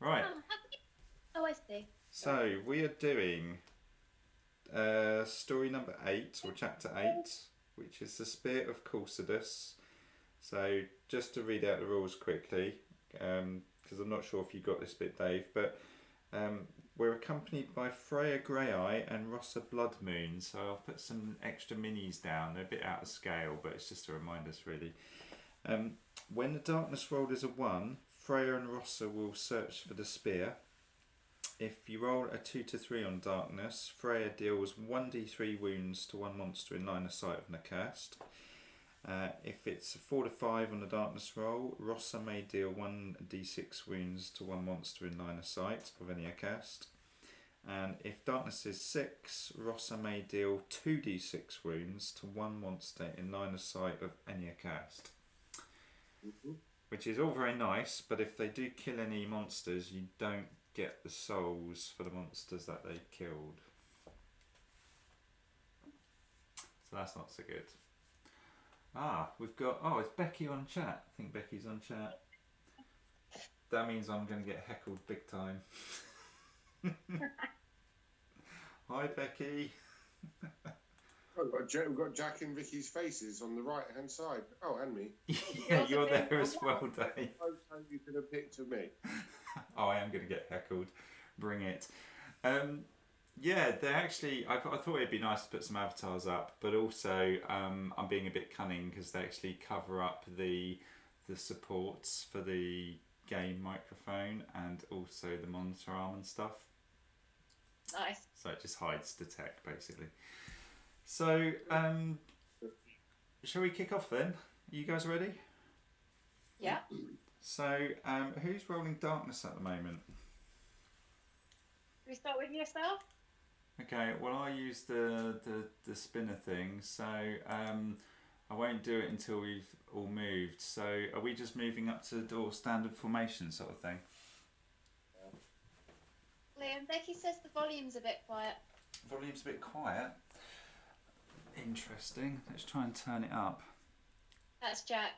Right. Oh, I see. So we are doing story number 8, or chapter 8, which is the Spear of Caulsedus. So just to read out the rules quickly, because I'm not sure if you got this bit, Dave, but we're accompanied by Freja Greyeye and Rossa Bloodmoon. So I'll put some extra minis down. They're a bit out of scale, but it's just to remind us really. When the darkness roll is a 1, Freya and Rossa will search for the spear. If you roll a 2 to 3 on darkness, Freya deals 1d3 wounds to one monster in line of sight of an accursed. If it's a 4 to 5 on the darkness roll, Rossa may deal 1d6 wounds to one monster in line of sight of any accursed. And if darkness is 6, Rossa may deal 2d6 wounds to one monster in line of sight of any accursed. Which is all very nice, but if they do kill any monsters, you don't get the souls for the monsters that they killed. So that's not so good. We've got, it's Becky on chat. I think Becky's on chat. That means I'm going to get heckled big time. Hi Becky. We've got Jack and Vicky's faces on the right hand side. Oh, and me. Yeah, you're there as well, Dave. You could have picked of me. I am going to get heckled. Bring it. Yeah, they actually. I thought it'd be nice to put some avatars up, but also I'm being a bit cunning because they actually cover up the supports for the game microphone and also the monitor arm and stuff. Nice. So it just hides the tech basically. So, shall we kick off then? Are you guys ready? Yeah. So, who's rolling darkness at the moment? Can we start with yourself? Okay, well I use the spinner thing, so I won't do it until we've all moved. So, are we just moving up to the door standard formation sort of thing? Liam, Becky says the volume's a bit quiet. Volume's a bit quiet. Interesting. Let's try and turn it up. That's Jack.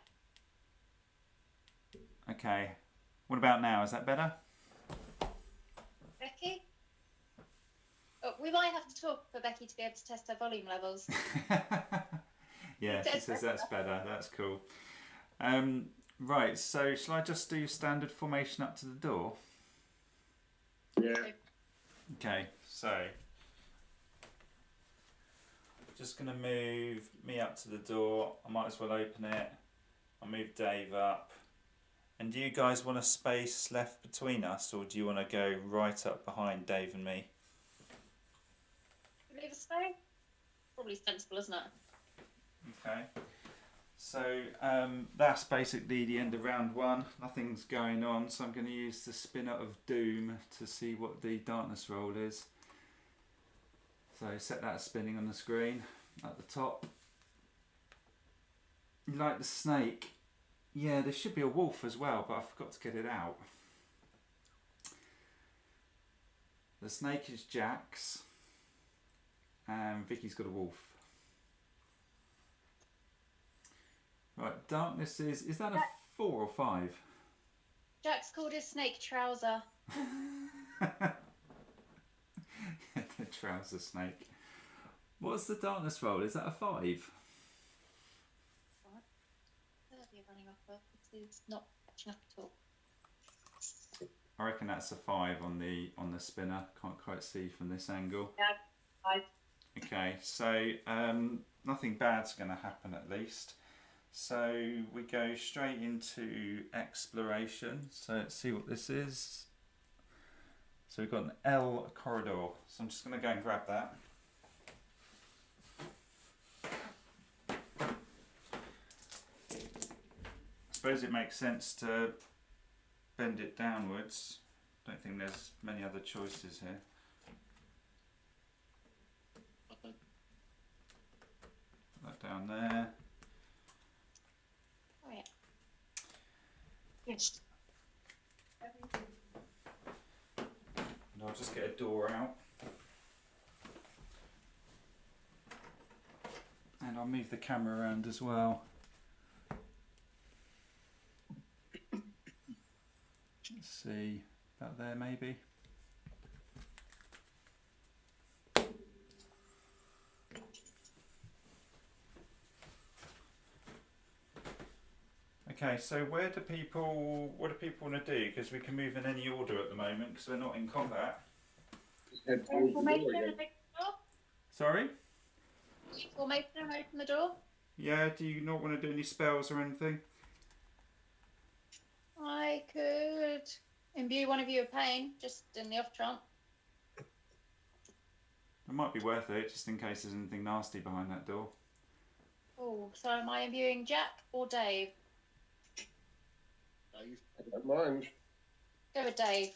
Okay. What about now? Is that better? Becky? Oh, we might have to talk for Becky to be able to test her volume levels. Yeah, she says that's better. That's cool. Right, so shall I just do standard formation up to the door? Yeah. Okay, so just going to move me up to the door. I might as well open it. I'll move Dave up. And do you guys want a space left between us, or do you want to go right up behind Dave and me? Leave a space? Probably sensible, isn't it? Okay. So that's basically the end of round 1. Nothing's going on, so I'm going to use the spinner of doom to see what the darkness roll is. So set that spinning on the screen at the top. You like the snake? Yeah, there should be a wolf as well, but I forgot to get it out. The snake is Jack's, and Vicky's got a wolf. Right, darkness is that a 4 or 5? Jack's called his snake Trouser. The trouser snake. What's the darkness roll? Is that a 5? What? You're running off of. This is not catching up at all. I reckon that's a 5 on the spinner. Can't quite see from this angle. Yeah, 5. Okay, so nothing bad's going to happen at least. So we go straight into exploration. So let's see what this is. So we've got an L corridor. So I'm just going to go and grab that. I suppose it makes sense to bend it downwards. Don't think there's many other choices here. Put that down there. Oh, yeah. Yes. And I'll just get a door out. And I'll move the camera around as well. Let's see. About there, maybe. Okay, so what do people want to do? Because we can move in any order at the moment because we're not in combat. Formation and open the door. Sorry? Formation and open the door. Yeah, do you not want to do any spells or anything? I could imbue one of you with pain, just in the off chance. It might be worth it, just in case there's anything nasty behind that door. Oh, so am I imbuing Jack or Dave? Dave, I don't mind. Go with Dave.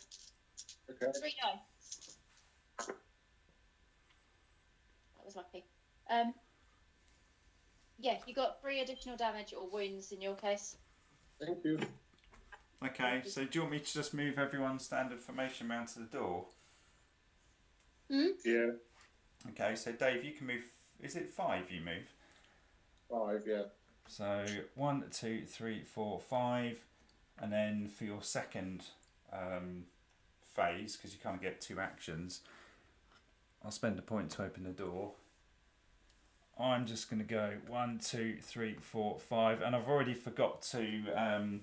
Okay. 3 dice. That was lucky. Yeah, you got 3 additional damage or wounds in your case. Thank you. Okay, so do you want me to just move everyone's standard formation round to the door? Yeah. Okay, so Dave, you can move. Is it 5 you move? 5, yeah. So 1, 2, 3, 4, 5, and then for your second phase, because you can't get 2 actions, I'll spend a point to open the door. I'm just going to go 1, 2, 3, 4, 5, and I've already forgot to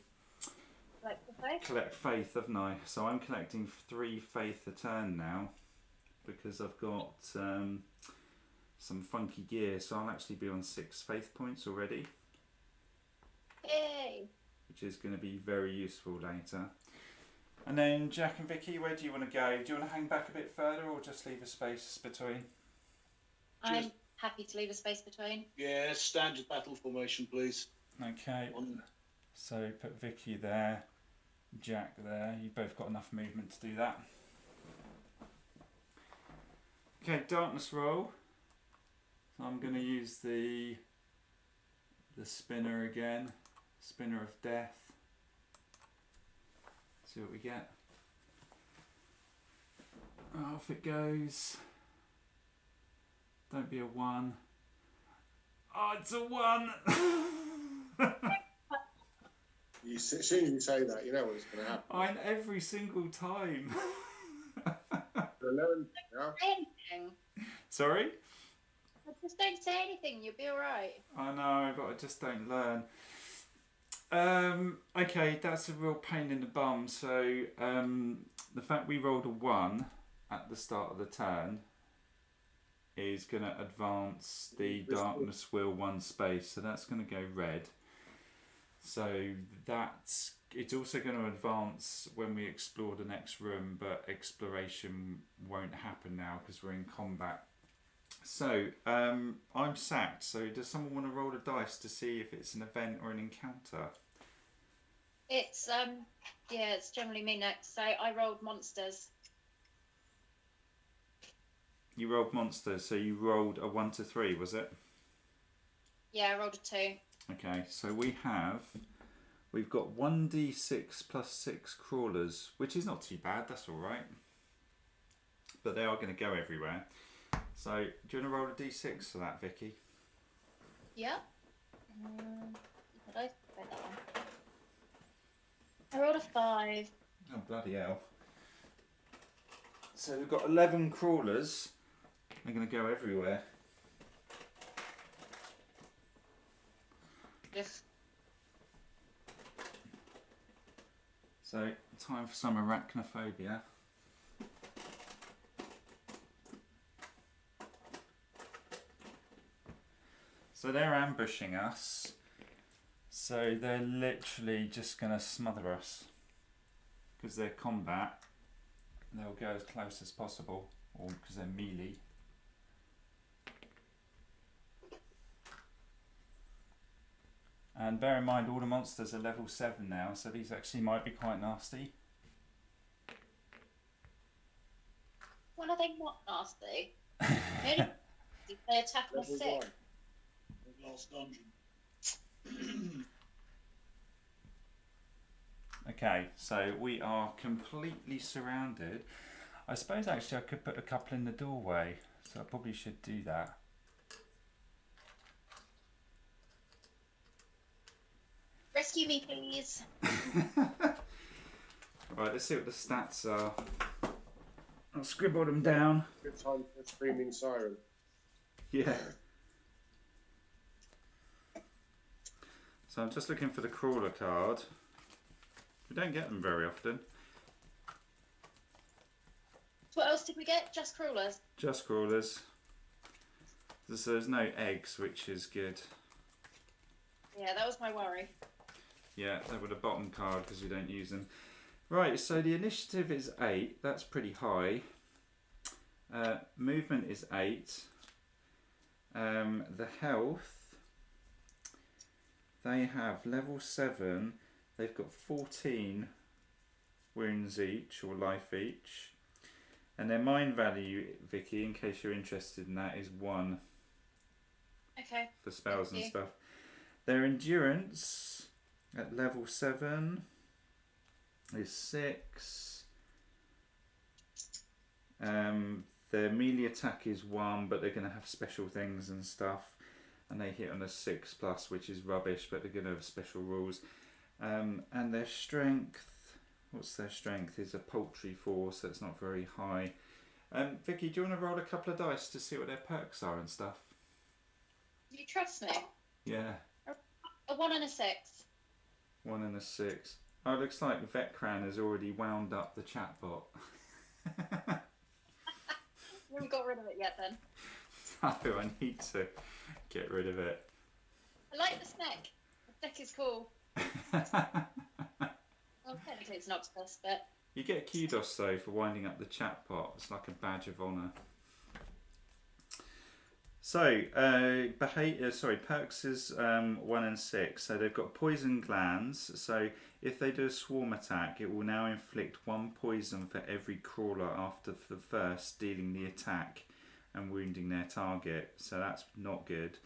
collect faith, haven't I? So I'm collecting 3 faith a turn now because I've got some funky gear, so I'll actually be on 6 faith points already. Yay! Which is going to be very useful later. And then Jack and Vicky, where do you want to go? Do you want to hang back a bit further or just leave a space between? I'm happy to leave a space between. Yeah, standard battle formation, please. Okay, so put Vicky there, Jack there. You've both got enough movement to do that. Okay, darkness roll. So I'm going to use the spinner again, spinner of death. See what we get. Off it goes. Don't be a 1. Oh, it's a 1. As soon as you say that, you know what's going to happen. I'm every single time. 11 now. Say anything. Sorry? Just don't say anything, you'll be alright. I know, but I just don't learn. Okay, that's a real pain in the bum. So the fact we rolled a 1 at the start of the turn is going to advance the darkness wheel 1 space, so that's going to go red. So it's also going to advance when we explore the next room, but exploration won't happen now because we're in combat. So I'm sacked. So does someone want to roll a dice to see if it's an event or an encounter? It's it's generally me next. So I rolled monsters. You rolled monsters, so you rolled a 1 to 3, was it? Yeah, I rolled a 2. Okay, so we've got 1d6 plus 6 crawlers, which is not too bad, that's alright. But they are going to go everywhere. So, do you want to roll a d6 for that, Vicky? Yeah. Did I go that one? I rolled a 5. Oh, bloody hell. So we've got 11 crawlers. They're going to go everywhere. Yes. So, time for some arachnophobia. So they're ambushing us. So they're literally just going to smother us. Because they're combat. They'll go as close as possible. Or because they're melee. And bear in mind all the monsters are level 7 now. So these actually might be quite nasty. When are they not nasty? Maybe they attack on a 6. Last dungeon. Okay, so we are completely surrounded. I suppose actually I could put a couple in the doorway, so I probably should do that. Rescue me, please. Right, let's see what the stats are. I'll scribble them down. Good time for a screaming siren. Yeah. So I'm just looking for the crawler card. We don't get them very often. So what else did we get? Just crawlers. Just crawlers. So there's no eggs, which is good. Yeah, that was my worry. Yeah, they were the bottom card because we don't use them. Right, so the initiative is 8. That's pretty high. Movement is 8. The health, they have level 7. They've got 14 wounds each, or life each. And their mind value, Vicky, in case you're interested in that, is 1 Okay. for spells Thank and you. stuff. Their endurance at level 7 is 6. Their melee attack is 1, but they're going to have special things and stuff. And they hit on a 6+, which is rubbish, but they're going to have special rules. And their strength, what's their strength? Is a paltry 4, so it's not very high. Vicky, do you want to roll a couple of dice to see what their perks are and stuff? Do you trust me? Yeah. A 1 and a 6. 1 and a 6. Oh, it looks like Vecran has already wound up the chatbot. We haven't got rid of it yet then. Oh, I need to get rid of it. I like the snack. The snack is cool. Well, technically it's an octopus, but You get kudos though for winding up the chatbot. It's like a badge of honour. So, perks is 1 and 6. So they've got poison glands. So if they do a swarm attack, it will now inflict 1 poison for every crawler after the first, dealing the attack and wounding their target. So that's not good.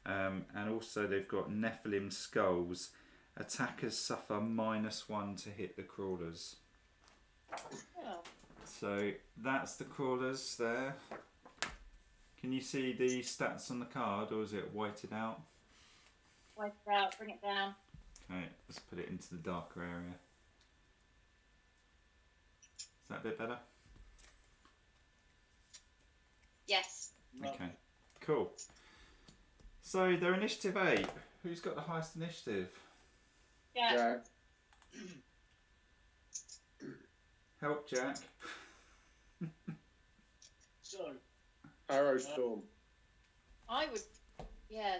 And also they've got Nephilim skulls. Attackers suffer -1 to hit the crawlers. oh, So that's the crawlers there. Can you see the stats on the card, or is it whited out? wipe it out, bring it down. Okay, let's put it into the darker area. Is that a bit better? Yes. Okay, cool. So they're initiative 8. Who's got the highest initiative? Yeah. Help, Jack. So, Arrow Storm. I would,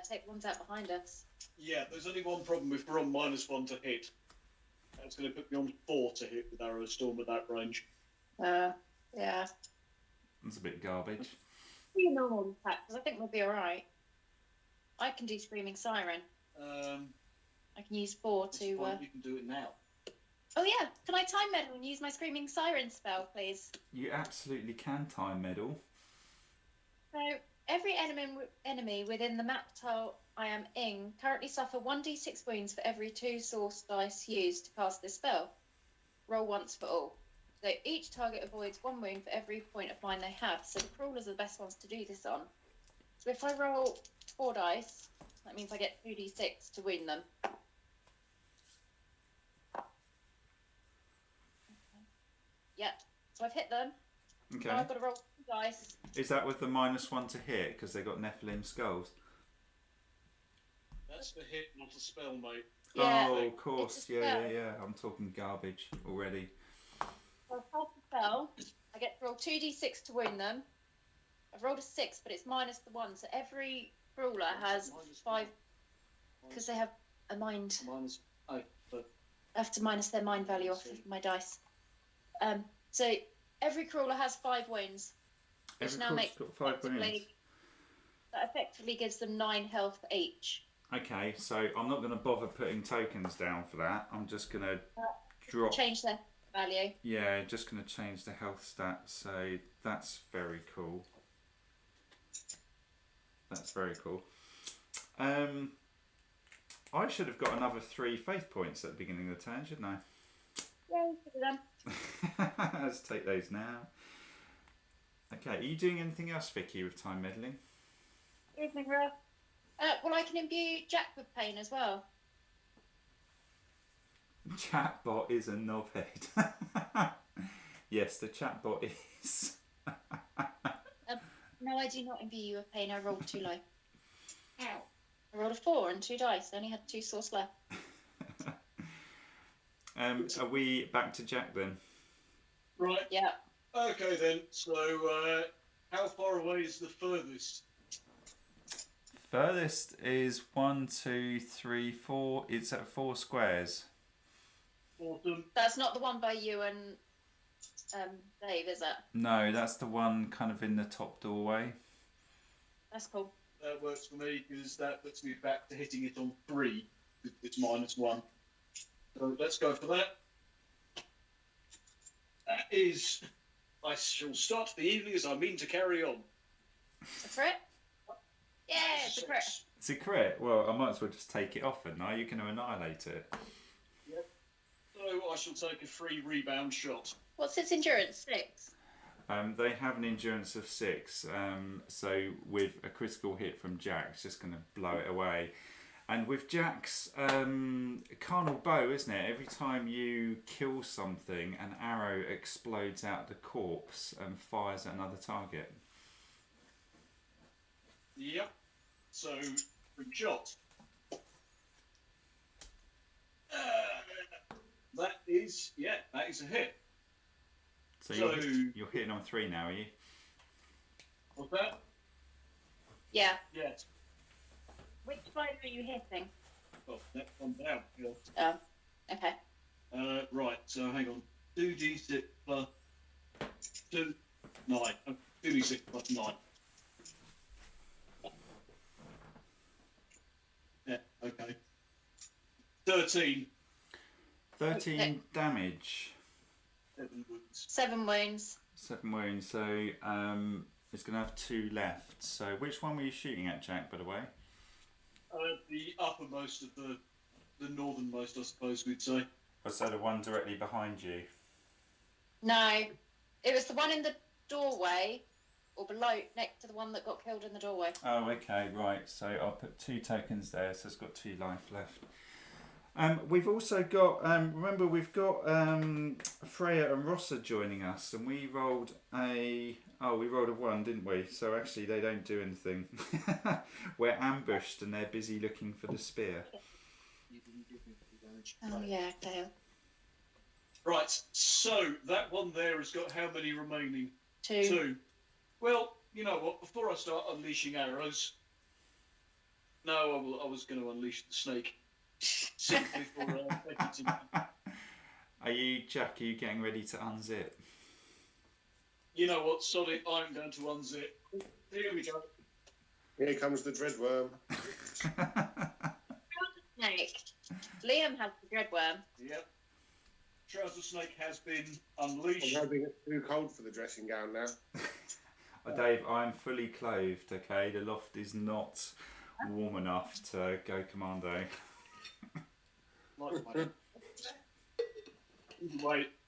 take ones out behind us. yeah, there's only one problem if we're on -1 to hit. That's going to put me on 4 to hit with Arrow Storm at that range. Yeah. That's a bit garbage. Do normal attack, because I think we'll be alright. I can do Screaming Siren. I can use 4 It's to... fine, you can do it now. Oh yeah, can I time meddle and use my Screaming Siren spell, please? You absolutely can time medal. So, every enemy within the map tile I am in currently suffer 1d6 wounds for every 2 source dice used to cast this spell. Roll once for all. So each target avoids 1 wound for every point of mine they have, so the crawlers are the best ones to do this on. So if I roll 4 dice, that means I get 2d6 to wound them. Yep, so I've hit them. Okay. Now I've got to roll 2 dice. Is that with the -1 to hit because they got Nephilim skulls? That's the hit, not a spell, mate. Yeah, Oh, of course. it's a Yeah. spell. I'm talking garbage already. So I've cast the spell. I get to roll 2d6 to wound them. I've rolled a 6, but it's minus the 1. So every crawler has 5, because they have a mind. I have to minus their mind value off of my dice. So every crawler has 5 wounds, which Every now crawler's makes got 5 wounds. that effectively gives them 9 health each. Okay, so I'm not going to bother putting tokens down for that. I'm just going to drop. Change their value. Yeah, just going to change the health stats. So that's very cool. That's very cool. I should have got another 3 faith points at the beginning of the turn, shouldn't I? Yay, for them. Let's take those now. Okay, are you doing anything else, Vicky, with time meddling? Evening, Ruff. Well, I can imbue Jack with pain as well. Chatbot is a knobhead. Yes, the chatbot is. No, I do not envy you of pain. I rolled too low. Ow. I rolled a 4 and 2 dice. I only had 2 sauce left. Are we back to Jack then? Right. Yeah. Okay then. So, how far away is the furthest? Furthest is 1, 2, 3, 4. It's at 4 squares. Autumn. That's not the one by you and Dave, is it? No, that's the one kind of in the top doorway. That's cool. That works for me because that puts me back to hitting it on 3. It's -1. So let's go for that. That is, I shall start the evening as I mean to carry on. It's a crit? Yeah, it's a crit. It's a crit. Well, I might as well just take it off, and now you're going to annihilate it. Yep. So I shall take a free rebound shot. What's its endurance? 6? They have an endurance of 6, so with a critical hit from Jack, it's just going to blow it away. And with Jack's carnal bow, isn't it? Every time you kill something, an arrow explodes out the corpse and fires at another target. Yep. So, free shot. That is a hit. So you're hitting on 3 now, are you? What's that? Yeah. Yes. Which spider are you hitting? Oh, next one down. Yeah. Oh, okay. Right, so hang on. 2d6 plus 2, 9. 2d6 plus 9. Yeah, okay. 13. 13 Okay. damage. 7 wounds. 7 wounds. 7 wounds, so it's going to have 2 left. So which one were you shooting at, Jack, by the way? The uppermost of the northernmost, I suppose we'd say. Oh, so the one directly behind you? No. It was the one in the doorway, or below, next to the one that got killed in the doorway. Oh, okay, right. So I'll put 2 tokens there, so it's got 2 life left. We've also got, remember we've got Freja and Rossa joining us, and we rolled a 1, didn't we? So actually they don't do anything. We're ambushed and they're busy looking for the spear. You didn't give me the damage. Oh, yeah, Dale. Right, so that one there has got how many remaining? 2. 2. Well, you know what? Before I start unleashing arrows, no, I was going to unleash the snake. Simply for editing. Are you, Jack, are you getting ready to unzip? You know what? Sorry, I'm going to unzip. Here we go. Here comes the dreadworm. Snake. Liam has the dreadworm. Yep. Trouser snake has been I'm unleashed. hoping it's too cold for the dressing gown now. Dave, I'm fully clothed, okay? The loft is not warm enough to go commando. Wait,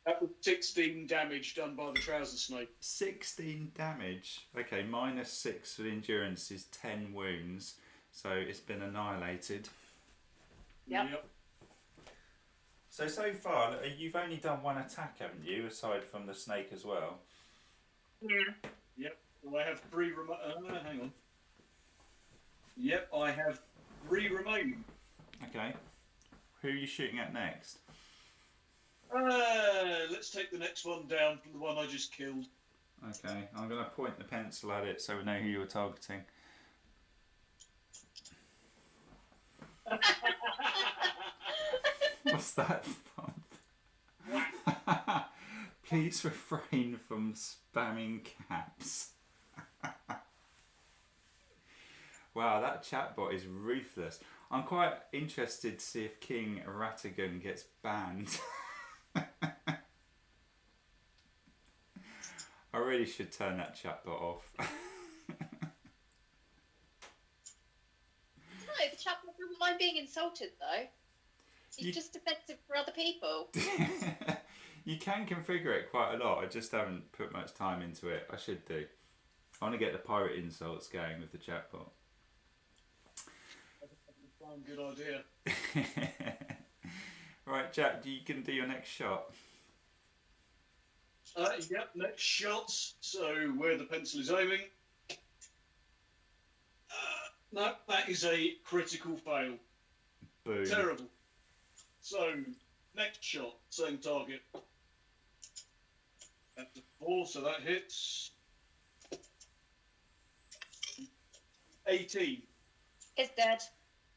that was 16 damage done by the trouser snake. 16 damage. Okay, -6 for the endurance is 10 wounds, so it's been annihilated. Yep. So far, you've only done 1 attack, haven't you, aside from the snake as well? Yeah. Yep. So I have 3 hang on. Yep, I have 3 remaining. Okay. Who are you shooting at next? Let's take the next one down from the one I just killed. Okay, I'm going to point the pencil at it so we know who you're targeting. What's that from? Please refrain from spamming caps. Wow, that chatbot is ruthless. I'm quite interested to see if King Ratigan gets banned. I really should turn that chatbot off. No, the chap doesn't mind being insulted, though. He's just defensive for other people. You can configure it quite a lot. I just haven't put much time into it. I should do. I want to get the pirate insults going with the chatbot. Good idea. Right, Jack, you can do your next shot. Yep, next shots. So where the pencil is aiming. No, that is a critical fail. Boom. Terrible. So, next shot, same target. That's a 4, so that hits. 18. It's dead.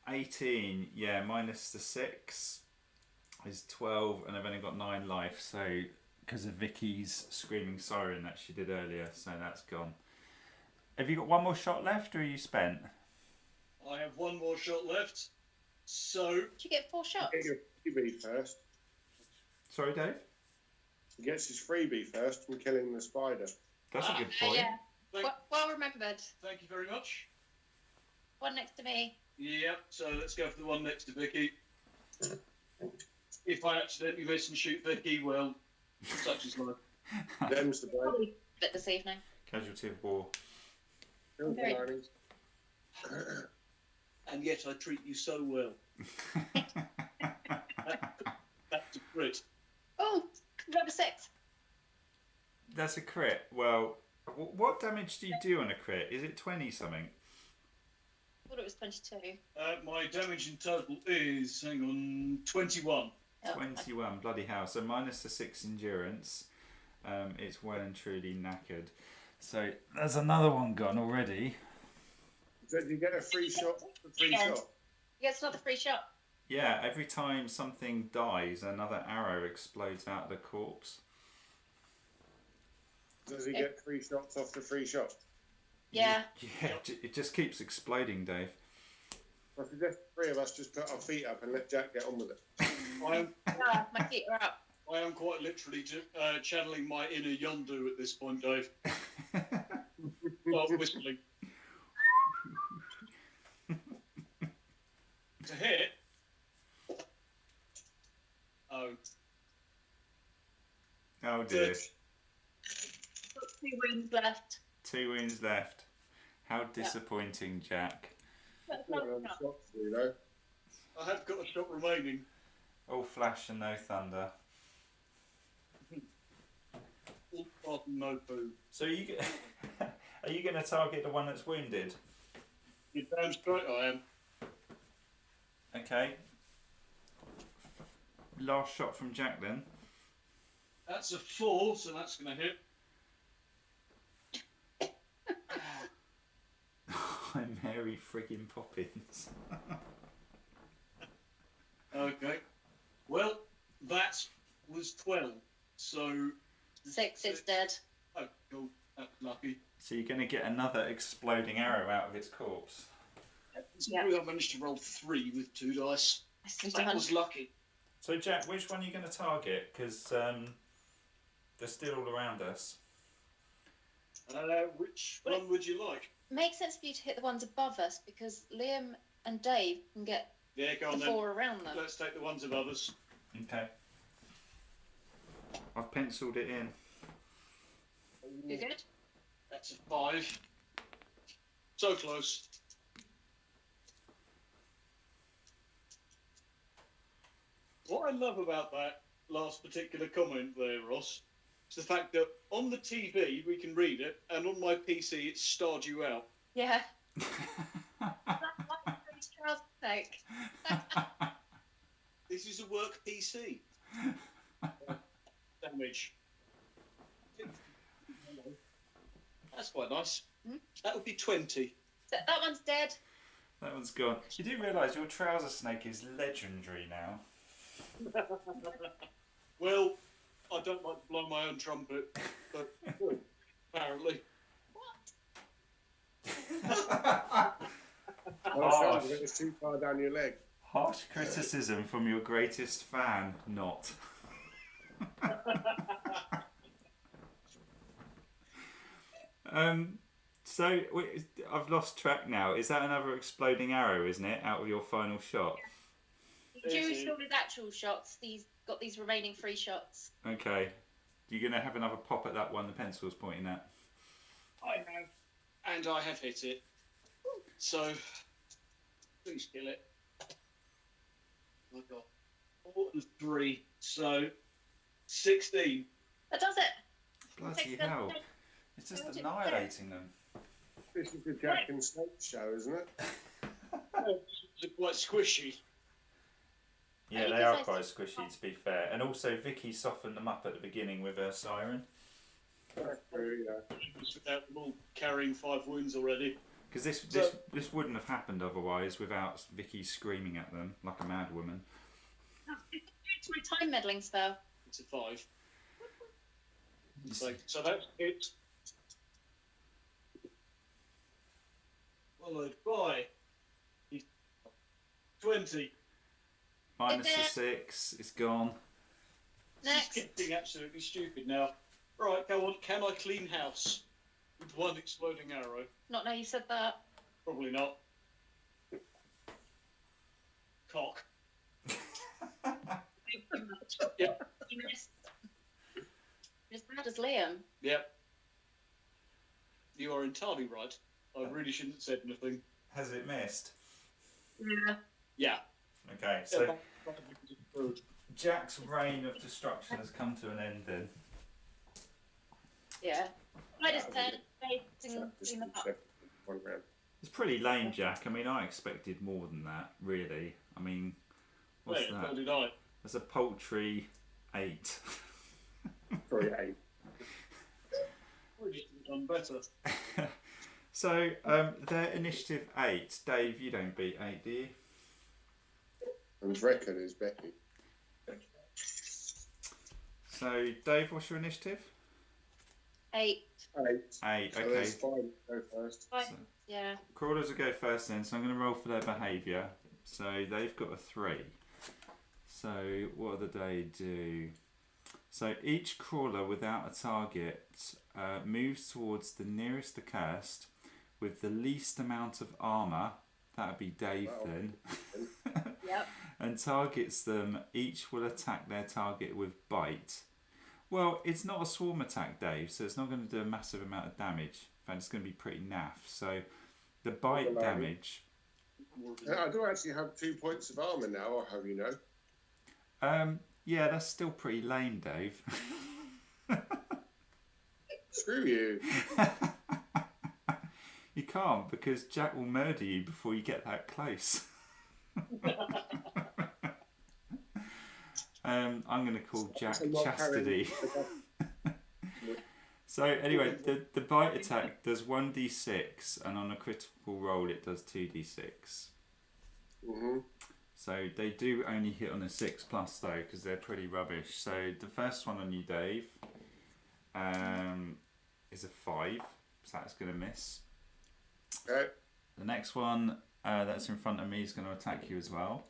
18, yeah, minus the 6 is 12, and I've only got 9 life, so because of Vicky's screaming siren that she did earlier, so that's gone. Have you got one more shot left, or are you spent? I have one more shot left. So, Did you get 4 shots? Get your freebie first. Sorry, Dave? He gets his freebie first from killing the spider. That's a good point. Yeah. thank, Well remembered. thank you very much. One next to me. Yep, so let's go for the one next to Vicky. If I accidentally miss and shoot Vicky, well, such is life. Them's the bloke. Probably a bit this evening. Casualty of war. Silver Very- linings. And yet I treat you so well. That's a crit. Oh, number 6. That's a crit. Well, what damage do you do on a crit? Is it 20 something? I thought it was 22. My damage in total is, hang on, 21. Oh, 21, bloody hell. So minus the 6 endurance, it's well and truly knackered. So there's another one gone already. So do you get a free shot? Yeah. He gets another free shot. Yeah, every time something dies, another arrow explodes out of the corpse. Does he get 3 shots off the free shot? Yeah. Yeah, it just keeps exploding, Dave. I suggest the 3 of us just put our feet up and let Jack get on with it. Ah, my feet are up. I am quite literally channeling my inner Yondu at this point, Dave. Well, whistling. To hit. Oh. Oh dear. Good. Got 2 wounds left. 2 wounds left. How disappointing, Jack. That's Well, another I'm shot. shocked for you, though. I have got a shot remaining. All flash and no thunder. All fart and no poo. So are you going to target the one that's wounded? You're damn straight I am. Okay. Last shot from Jack then. That's a 4, so that's going to hit. I'm Mary friggin' Poppins. Okay. Well, that was 12. So. 6 is dead. Oh, cool. That's lucky. So you're going to get another exploding arrow out of its corpse. Yeah. I managed to roll 3 with 2 dice. That was lucky. So Jack, which one are you going to target? Because they're still all around us. Which one would you like? Makes sense for you to hit the ones above us because Liam and Dave can get Yeah, go on the then. 4 around them. Let's take the ones above us. Okay. I've penciled it in. You good? That's a 5. So close. What I love about that last particular comment there, Ross, is the fact that on the TV we can read it, and on my PC it starred you out. Yeah. That's why these trousers take. This is a work PC. Damage. That's quite nice. Hmm? That would be 20. That one's dead. That one's gone. You do realise your trouser snake is legendary now. Well, I don't like to blow my own trumpet, but apparently. Oh, it was too far down your leg. Harsh criticism from your greatest fan, not. So I've lost track now. Is that another exploding arrow, isn't it, out of your final shot? He used all his actual shots. He's got these remaining 3 shots. Okay. You're going to have another pop at that one the pencil's pointing at. I have. And I have hit it. So, please kill it. Oh my God. 4 and 3, so 16. That does it. Bloody Six, hell. seven, It's just eight, annihilating them. This is the Jack and Snake show, isn't it? They're quite squishy. Yeah, you they can are say quite so. squishy, to be fair. And also, Vicky softened them up at the beginning with her siren. Without them all carrying 5 wounds already. Because this wouldn't have happened otherwise without Vicky screaming at them like a mad woman. It's my time meddling spell. It's a 5. So that's it. Followed by 20. Minus the 6, it's gone. Next. It's getting absolutely stupid now. Right, go on. Can I clean house with 1 exploding arrow? Not now you said that. Probably not. Cock. Yep. You missed. As bad as Liam. Yep. You are entirely right. I really shouldn't have said anything. Has it missed? Yeah. Yeah. Okay, so Jack's reign of destruction has come to an end then. Yeah. I just Yeah, said, Just clean them up. one round. It's pretty lame, Jack. I mean, I expected more than that, really. I mean, what's Yeah, that? so did I. That's a paltry 8. Sorry, 8. Really should have done better. So, they're initiative 8. Dave, you don't beat 8, do you? And reckon is Becky. So, Dave, what's your initiative? 8. 8. 8, So okay. there's 5 go first. Fine. So- Yeah. Crawlers will go first then, so I'm going to roll for their behaviour. So they've got a 3. So what do they do? So each crawler without a target moves towards the nearest accursed with the least amount of armour. That would be Dave Wow. then. Yep. And targets them. Each will attack their target with bite. Well, it's not a swarm attack, Dave, so it's not going to do a massive amount of damage. In fact, it's going to be pretty naff. So the bite damage. I do actually have 2 points of armour now, I hope you know. Yeah, that's still pretty lame, Dave. Screw you. You can't, because Jack will murder you before you get that close. I'm going to call Jack I'm not Chastity. So anyway, the bite attack does 1d6, and on a critical roll it does 2d6. Mm-hmm. So they do only hit on a 6+ though, because they're pretty rubbish. So the first one on you, Dave, is a 5, so that's going to miss. Okay. The next one that's in front of me is going to attack you as well.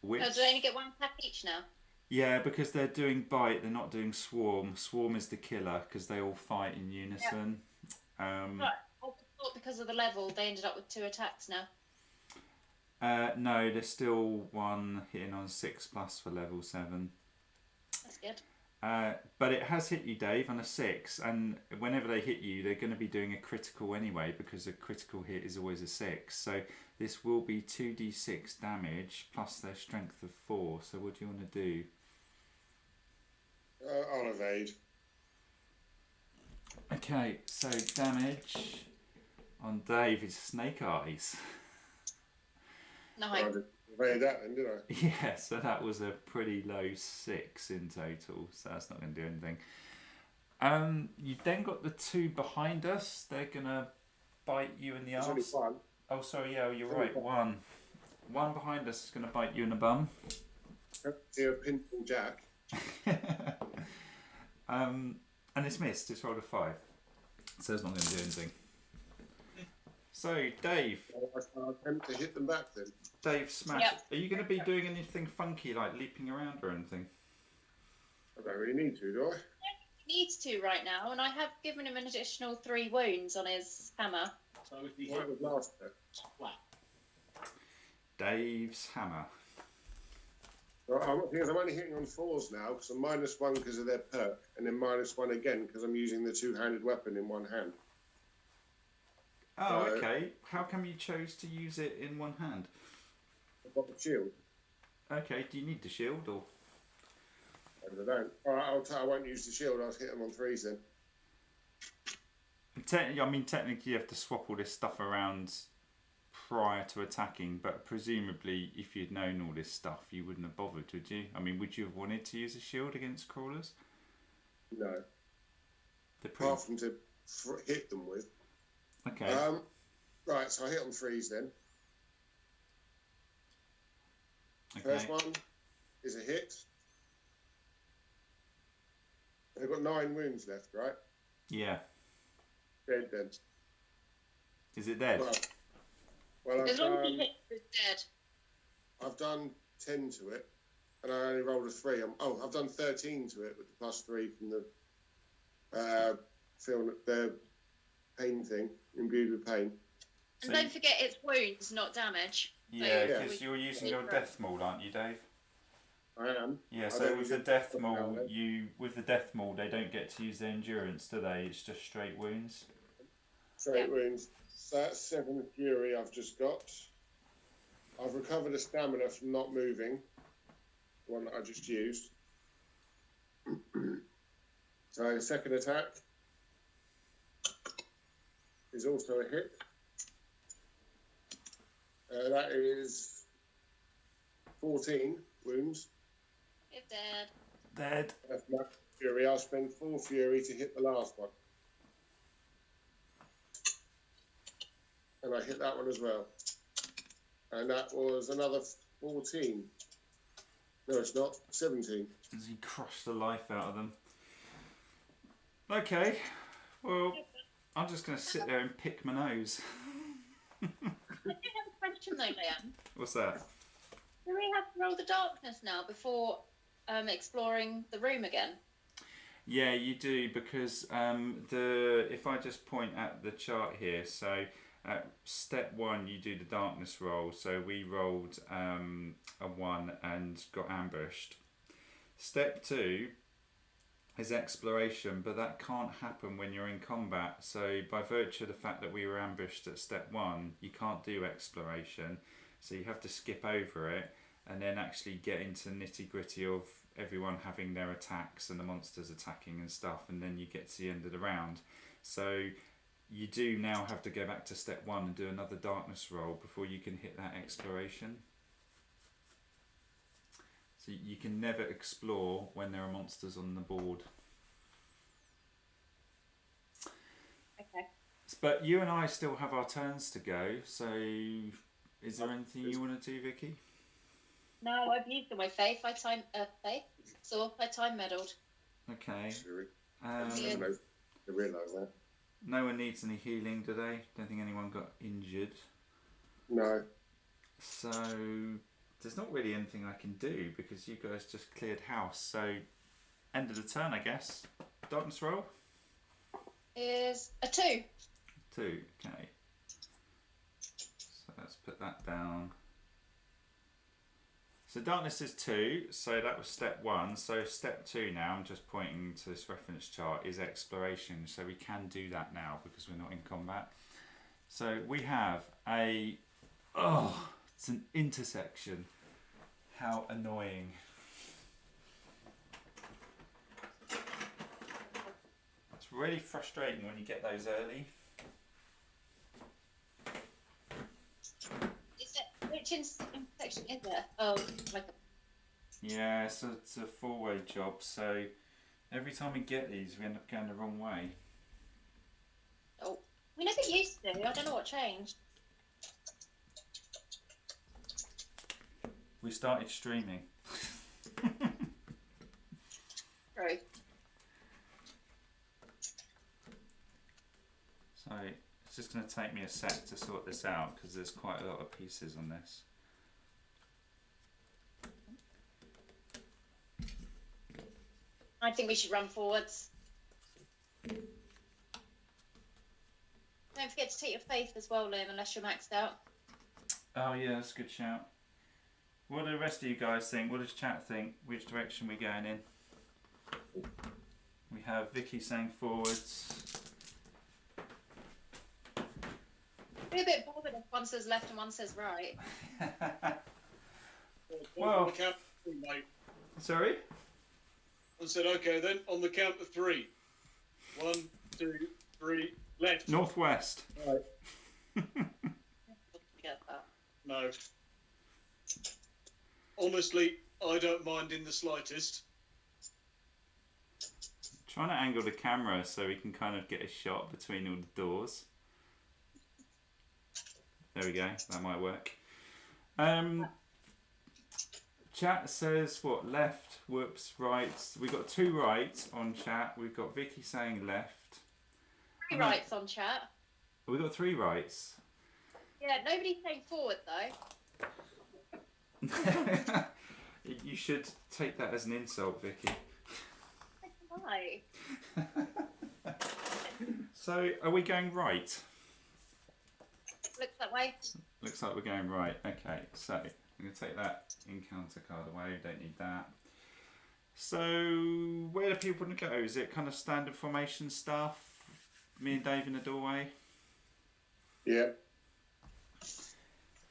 Which, Oh, do they only get 1 attack each now? yeah, because they're doing bite, they're not doing swarm. Swarm is the killer because they all fight in unison. Right. I thought because of the level they ended up with 2 attacks now. No, there's still one hitting on 6+ for level 7. That's good. But it has hit you, Dave, on a 6, and whenever they hit you, they're going to be doing a critical anyway, because a critical hit is always a 6. So this will be 2d6 damage plus their strength of 4. So what do you want to do? I'll evade. Okay, so damage on Dave is snake eyes. No. I didn't evade that then, did I? Yeah, so that was a pretty low 6 in total, so that's not going to do anything. You've then got the 2 behind us. They're going to bite you in the There's only arse. 1. Oh, sorry, yeah, you're right. One behind us is going to bite you in the bum. Here, Pinball Jack. And it's missed. It's rolled a 5, so it's not going to do anything. So, Dave. I shall attempt to hit them back then. Dave, smash. Yep. Are you going to be doing anything funky, like leaping around or anything? I don't really need to, do I? He needs to right now, and I have given him an additional 3 wounds on his hammer. So if he What hit was last bit? flat. Dave's hammer. Well, I'm only hitting on 4s now, because I'm -1 because of their perk, and then -1 again because I'm using the 2-handed weapon in one hand. Oh, okay. How come you chose to use it in one hand? I've got the shield. Okay, do you need the shield or? I don't. All right, I won't use the shield. I'll hit them on 3s then. Technically you have to swap all this stuff around prior to attacking, but presumably if you'd known all this stuff you wouldn't have bothered, would you? I mean, would you have wanted to use a shield against crawlers? No. Apart from to hit them with. Okay. Right, so I hit on 3s then. Okay. First one is a hit. They've got 9 wounds left, right? Yeah. Dead then. Is it dead? Well, As long as he hits, it's dead. I've done 10 to it, and I only rolled a 3. I've done 13 to it with the +3 from the pain thing, imbued with pain. And don't forget, it's wounds, not damage. Yeah, because you're using your death maul, aren't you, Dave? I am. Yeah, so with the death maul, they don't get to use their endurance, do they? It's just straight wounds. Straight wounds. So that's 7 fury I've just got. I've recovered a stamina from not moving, the one that I just used. So the second attack is also a hit. That is 14 wounds. You're dead. Dead. That's my fury. I'll spend 4 fury to hit the last one. And I hit that one as well. And that was another 14. No, it's not. 17. As he crushed the life out of them. Okay. Well, I'm just going to sit there and pick my nose. I do have a question though, Liam. What's that? Do we have to roll the darkness now before exploring the room again? Yeah, you do, because if I just point at the chart here, so at step 1 you do the darkness roll, so we rolled a 1 and got ambushed. Step 2 is exploration, but that can't happen when you're in combat, so by virtue of the fact that we were ambushed at step 1, you can't do exploration, so you have to skip over it and then actually get into the nitty gritty of everyone having their attacks and the monsters attacking and stuff, and then you get to the end of the round. So you do now have to go back to step 1 and do another darkness roll before you can hit that exploration. So you can never explore when there are monsters on the board. Okay. But you and I still have our turns to go, so is there anything you want to do, Vicky? No, I've used all my faith. I time meddled. Okay. I realise that. No one needs any healing, do they? Don't think anyone got injured. No. So there's not really anything I can do because you guys just cleared house. So end of the turn, I guess. Darkness roll? Is a 2. 2, okay. So let's put that down. So darkness is 2, so that was step 1. So step 2 now, I'm just pointing to this reference chart, is exploration. So we can do that now because we're not in combat. So we have it's an intersection. How annoying. It's really frustrating when you get those early. Which intersection is there? Oh, like Yeah, so it's a 4-way job, so every time we get these we end up going the wrong way. we never used to. I don't know what changed. We started streaming. True. So it's just going to take me a sec to sort this out because there's quite a lot of pieces on this. I think we should run forwards. Don't forget to take your faith as well, Liam, unless you're maxed out. Oh yeah, that's a good shout. What do the rest of you guys think? What does chat think? Which direction are we going in? We have Vicky saying forwards. Be a bit bothered if one says left and one says right. Yeah, Well- on the count of three, mate. Sorry? I said, okay, then on the count of three. 1, 2, 3, left. Northwest. Right. Get that. No. Honestly, I don't mind in the slightest. Trying to angle the camera so we can kind of get a shot between all the doors. There we go, that might work. Chat says what? Left, whoops, right. We've got 2 rights on chat. We've got Vicky saying left. 3 rights on chat. We've got 3 rights. Yeah, nobody's saying forward though. You should take that as an insult, Vicky. Why? So, are we going right? Looks that way. Looks like we're going right. Okay, so I'm going to take that encounter card away. We don't need that. So, where do people want to go? Is it kind of standard formation stuff? Me and Dave in the doorway? Yeah.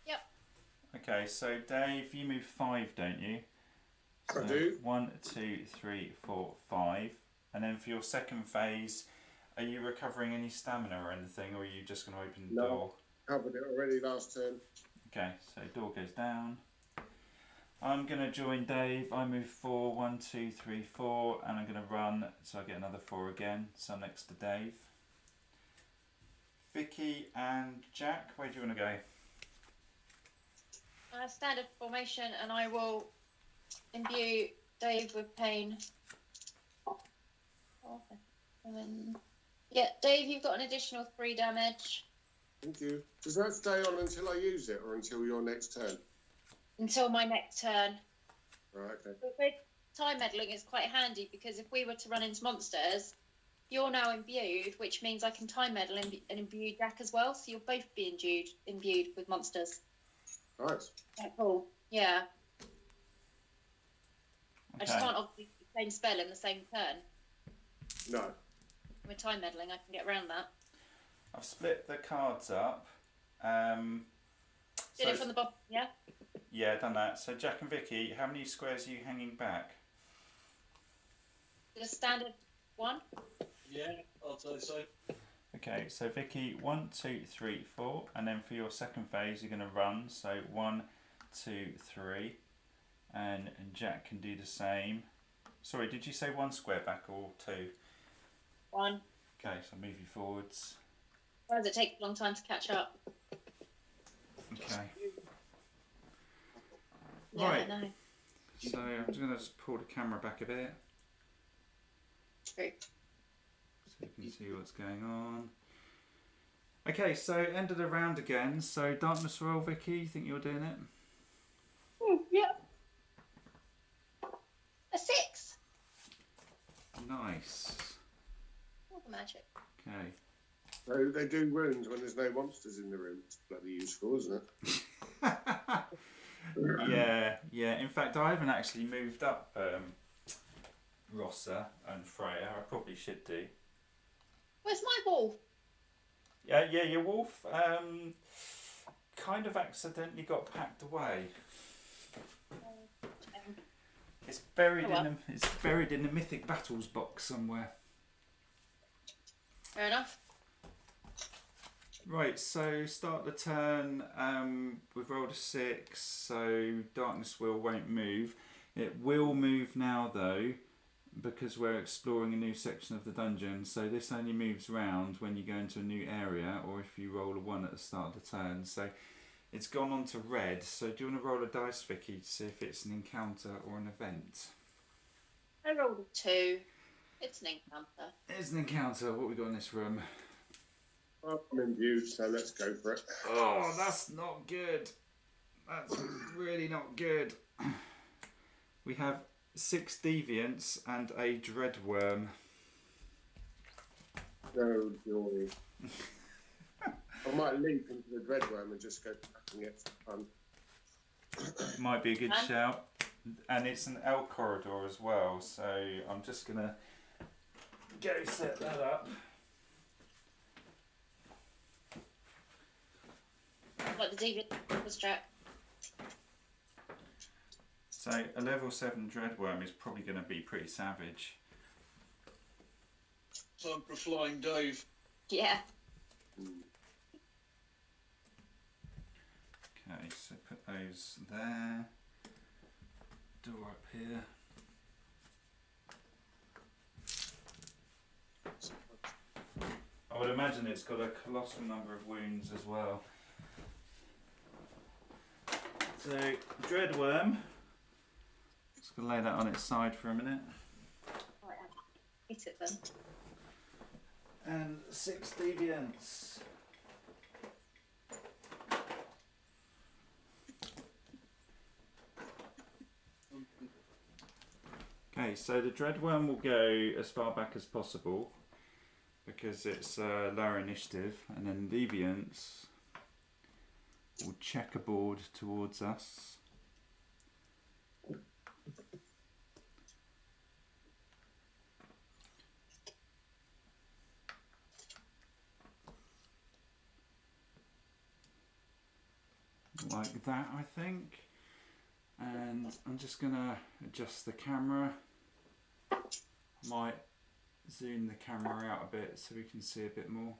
Yep. Okay, so Dave, you move 5, don't you? So I do. 1, 2, 3, 4, 5. And then for your second phase, are you recovering any stamina or anything, or are you just going to open the No. door? Covered it already last turn. Okay, so door goes down. I'm going to join Dave. I move 4, 1, 2, 3, 4, and I'm going to run, so I get another 4 again. So I'm next to Dave. Vicky and Jack, where do you want to go? Standard formation, and I will imbue Dave with pain. And then, yeah, Dave, you've got an additional 3 damage Thank you. Does that stay on until I use it, or until your next turn? until my next turn. Right, okay. But with time meddling, it's quite handy because if we were to run into monsters, you're now imbued, which means I can time meddle and imbue Jack as well. So you'll both be imbued with monsters. Nice. Yeah, cool. Yeah. I just Okay. can't obviously do the same spell in the same turn. No. With time meddling, I can get around that. I've split the cards up. Did it from the bottom, yeah? Yeah, done that. So Jack and Vicky, how many squares are you hanging back? Did a standard 1? Yeah, I'll say so. Okay, so Vicky, 1, 2, 3, 4, and then for your second phase, you're going to run. So 1, 2, 3, and Jack can do the same. Sorry, did you say 1 square back or 2? 1. Okay, so move you forwards. Why does it take a long time to catch up? Okay. Yeah, Right. I know. So I'm just going to pull the camera back a bit True. so you can see what's going on. Okay, so end of the round again. So darkness roll, Vicky. You think you're doing it? Yeah. A 6. Nice. All the magic. Okay. So they do wounds when there's no monsters in the room. It's bloody useful, isn't it? Yeah. In fact, I haven't actually moved up Rossa and Freya. I probably should do. Where's my wolf? Yeah, your wolf kind of accidentally got packed away. It's buried in the Mythic Battles box somewhere. Fair enough. Right, so start the turn. We've rolled a 6, so Darkness won't move. It will move now though, because we're exploring a new section of the dungeon. So this only moves round when you go into a new area, or if you roll a 1 at the start of the turn. So it's gone on to red. So do you want to roll a dice, Vicky, to see if it's an encounter or an event? I rolled a 2. It's an encounter. It's an encounter. What we got in this room? Well, I'm imbued, so let's go for it. Oh, that's not good. That's really not good. We have 6 deviants and a dreadworm. No joy. I might leap into the dreadworm and just go packing it for fun. Might be a good shout. And it's an L corridor as well, so I'm just gonna go set that up. Like the deviant was Jack. So a level 7 Dreadworm is probably going to be pretty savage. Time for a flying Dave. Yeah. Okay, so put those there. Door up here. I would imagine it's got a colossal number of wounds as well. So, Dreadworm. Just going to lay that on its side for a minute. Right, hit it then. And 6 deviants. Okay, so the Dreadworm will go as far back as possible because it's lower initiative, and then Deviants will checkerboard towards us. Like that, I think. And I'm just gonna adjust the camera. Might zoom the camera out a bit so we can see a bit more.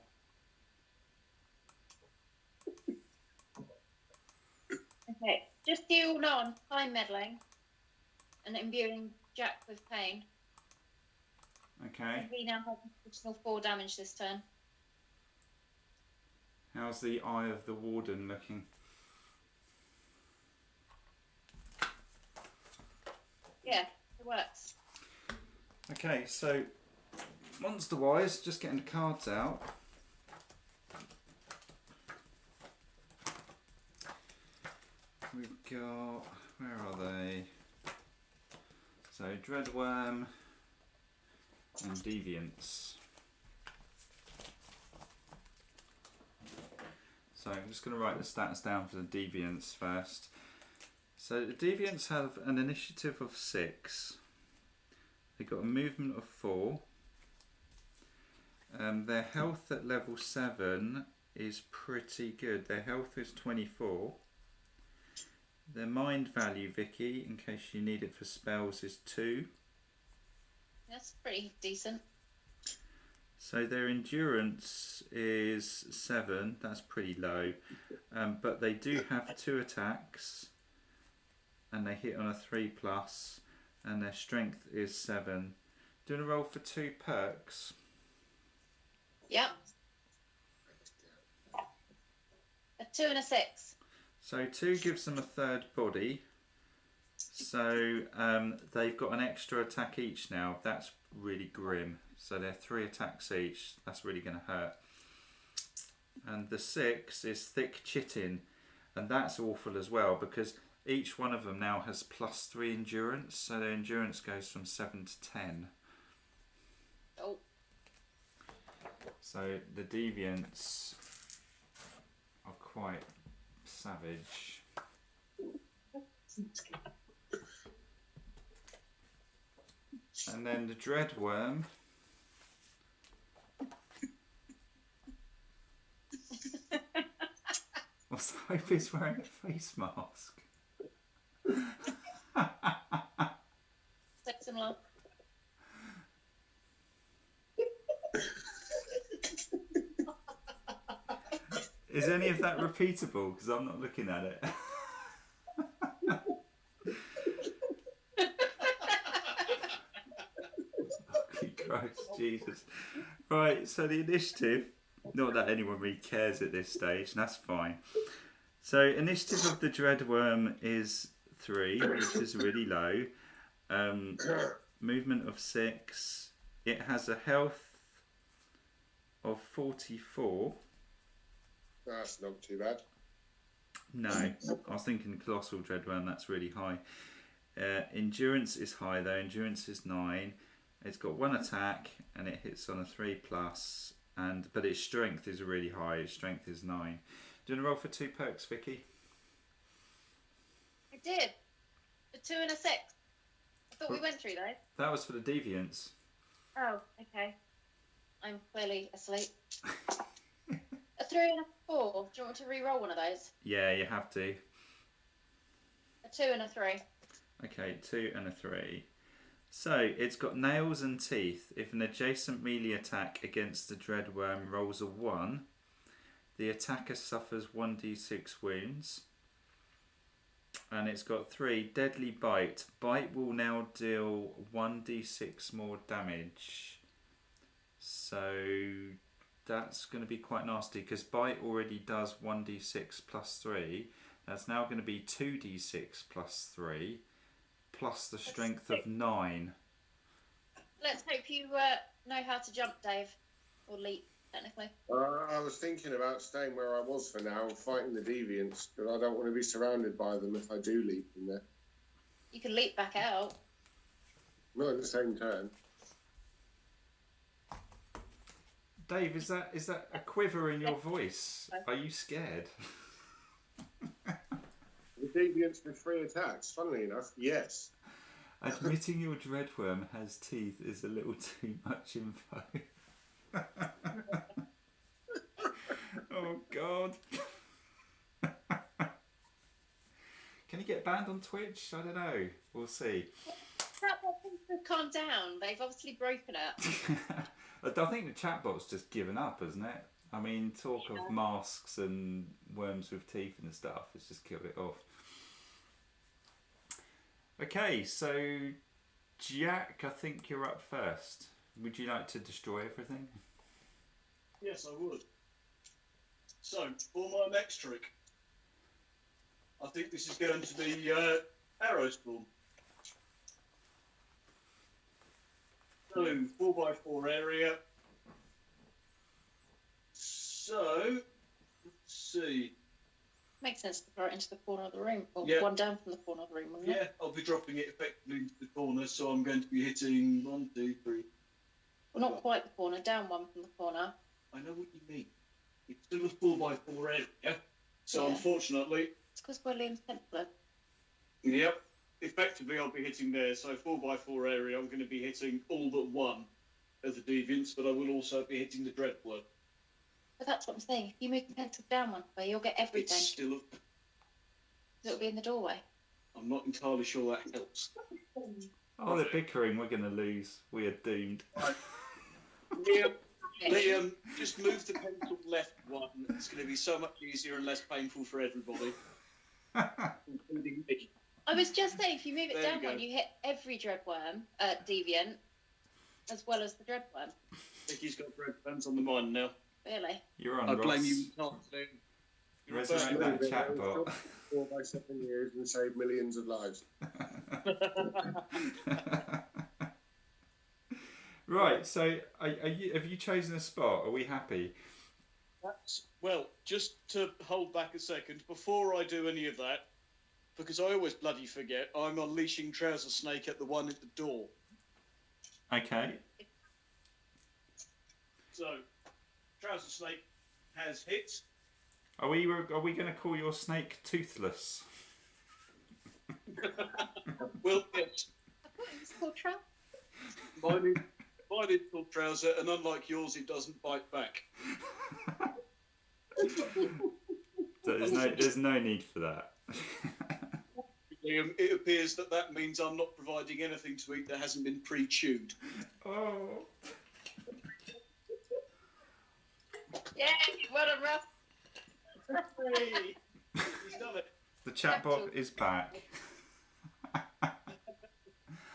Okay, just so you all know, I'm time meddling and imbuing Jack with pain. Okay. He now has an additional 4 damage this turn. How's the Eye of the Warden looking? Yeah, it works. Okay, so monster-wise, just getting the cards out. We've got, where are they? So Dreadworm and Deviants. So I'm just going to write the stats down for the Deviants first. So the Deviants have an initiative of 6. They've got a movement of 4. Their health at level 7 is pretty good. Their health is 24. Their mind value, Vicky, in case you need it for spells, is 2. That's pretty decent. So their endurance is 7. That's pretty low. But they do have 2 attacks. And they hit on a 3+. And their strength is 7. Doing a roll for 2 perks. Yep. A 2 and a 6. So 2 gives them a 3rd body. So they've got an extra attack each now. That's really grim. So they're 3 attacks each. That's really going to hurt. And the 6 is thick chitting. And that's awful as well because each one of them now has +3 endurance. So their endurance goes from 7 to 10. Oh. So the Deviants are quite savage. And then the Dreadworm also, I hope he's wearing a face mask. Take some love. Is any of that repeatable? Because I'm not looking at it. Holy Christ, Jesus. Right, so the initiative, not that anyone really cares at this stage, and that's fine. So initiative of the Dreadworm is 3, which is really low. Movement of 6. It has a health of 44. That's not too bad. No, I was thinking Colossal Dreadworm, that's really high. Endurance is high though, endurance is 9. It's got 1 attack and it hits on a 3+, but its strength is really high, its strength is 9. Do you want to roll for 2 perks, Vicky? I did. A 2 and a 6. I thought we went through those. That was for the Deviants. Oh, okay. I'm clearly asleep. A 3 and a 4. Do you want me to re-roll one of those? Yeah, you have to. A 2 and a 3. Okay, 2 and a 3. So it's got nails and teeth. If an adjacent melee attack against the dreadworm rolls a 1, the attacker suffers 1d6 wounds. And it's got 3 deadly bite. Bite will now deal 1d6 more damage. So that's going to be quite nasty because bite already does 1d6 plus 3. That's now going to be 2d6 plus 3 plus the strength of 9. Let's hope you know how to jump, Dave, or leap, technically. I was thinking about staying where I was for now, fighting the deviants, but I don't want to be surrounded by them if I do leap in there. You can leap back out. Not in the same turn. Dave, is that a quiver in your voice? Are you scared? The deviants with 3 attacks, funnily enough, yes. Admitting your dreadworm has teeth is a little too much info. Oh God. Can you get banned on Twitch? I don't know. We'll see. Calm down. They've obviously broken it. I think the chatbot's just given up, hasn't it? I mean, talk of masks and worms with teeth and stuff, it's just killed it off. Okay, so Jack, I think you're up first. Would you like to destroy everything? Yes, I would. So, for my next trick, I think this is going to be Arrow Storm. So, 4x4 area. So, let's see. Makes sense to throw it into the corner of the room, or Yeah. one down from the corner of the room, wouldn't it? Yeah, I'll be dropping it effectively into the corner, so I'm going to be hitting 1, 2, 3. Well, not quite the corner, down one from the corner. I know what you mean. It's still a 4x4 area, so Yeah. unfortunately, It's because we're Liam's Templar. yep, effectively I'll be hitting there. So 4x4 area, I'm going to be hitting all but one of the deviants, but I will also be hitting the dreadworm. But that's what I'm saying. If you move the pencil down one way, you'll get everything. It's still. It'll be in the doorway. I'm not entirely sure that helps. Oh, they're bickering. We're going to lose. We are doomed. Liam, just move the pencil left one. It's going to be so much easier and less painful for everybody, including me. I was just saying, if you move it There down you go. one, you hit every dreadworm, deviant, as well as the dreadworm. Vicky's got breadcrumbs on the mind now. Really? You're on, I Ross. blame you entirely. You're Resurrect a that person. chatbot. 4 by 7 years and save millions of lives. Right, so have you chosen a spot? Are we happy? Well, just to hold back a second, before I do any of that, because I always bloody forget, I'm unleashing Trouser Snake at the one at the door. Okay. So, Trouser Snake has hit. Are we going to call your snake toothless? Well, yes. I thought it was called Trout. Mine is called Trouser, and unlike yours, it doesn't bite back. So there's no need for that. It appears that means I'm not providing anything to eat that hasn't been pre-chewed. Oh. Yeah, well done, Russ. Hey, he's done it. The chatbot is back.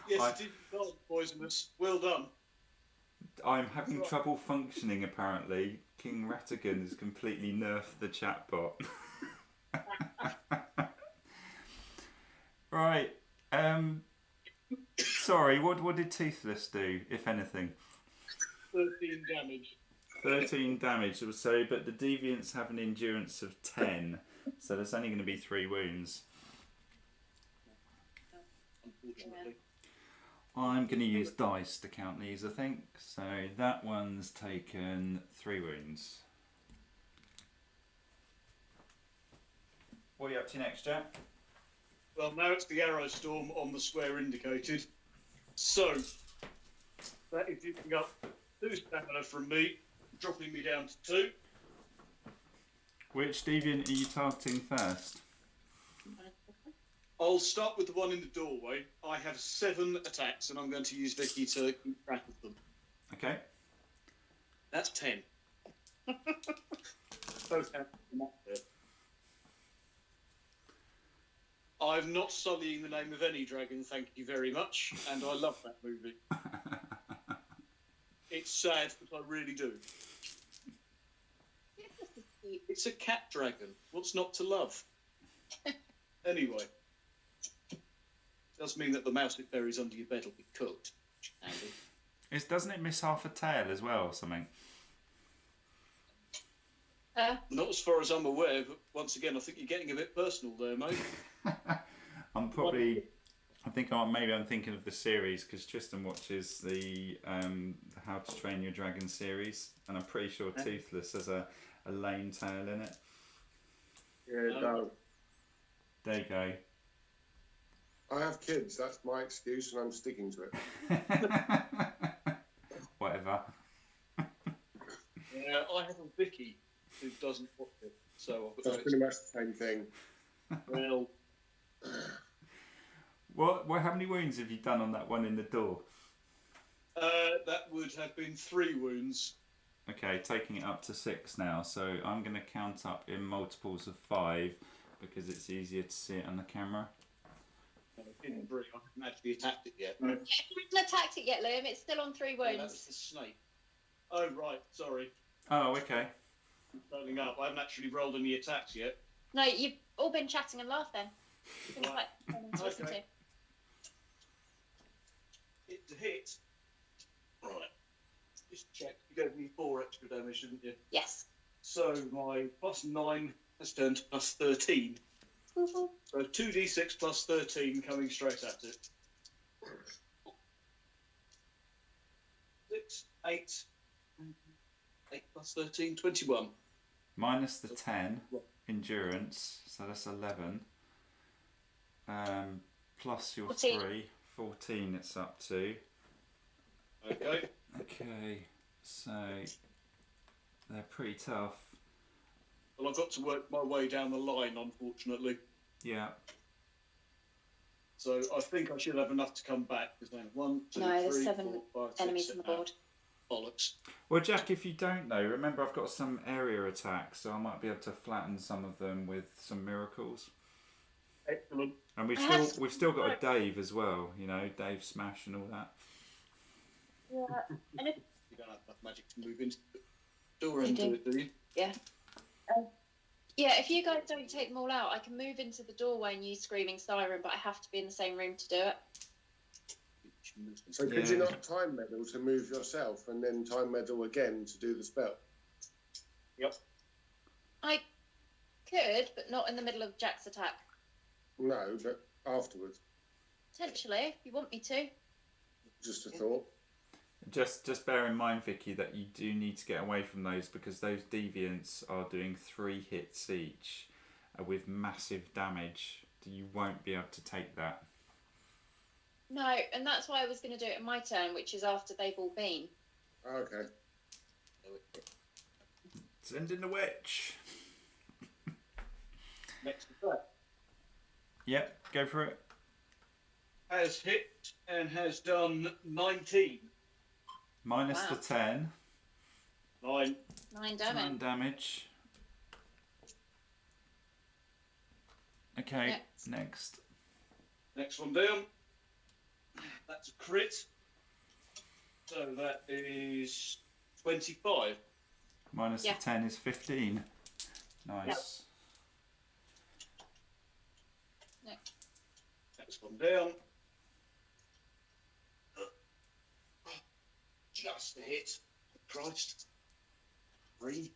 Yes, it did not poisonous. Well done. I'm having trouble functioning apparently. King Ratigan has completely nerfed the chatbot. Right. Sorry, what did Toothless do, if anything? 13 damage. 13 damage. So, but the deviants have an endurance of 10, so there's only going to be 3 wounds. Unfortunately. I'm going to use dice to count these, I think. So that one's taken 3 wounds. What are you up to next, Jack? Well, now it's the arrow storm on the square indicated. So, that is using up 2 stamina from me, dropping me down to 2. Which deviant are you targeting first? I'll start with the one in the doorway. I have 7 attacks, and I'm going to use Vicky to keep track of them. Okay. That's 10. Both have them up there. I'm not sullying the name of any dragon, thank you very much, and I love that movie. It's sad, but I really do. It's a cat dragon. What's not to love? Anyway. Does mean that the mouse it buries under your bed will be cooked. Andy. Doesn't it miss half a tail as well or something? Not as far as I'm aware, but once again, I think you're getting a bit personal there, mate. Maybe I'm thinking of the series because Tristan watches the How to Train Your Dragon series, and I'm pretty sure Toothless has a lame tail in it. Yeah, no. There you go. I have kids. That's my excuse, and I'm sticking to it. Whatever. Yeah, I have a Vicky who doesn't watch it, so I've got That's pretty much the same thing. Well, How many wounds have you done on that one in the door? that would have been 3 wounds. Okay, taking it up to 6 now. So I'm going to count up in multiples of 5 because it's easier to see it on the camera. I haven't actually attacked it yet. You haven't attacked it yet, Liam. It's still on 3 wounds. That's the snake. Oh, right, sorry. Oh, okay. I'm turning up. I haven't actually rolled any attacks yet. No, you've all been chatting and laughing. It's been Right. quite fun to listen to. It to hit. Right. Just check. You gave me 4 extra damage, didn't you? Yes. So my +9 has turned to +13. Woo-hoo. So 2d6 plus 13 coming straight at it. 6, 8. 8 plus 13, 21. Minus the 10 endurance, so that's 11. Plus your 14. 3, 14 it's up to. Okay. Okay, so they're pretty tough. Well, I've got to work my way down the line, unfortunately. Yeah. So I think I should have enough to come back. Because then 1, 2, No, there's 3, 7 4, 5, 6, enemies on the 7, board. Bollocks. Well, Jack, if you don't know, remember I've got some area attacks, so I might be able to flatten some of them with some miracles. Excellent. And we've still got a Dave as well, you know, Dave Smash and all that. Yeah. And if, You don't have enough magic to move into the door You and do. do it, do you? yeah, if you guys don't take them all out, I can move into the doorway and use Screaming Siren, but I have to be in the same room to do it. So could you not time meddle to move yourself and then time meddle again to do the spell? Yep. I could, but not in the middle of Jack's attack. No, but afterwards. Potentially, if you want me to. Just a thought. Just bear in mind, Vicky, that you do need to get away from those because those deviants are doing 3 hits each with massive damage. You won't be able to take that. No, and that's why I was going to do it in my turn, which is after they've all been. Okay. Send in the witch. Next attack. Yep, go for it. Has hit and has done 19. Minus Wow. the 10. 9. 9 9 damage. damage. Okay, Next. next. Next one down. That's a crit. So that is 25. Minus Yeah. the 10 is 15. Nice. Next one down. Just a hit. Christ. 3.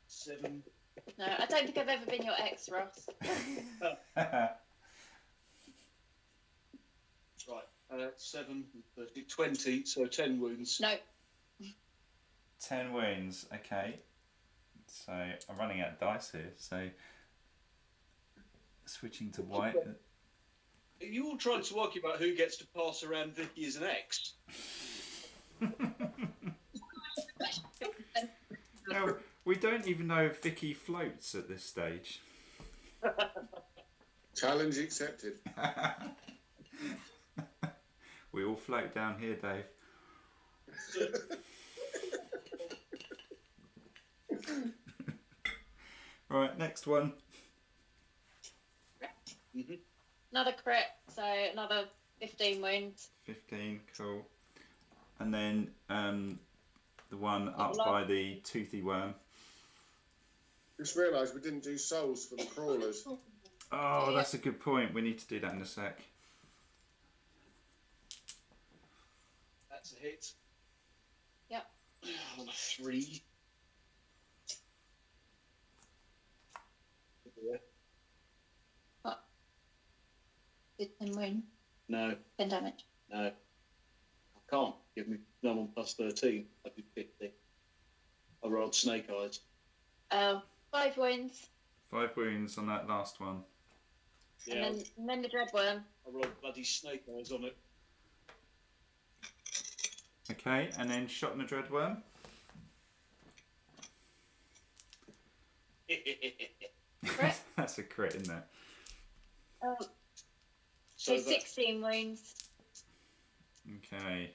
Seven. No, I don't think I've ever been your ex, Ross. Right. 7, 30, 20, so 10 wounds. No. 10 wounds, okay. So I'm running out of dice here, so switching to white. Are you all trying to argue about who gets to pass around Vicky as an ex? No, We don't even know if Vicky floats at this stage. Challenge accepted. We all float down here, Dave. Right, next one. Another crit, so another 15 wounds. 15, cool. And then the one up by the toothy worm. Just realised we didn't do souls for the crawlers. Oh, that's a good point. We need to do that in a sec. That's a hit. Yep. On a 3. What? Did 10 wound? No, 10 damage. no. I can't. Give me none on plus 13. I do 50. I rolled snake eyes. 5 wounds. 5 wounds on that last one. Yeah, And then the dreadworm. I rolled bloody snake eyes on it. Okay, and then shot in the dreadworm. Crit. That's a crit, isn't it? So that- 16 wounds. Okay.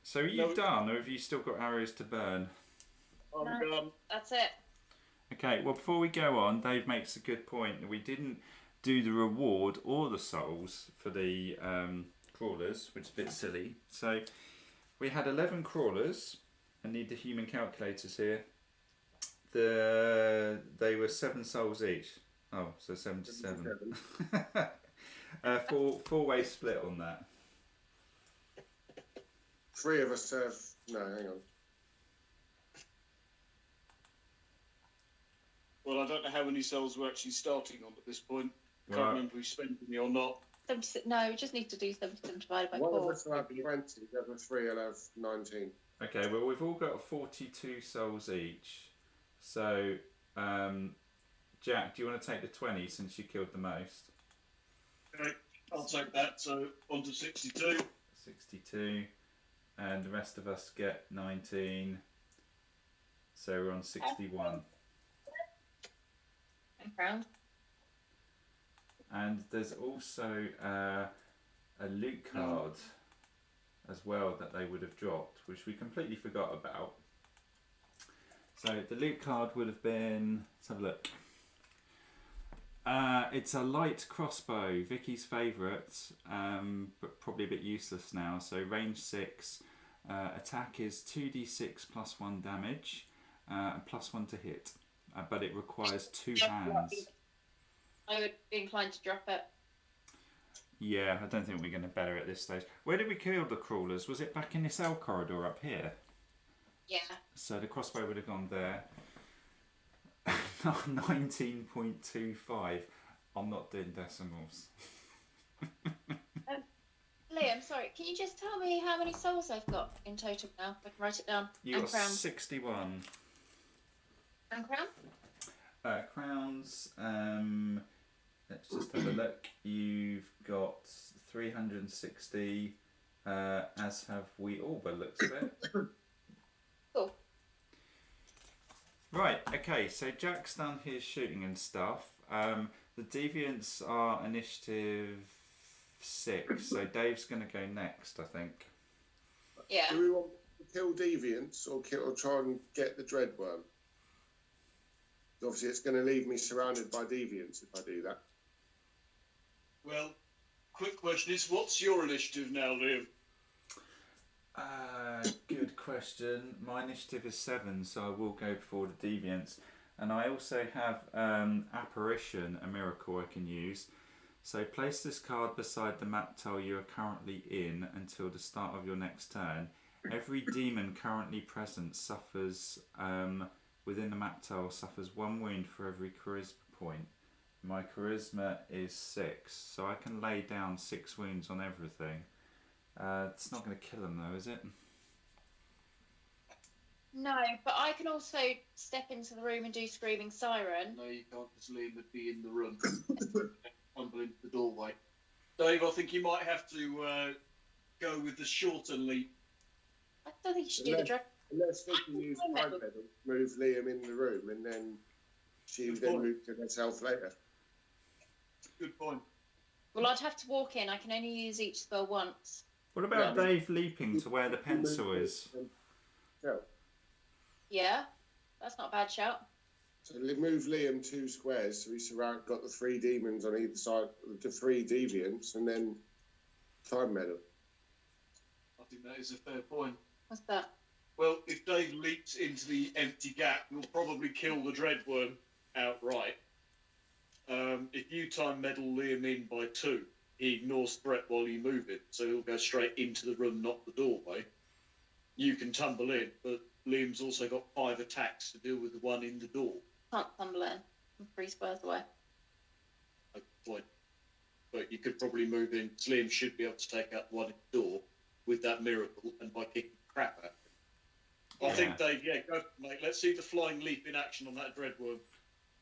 So are you done, or have you still got arrows to burn? I'm done. That's it. Okay, well, before we go on, Dave makes a good point. We didn't do the reward or the souls for the crawlers, which is a bit silly. So we had 11 crawlers. I need the human calculators here. They were 7 souls each. Oh, so 77. Four-way split on that. 3 of us have... No, hang on. Well, I don't know how many cells we're actually starting on at this point. I can't Right. remember if we spent any or not. No, we just need to do 77 divided by One of 4. us will have 20, the other 3 will have 19. Okay, well, we've all got 42 souls each. So, Jack, do you want to take the 20 since you killed the most? Okay, I'll take that. So on to 62. 62. And the rest of us get 19. So we're on 61. Crown. And there's also a loot card as well that they would have dropped, which we completely forgot about. So the loot card would have been, let's have a look. It's a light crossbow, Vicky's favourite, but probably a bit useless now. So range 6, attack is 2d6 plus 1 damage, and plus 1 to hit, but it requires 2 hands. I would be inclined to drop it. Yeah, I don't think we're going to better at this stage. Where did we kill the crawlers? Was it back in this L corridor up here? Yeah. So the crossbow would have gone there. 19.25. I'm not doing decimals. Liam, sorry, can you just tell me how many souls I've got in total now? I can write it down. You And got crown. 61. And crown? Crowns, let's just have a look. You've got 360, as have we all, by the looks of it. Cool. Right, okay, so Jack's done his shooting and stuff. The deviants are initiative 6, so Dave's going to go next, I think. Yeah. Do we want to kill deviants or try and get the dreadworm? Obviously, it's going to leave me surrounded by deviants if I do that. Well, quick question is, what's your initiative now, Liam? Good question. My initiative is 7, so I will go before the deviants. And I also have Apparition, a miracle I can use. So place this card beside the map tile you are currently in until the start of your next turn. Every demon currently present suffers, within the map tile, suffers 1 wound for every charisma point. My charisma is 6, so I can lay down 6 wounds on everything. It's not going to kill them though, is it? No, but I can also step into the room and do Screaming Siren. No, you can't, because Liam would be in the room. Tumble into the doorway. Dave, I think you might have to go with the shorter leap. I don't think you should do the dread. Unless they can use time medal, move Liam in the room, and then she then moved to herself later. Good point. Well, I'd have to walk in. I can only use each spell once. What about Dave leaping to where the pencil is? Yeah, that's not a bad shout. So move Liam 2 squares, so he's got the 3 demons on either side, the 3 deviants, and then time medal. I think that is a fair point. What's that? Well, if Dave leaps into the empty gap, he'll probably kill the dreadworm outright. If you time medal Liam in by 2, he ignores threat while you move it, so he'll go straight into the room, not the doorway. You can tumble in, but Liam's also got 5 attacks to deal with the one in the door. Can't tumble in. I'm 3 squares away. Good point. But you could probably move in. Liam should be able to take out the one in the door with that miracle and by kicking crap at him. I think, Dave, go for it, mate. Let's see the flying leap in action on that dreadworm.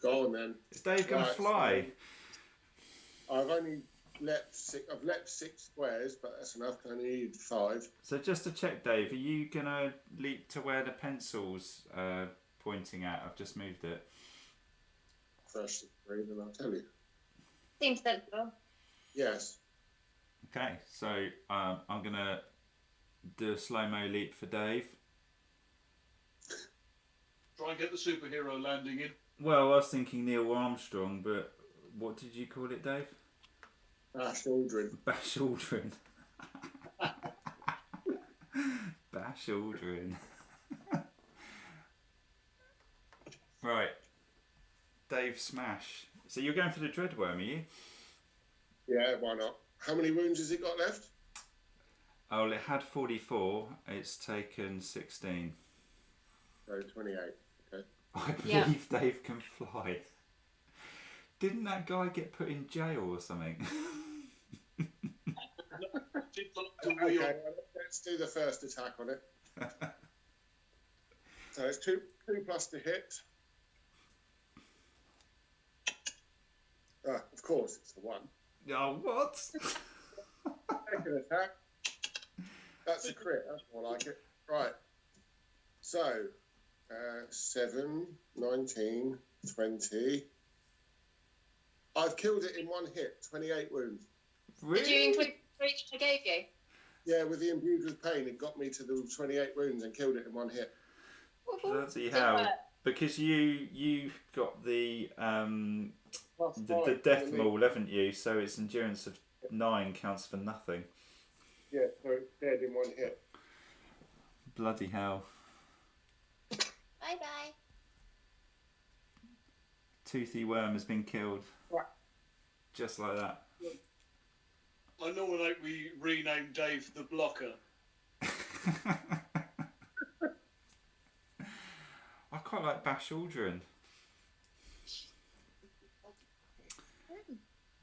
Go on then. Is Dave going to fly? I've only leapt 6 squares, but that's enough. I only need 5. So just to check, Dave, are you going to leap to where the pencil's pointing at? I've just moved it. First 3, then I'll tell you. Seems sensible. Yes. Okay, so I'm going to do a slow-mo leap for Dave. Try and get the superhero landing in. Well, I was thinking Neil Armstrong, but what did you call it, Dave? Bash Aldrin. Bash Aldrin. Bash Aldrin. Right. Dave Smash. So you're going for the dreadworm, are you? Yeah, why not? How many wounds has it got left? Oh, well, it had 44. It's taken 16. So 28. Okay. I believe Dave can fly. Didn't that guy get put in jail or something? Okay, well, let's do the first attack on it. So it's 2 plus to hit. Of course, it's the 1. Oh, what? Second attack. That's a crit. That's more like it. Right. So, 7, 19, 20. I've killed it in 1 hit. 28 wounds. Really? Did you include the 3 I gave you? Yeah, with the imbued with pain, it got me to the 28 wounds and killed it in 1 hit. Bloody hell. Because you got the death maul, haven't you? So its endurance of 9 counts for nothing. Yeah, so it's dead in 1 hit. Bloody hell. Bye-bye. Toothy worm has been killed. Right. Just like that. I nominate we rename Dave the Blocker. I quite like Bash Aldrin.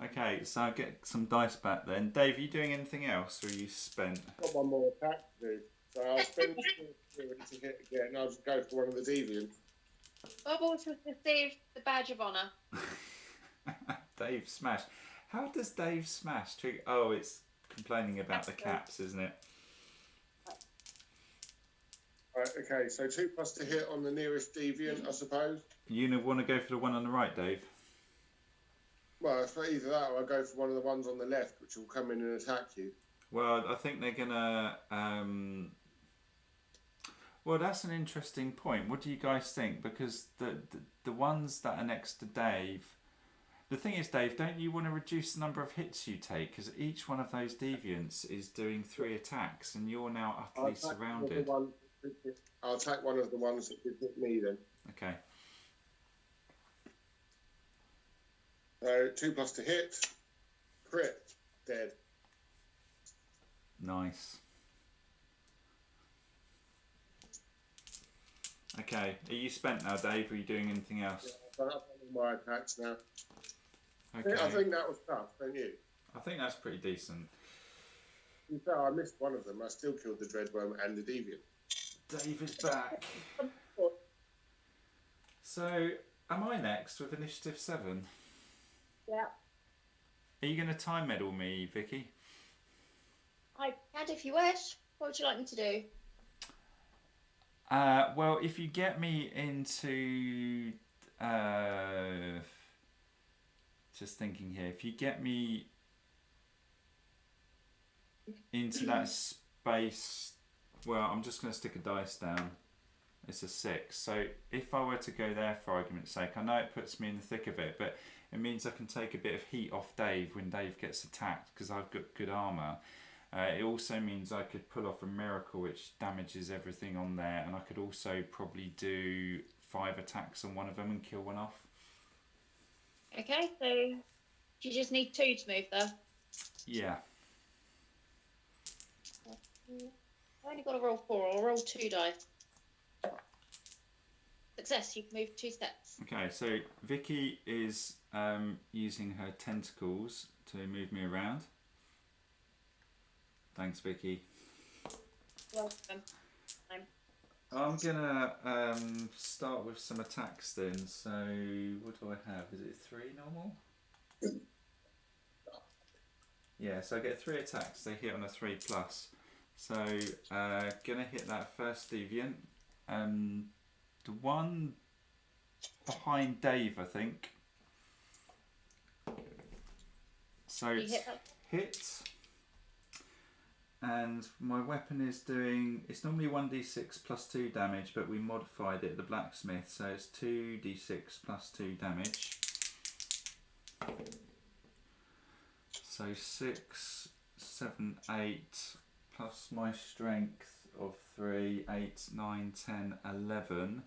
Okay, so I'll get some dice back then. Dave, are you doing anything else, or are you spent? Got 1 more attack to do. So I'll spend 2 to hit again. I'll just go for one of the deviants. Bubbles has received the badge of honour. Dave Smash. How does Dave Smash trigger? Oh, it's complaining about the caps, isn't it? Right, okay, so 2 plus to hit on the nearest deviant, I suppose. You want to go for the one on the right, Dave? Well, it's either that or I go for one of the ones on the left, which will come in and attack you. Well, I think they're gonna. Well, that's an interesting point. What do you guys think? Because the ones that are next to Dave. The thing is, Dave, don't you want to reduce the number of hits you take? Because each one of those deviants is doing 3 attacks, and you're now utterly surrounded. I'll attack one of the ones that did hit me then. Okay. So 2 plus to hit, crit, dead. Nice. Okay. Are you spent now, Dave? Or are you doing anything else? Yeah, I've done all my attacks now. Okay. I think that was tough, don't you? I think that's pretty decent. You say I missed one of them. I still killed the dreadworm and the deviant. Dave is back. So, am I next with initiative 7? Yeah. Are you going to time medal me, Vicky? I can if you wish. What would you like me to do? Well, if you get me into... just thinking here. If you get me into that space... Well, I'm just going to stick a dice down. It's a 6. So if I were to go there for argument's sake, I know it puts me in the thick of it, but it means I can take a bit of heat off Dave when Dave gets attacked because I've got good armour. It also means I could pull off a miracle which damages everything on there, and I could also probably do 5 attacks on one of them and kill one off. Okay, so you just need 2 to move there. Yeah. I only got to roll 4. I'll roll 2 dice. Success, you can move 2 steps. Okay, so Vicky is using her tentacles to move me around. Thanks, Vicky. Welcome. I'm gonna start with some attacks then. So what do I have? Is it 3 normal? Yeah, so I get 3 attacks. They hit on a 3+. So gonna hit that first deviant. The one behind Dave, I think. So You it's hit that? hit. And my weapon is doing, it's normally 1d6 plus 2 damage, but we modified it at the blacksmith, so it's 2d6 plus 2 damage. So 6, 7, 8, plus my strength of 3, 8, 9, 10, 11.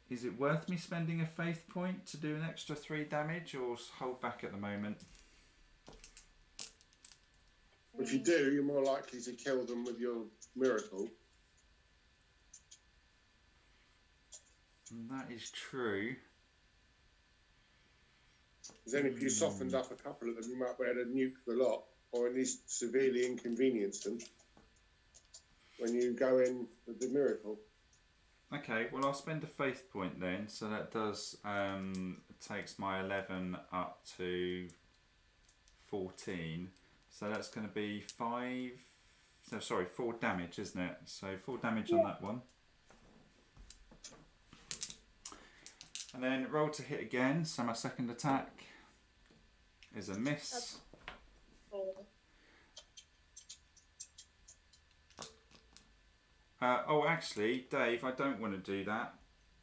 Is it worth me spending a faith point to do an extra 3 damage, or hold back at the moment? If you do, you're more likely to kill them with your miracle. That is true. Because then if you softened up a couple of them, you might be able to nuke the lot, or at least severely inconvenience them when you go in with the miracle. Okay, well I'll spend a faith point then, so that does takes my 11 up to 14. So that's going to be 4 damage, isn't it? So 4 damage on that one. And then roll to hit again, so my second attack is a miss. Oh, actually, Dave, I don't want to do that.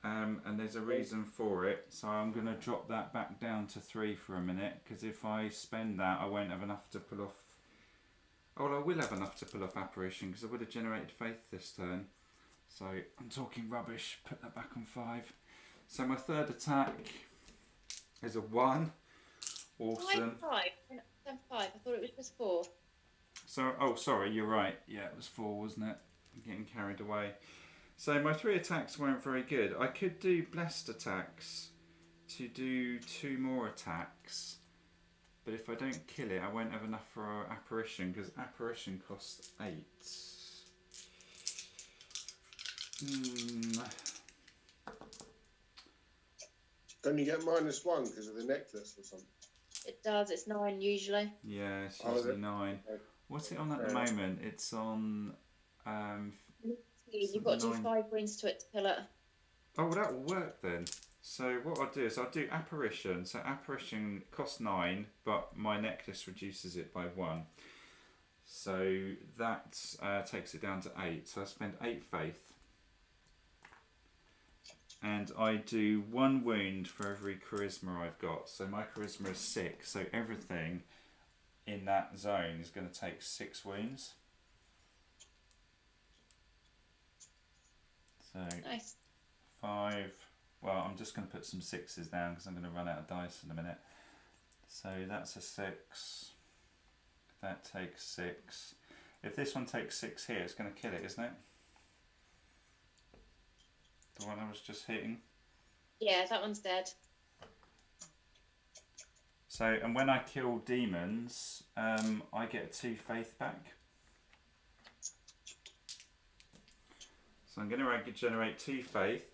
And there's a reason for it. So I'm going to drop that back down to 3 for a minute, because if I spend that, I won't have enough to pull off... Oh, well, I will have enough to pull off Apparition, because I would have generated Faith this turn. So I'm talking rubbish. Put that back on 5. So my third attack is a 1. Awesome. 5. 5. I thought it was just 4. So, oh, sorry, you're right. Yeah, it was 4, wasn't it? I'm getting carried away. So my 3 attacks weren't very good. I could do blessed attacks to do 2 more attacks. But if I don't kill it, I won't have enough for Apparition, because Apparition costs 8. Don't you get -1 because of the necklace or something? It does, it's 9 usually. Yeah, it's usually 9. What's it on at the moment? It's on... You've got to do 5 wounds to it to kill it. Oh, well, that will work then. So what I'll do is I'll do Apparition. So Apparition costs 9, but my necklace reduces it by 1. So that takes it down to 8. So I spend 8 faith. And I do 1 wound for every charisma I've got. So my charisma is 6. So everything in that zone is going to take 6 wounds. So Nice. 5. Well, I'm just going to put some 6s down because I'm going to run out of dice in a minute. So that's a 6. That takes 6. If this one takes 6 here, it's going to kill it, isn't it? The one I was just hitting. Yeah, that one's dead. So, and when I kill demons, I get 2 faith back. So I'm going to generate 2 faith.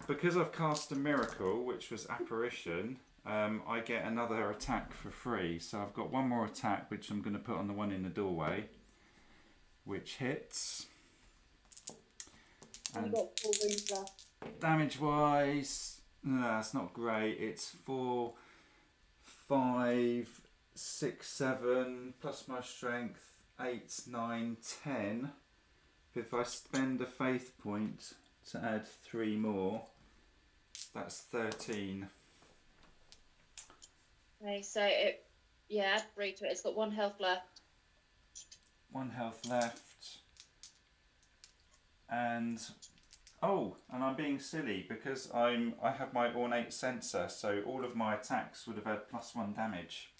Because I've cast a miracle, which was Apparition, I get another attack for free. So I've got 1 more attack, which I'm going to put on the one in the doorway, which hits. I've And got 4 wounds left. damage wise, no, that's not great. It's 4, 5, 6, 7 plus my strength, 8, 9, 10. If I spend a faith point to add 3 more, that's 13. Okay, so add 3 to it. It's got 1 health left. 1 health left. And I'm being silly because I have my ornate sensor, so all of my attacks would have had +1 damage.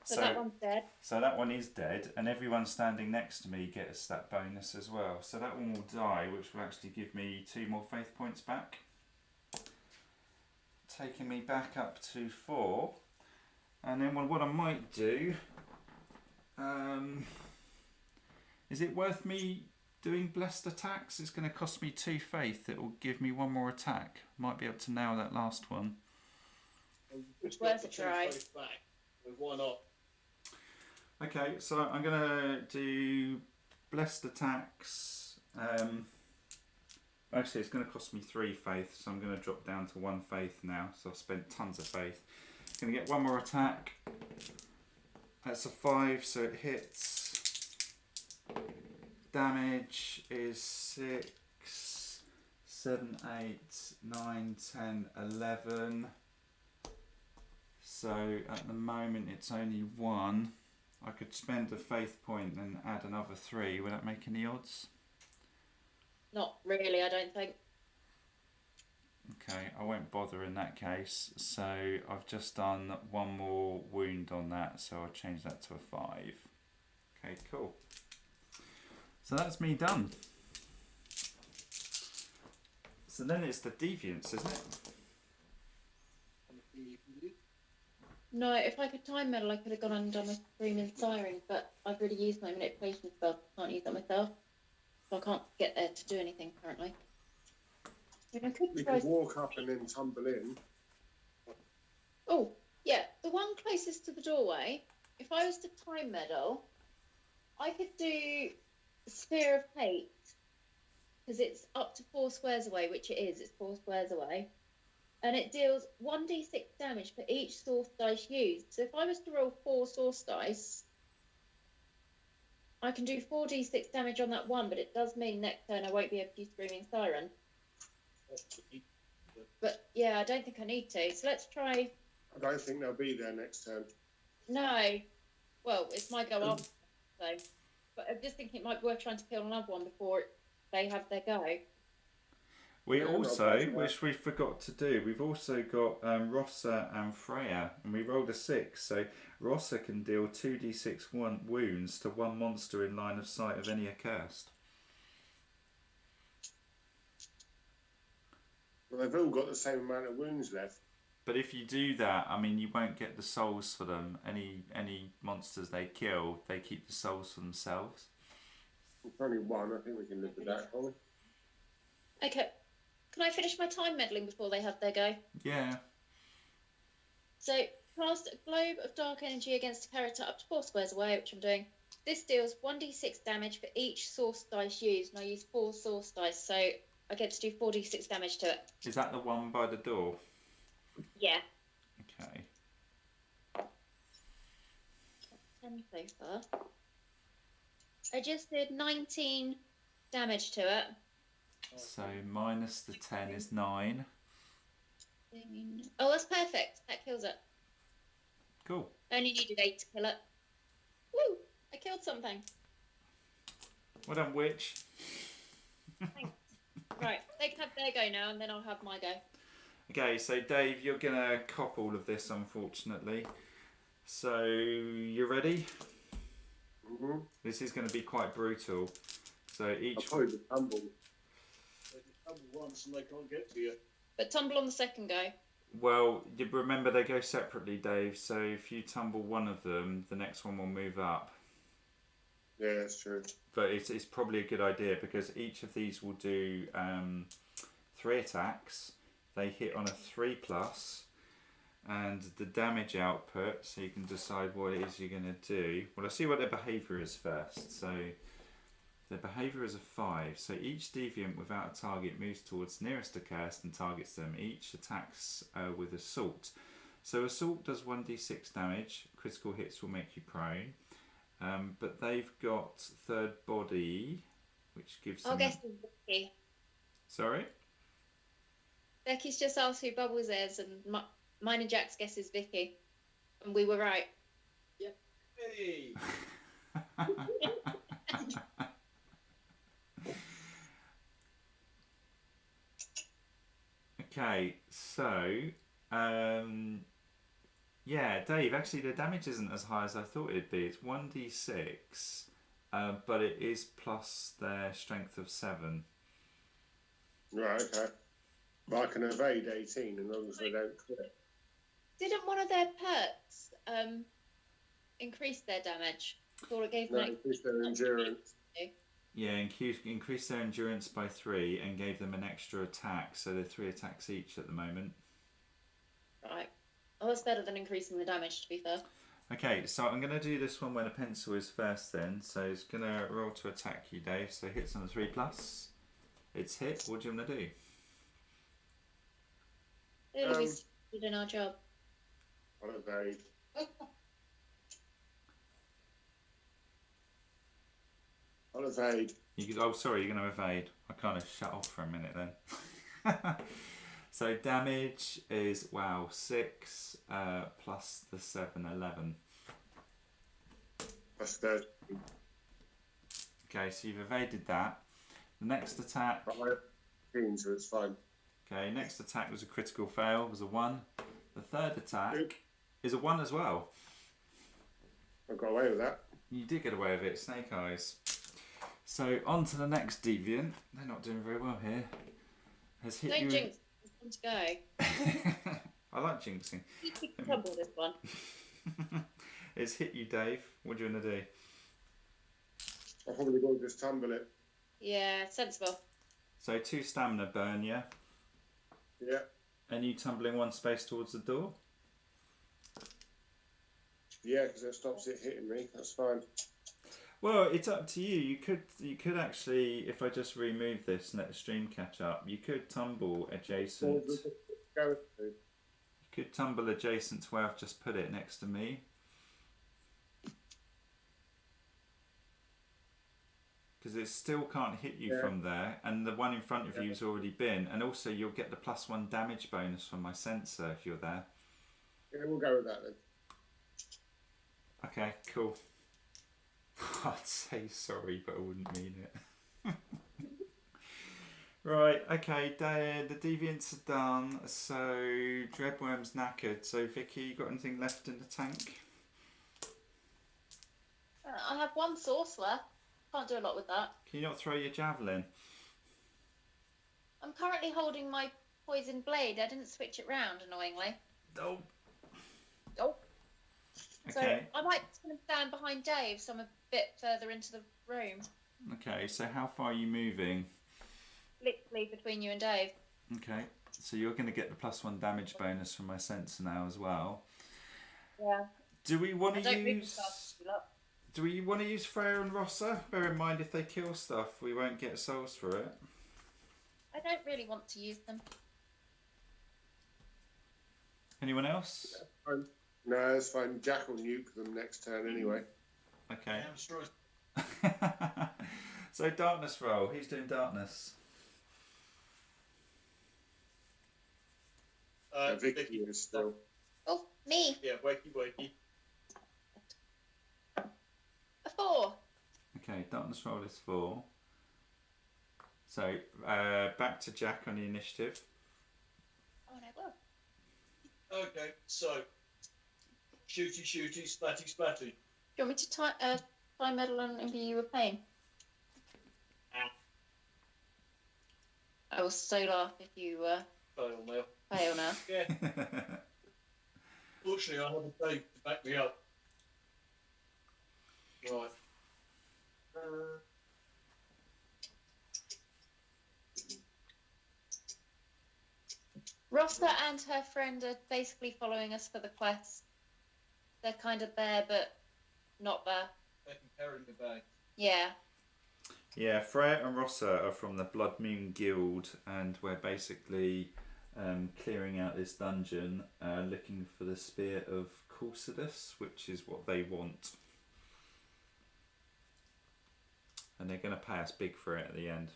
So that one's dead. So that one is dead, and everyone standing next to me gets that bonus as well. So that one will die, which will actually give me 2 more faith points back, taking me back up to 4. And then what I might do, is it worth me doing blessed attacks? It's going to cost me 2 faith. It will give me 1 more attack. Might be able to nail that last one. It's worth a try. Back. Why not? Okay, so I'm going to do blessed attacks. Actually, it's going to cost me 3 faith, so I'm going to drop down to 1 faith now. So I've spent tons of faith. Going to get 1 more attack. That's a 5, so it hits. Damage is 6, 7, 8, 9, 10, 11. So at the moment it's only 1. I could spend a faith point and add another 3. Would that make any odds? Not really, I don't think. Okay, I won't bother in that case. So I've just done 1 more wound on that, so I'll change that to a 5. Okay, cool. So that's me done. So then it's the deviants, isn't it? No, if I could time meddle, I could have gone and done a screaming siren, but I've already used my manipulation spell. I can't use that myself, so I can't get there to do anything currently. I mean, I could You try. can walk up and then tumble in. Oh, yeah, the one closest to the doorway. If I was to time meddle, I could do Spear of Hate, because it's up to 4 squares away, which it is. It's 4 squares away. And it deals 1d6 damage for each source dice used. So if I was to roll 4 source dice, I can do 4d6 damage on that one, but it does mean next turn I won't be able to use Screaming Siren. But yeah, I don't think I need to. So let's try. I don't think they'll be there next turn. No. Well, it's my go off. So, but I'm just thinking it might be worth trying to kill another one before they have their go. We Yeah, also, which we forgot to do, we've also got Rossa and Freja, and we rolled a 6. So Rossa can deal 2d6 wounds to 1 monster in line of sight of any accursed. Well, they've all got the same amount of wounds left. But if you do that, I mean, you won't get the souls for them. Any monsters they kill, they keep the souls for themselves. It's only 1. I think we can live with that, can't we? Okay. Can I finish my time meddling before they have their go? Yeah. So, cast a globe of dark energy against a character up to 4 squares away, which I'm doing. This deals 1d6 damage for each source dice used, and I use 4 source dice, so I get to do 4d6 damage to it. Is that the one by the door? Yeah. Okay. 10 so far. I just did 19 damage to it. So minus the 10 is 9. Oh, that's perfect. That kills it. Cool. I only needed 8 to kill it. Woo! I killed something. Well done, witch. Thanks. Right, they can have their go now, and then I'll have my go. Okay, so Dave, you're going to cop all of this, unfortunately. So, you ready? Mm-hmm. This is going to be quite brutal. So I'll each... probably just tumble. They can tumble once and they can't get to you. But tumble on the second go. Well, you remember they go separately, Dave. So if you tumble one of them, the next one will move up. Yeah, that's true. But it's probably a good idea because each of these will do 3 attacks. They hit on a 3+, and the damage output, so you can decide what it is you're going to do. Well, I'll see what their behaviour is first. So Their behaviour is a 5, so each deviant without a target moves towards nearest Accursed and targets them. Each attacks with Assault. So Assault does 1d6 damage. Critical hits will make you prone. But they've got Third Body, which gives them... I'll guess it's Vicky. Sorry? Becky's just asked who Bubbles is, and mine and Jack's guess is Vicky. And we were right. Hey. Okay, so... yeah, Dave, actually the damage isn't as high as I thought it'd be. It's 1d6, but it is plus their strength of 7. Right, okay. But I can evade 18 as long as they don't crit. Didn't one of their perks increase their damage? Or it gave No, them increase their endurance. Yeah, increased their endurance by 3 and gave them an extra attack, so they're 3 attacks each at the moment. Right. Oh, that's better than increasing the damage, to be fair. Okay, so I'm going to do this one when a pencil is first then. So it's going to roll to attack you, Dave. So hits on the 3+. It's hit. What do you want to do? Clearly we did our job. I'll evade. I'll evade. Oh, sorry, you're going to evade. I kind of shut off for a minute then. So damage is, 6 plus the 7, 11. That's 13. Okay, so you've evaded that. The next attack... But I have 15, so it's fine. Okay, next attack was a critical fail, was a 1. The third attack is a 1 as well. I got away with that. You did get away with it, Snake Eyes. So on to the next deviant. They're not doing very well here. Has hit Don't you. jinx. It's time to go. I like jinxing. You can tumble this one. It's hit you, Dave. What do you want to do? I'll probably go just tumble it. Yeah, sensible. So 2 stamina burn you. Yeah. And you tumbling 1 space towards the door. Yeah, because it stops it hitting me. That's fine. Well, it's up to you. You could actually, if I just remove this and let the stream catch up, you could tumble adjacent. You could tumble adjacent to where I've just put it next to me. Because it still can't hit you from there, and the one in front of you's already been, and also you'll get the +1 damage bonus from my sensor if you're there. Yeah, we'll go with that then. Okay, cool. I'd say sorry, but I wouldn't mean it. Right, okay, the deviants are done, so Dreadworm's knackered. So Vicky, you got anything left in the tank? I have 1 source left. Can't do a lot with that. Can you not throw your javelin? I'm currently holding my poison blade. I didn't switch it round, annoyingly. Oh. Oh. Okay. So I might stand behind Dave, so I'm a bit further into the room. Okay, so how far are you moving? Literally between you and Dave. Okay, so you're going to get the +1 damage bonus from my sensor now as well. Yeah. Do we want to Really use... Do we want to use Freja and Rossa? Bear in mind, if they kill stuff, we won't get souls for it. I don't really want to use them. Anyone else? Fine. No, it's fine. Jack will nuke them next turn anyway. Okay. I'm sure. So darkness roll. Who's doing darkness? Vicky is still. Oh, me. Yeah, wakey. A 4. Okay, darkness roll is 4. So back to Jack on the initiative. Oh, no, well. Okay, so shooty, splatty. Do you want me to time medal and imbue you with pain? I will so laugh if you Fail now. fail now. Yeah. Fortunately, I have a Dave to back me up. Right. Rossa and her friend are basically following us for the quest. They're kind of there, but not there. They can carry the bag. Yeah. Yeah, Freya and Rossa are from the Bloodmoon Guild, and we're basically clearing out this dungeon, looking for the Spear of Caulsedus, which is what they want. And they're going to pay us big for it at the end.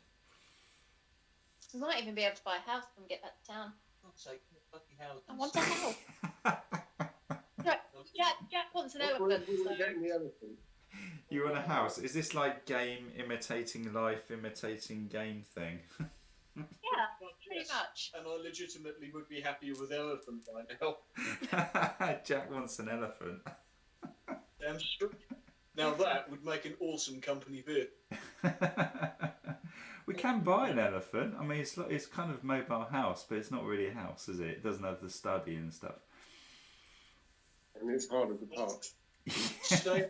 We might even be able to buy a house when we get back to town. God's sake, fucking hell. I want a house. Jack wants an elephant. We're getting the elephant. You want a house? Is this like game imitating life, imitating game thing? Yeah, pretty much. And I legitimately would be happier with elephant by now. Jack wants an elephant. Damn straight. Now that would make an awesome company bid. We can buy an elephant. I mean, it's kind of mobile house, but it's not really a house, is it? It doesn't have the study and stuff. And it's harder to park. Stay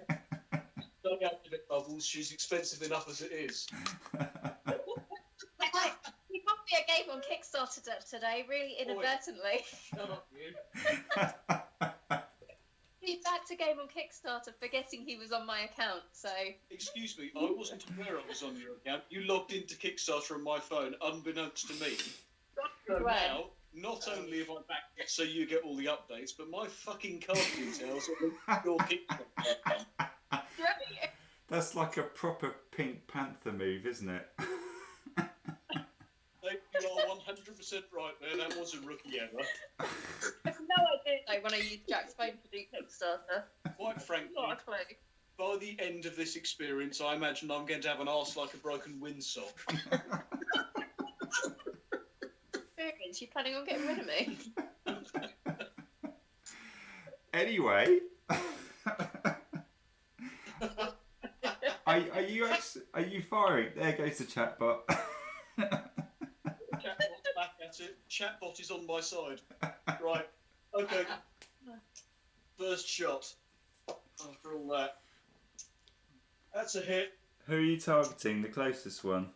out of it, Bubbles. She's expensive enough as it is. You got me a game on Kickstarter today, really inadvertently. Shut up, you. He backed a game on Kickstarter, forgetting he was on my account. So. Excuse me, I wasn't aware I was on your account. You logged into Kickstarter on my phone, unbeknownst to me. So now, not only have I backed it so you get all the updates, but my fucking card details are your Kickstarter account. That's like a proper Pink Panther move, isn't it? You are 100% right there. That was a rookie error. I have no idea though when I used Jack's phone to do Kickstarter. Quite frankly, Not a clue. by the end of this experience, I imagine I'm going to have an arse like a broken windsock. Experience? You planning on getting rid of me? Anyway, are you firing? There goes the chatbot. Chatbot's back at it. Chatbot is on my side. Right. Okay. First shot. After all that. That's a hit. Who are you targeting? The closest one?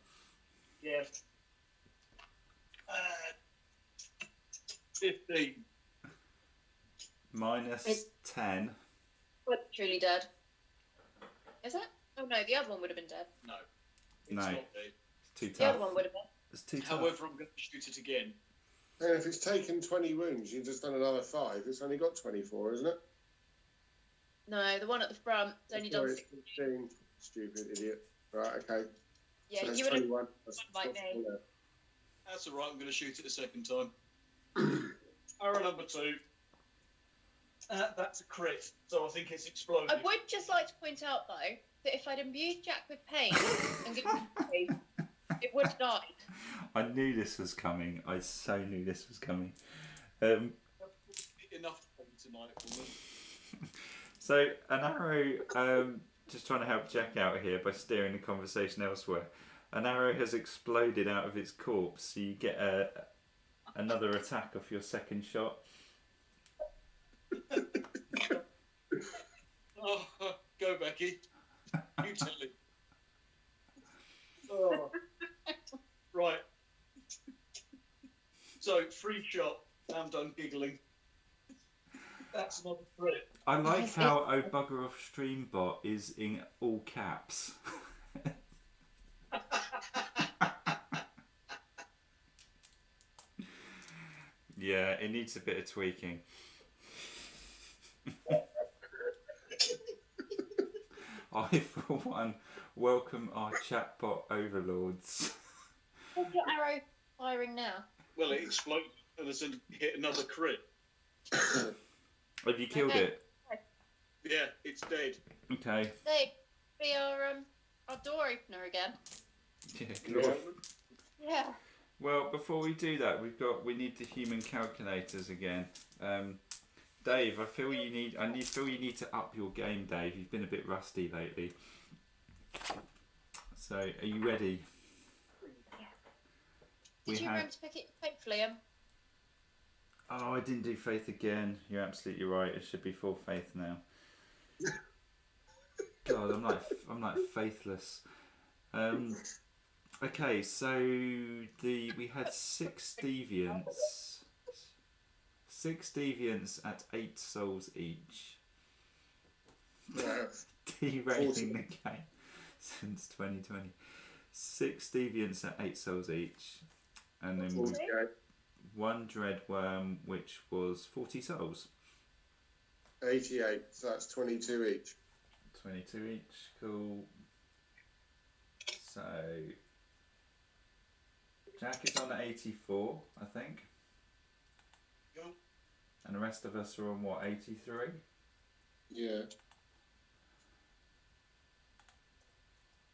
Yeah. 15. Minus 10. But truly dead. Is it? Oh no, the other one would have been dead. No. It's No. not dead. It's too The other tough. one would have been. It's too tough. However, I'm going to shoot it again. And if it's taken 20 wounds, you've just done another 5. It's only got 24, isn't it? No, the one at the front has only done Sorry, 16. 16. Stupid idiot. Right, okay. Yeah, So that's you would have 21. That's like me. That's alright, I'm going to shoot it a second time. Arrow number 2. That's a crit, so I think it's exploded. I would just like to point out though that if I'd imbued Jack with pain and given him pain, it would have died. I knew this was coming. I so knew this was coming. Enough for me tonight, woman. So an arrow, just trying to help Jack out here by steering the conversation elsewhere. An arrow has exploded out of its corpse, so you get another attack off your second shot. Oh, go, Becky. You tell him. Oh. Right. So, free shot. I'm done giggling. That's another crit. I like how "Oh bugger off Streambot" is in all caps. Yeah, it needs a bit of tweaking. I, for one, welcome our chatbot overlords. What's your arrow firing now? Well, it exploded and has hit another crit. Have you killed Okay. it? Yeah, it's dead. Okay. They be our door opener again. Yeah, Yeah. cool. Yeah. Well, before we do that, we need the human calculators again. Dave, I feel you need to up your game, Dave. You've been a bit rusty lately. So, are you ready? Did you remember to pick it? Hopefully, Oh, I didn't do faith again. You're absolutely right. It should be full faith now. God, I'm like faithless. Okay, so we had 6 deviants. 6 deviants at 8 souls each. Yeah. Derating the game since 2020. 6 deviants at 8 souls each, and then Okay. 1 dread worm, which was 40 souls. 88, so that's 22 each. 22 each, cool. So Jack is on 84, I think. Go. And the rest of us are on what, 83? Yeah.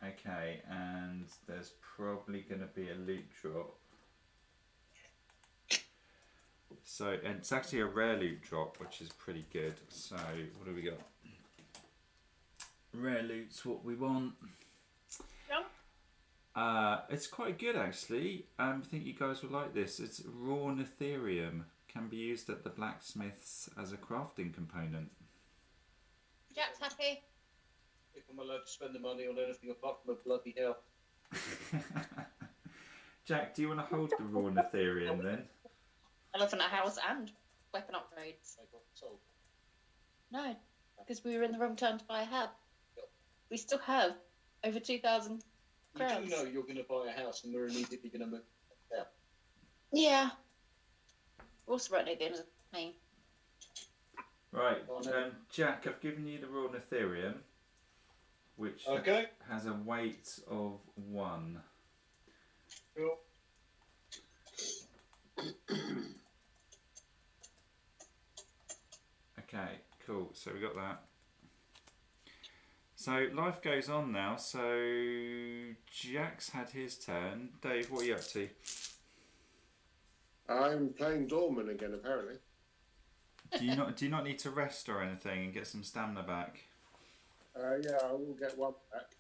Okay, and there's probably going to be a loot drop. So, and it's actually a rare loot drop, which is pretty good. So, what do we got? Rare loot's what we want. It's quite good actually. I think you guys will like this. It's raw Netherium. Can be used at the blacksmiths as a crafting component. Jack's happy. If I'm allowed to spend the money on anything apart from a bloody hell. Jack, do you want to hold the raw Netherium then? Elephant house and weapon upgrades. I got sold. No, because we were in the wrong turn to buy a house. We still have over 2,000 You crowns. do know you're going to buy a house and we're immediately going to move out. Yeah. We're also right near the end of the main. Right, Oh, no. Jack, I've given you the raw Netherium, which Okay. has a weight of 1. Cool. Okay, cool. So we got that. So life goes on now. So Jack's had his turn. Dave, what are you up to? I'm playing Dorman again, apparently. Do you not need to rest or anything and get some stamina back? Yeah, I will get one back.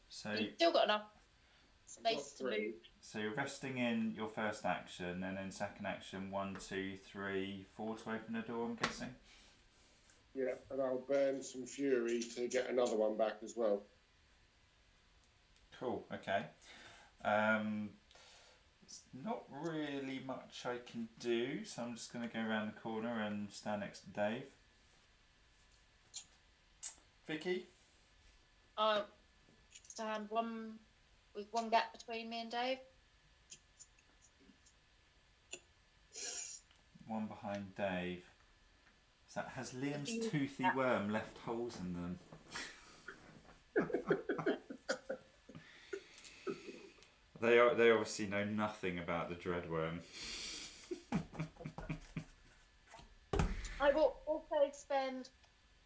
So You've still got enough I've space got to move. 3. so you're resting in your first action, and then second action 1, 2, 3, 4 to open the door. I'm guessing. Yeah, and I'll burn some fury to get another one back as well. Cool. Okay. There's not really much I can do, so I'm just going to go around the corner and stand next to Dave. Vicky? Stand with one gap between me and Dave. One behind Dave. So has Liam's toothy worm left holes in them? They obviously know nothing about the dreadworm. I will also spend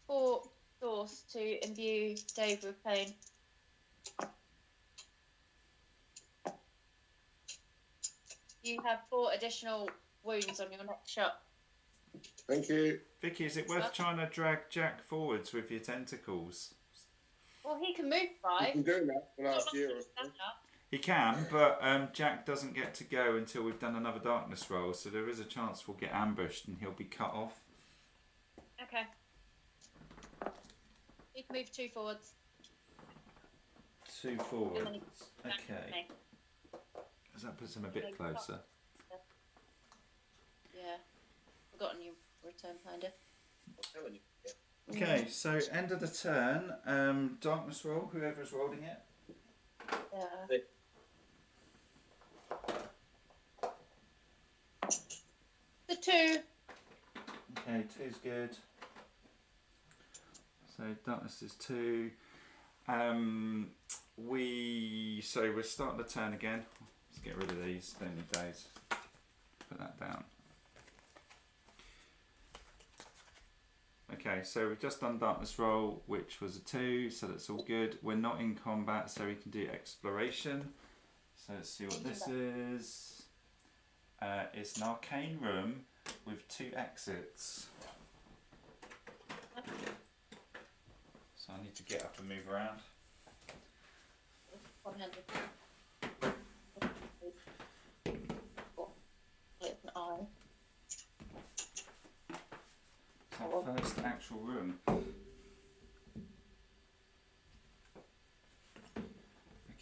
4 source to imbue Dave with pain. You have 4 additional wounds on your next shot. Thank you. Vicky, is it worth trying to drag Jack forwards with your tentacles? Well, he can move You've by. been doing that for the last year or so. He can, but Jack doesn't get to go until we've done another darkness roll, so there is a chance we'll get ambushed and he'll be cut off. Okay. You can move 2 forwards. 2 forwards. And then Okay. Because that puts him a bit closer. Yeah. Forgotten you return finder. I'm telling you. Yeah. Okay, so end of the turn. Darkness roll, whoever's rolling it. Yeah. The 2. Okay, 2's good. So darkness is 2. We're starting the turn again. Let's get rid of these. Don't need those. Put that down. Okay, so we've just done darkness roll, which was a 2, so that's all good. We're not in combat, so we can do exploration. So let's see what this is. It's an arcane room with 2 exits. So I need to get up and move around. 100. It's an eye. It's our first actual room.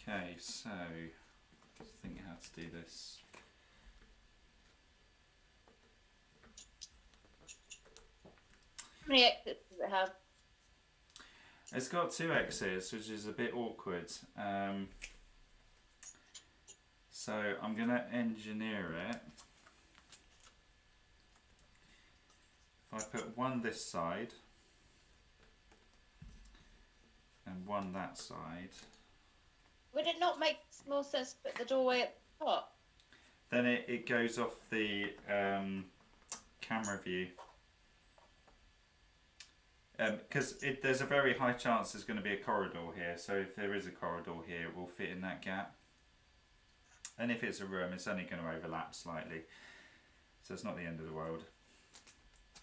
Okay, so let's think how to do this. How many exits does it have? It's got 2 exits, which is a bit awkward. So I'm going to engineer it. If I put one this side and one that side, Would it not make more sense to put the doorway at the top? then it goes off the camera view. Because there's a very high chance there's going to be a corridor here, so if there is a corridor here, it will fit in that gap. And if it's a room, it's only going to overlap slightly, so it's not the end of the world.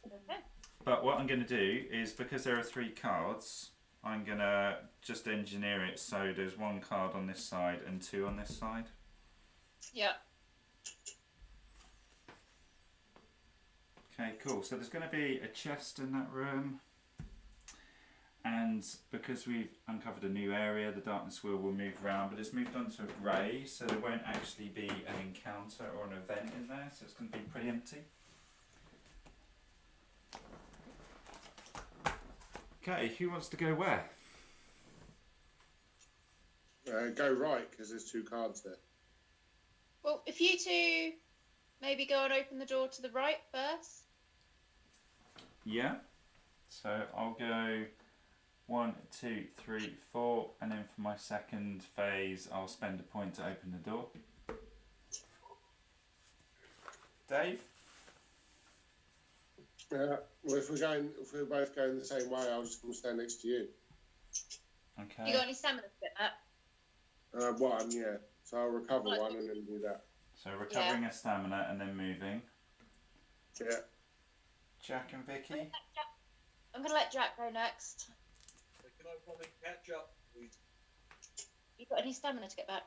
Okay. But what I'm going to do is, because there are 3 cards, I'm going to just engineer it so there's 1 card on this side and 2 on this side. Yeah. Okay, cool. So there's going to be a chest in that room. And because we've uncovered a new area, the darkness wheel will move around, but it's moved on to a grey, so there won't actually be an encounter or an event in there, so it's going to be pretty empty. Okay, who wants to go where? Go right, because there's 2 cards there. Well, if you two maybe go and open the door to the right first. Yeah. So I'll go 1, 2, 3, 4, and then for my second phase, I'll spend a point to open the door. Dave? Well, if we're both going the same way, I'll just come stand next to you. Okay. You got any stamina to get that? 1, yeah. So I'll recover 1 and then do that. So recovering a stamina and then moving. Yeah. Jack and Vicky? I'm going to let Jack go next. Can I come and catch up, please? You got any stamina to get back?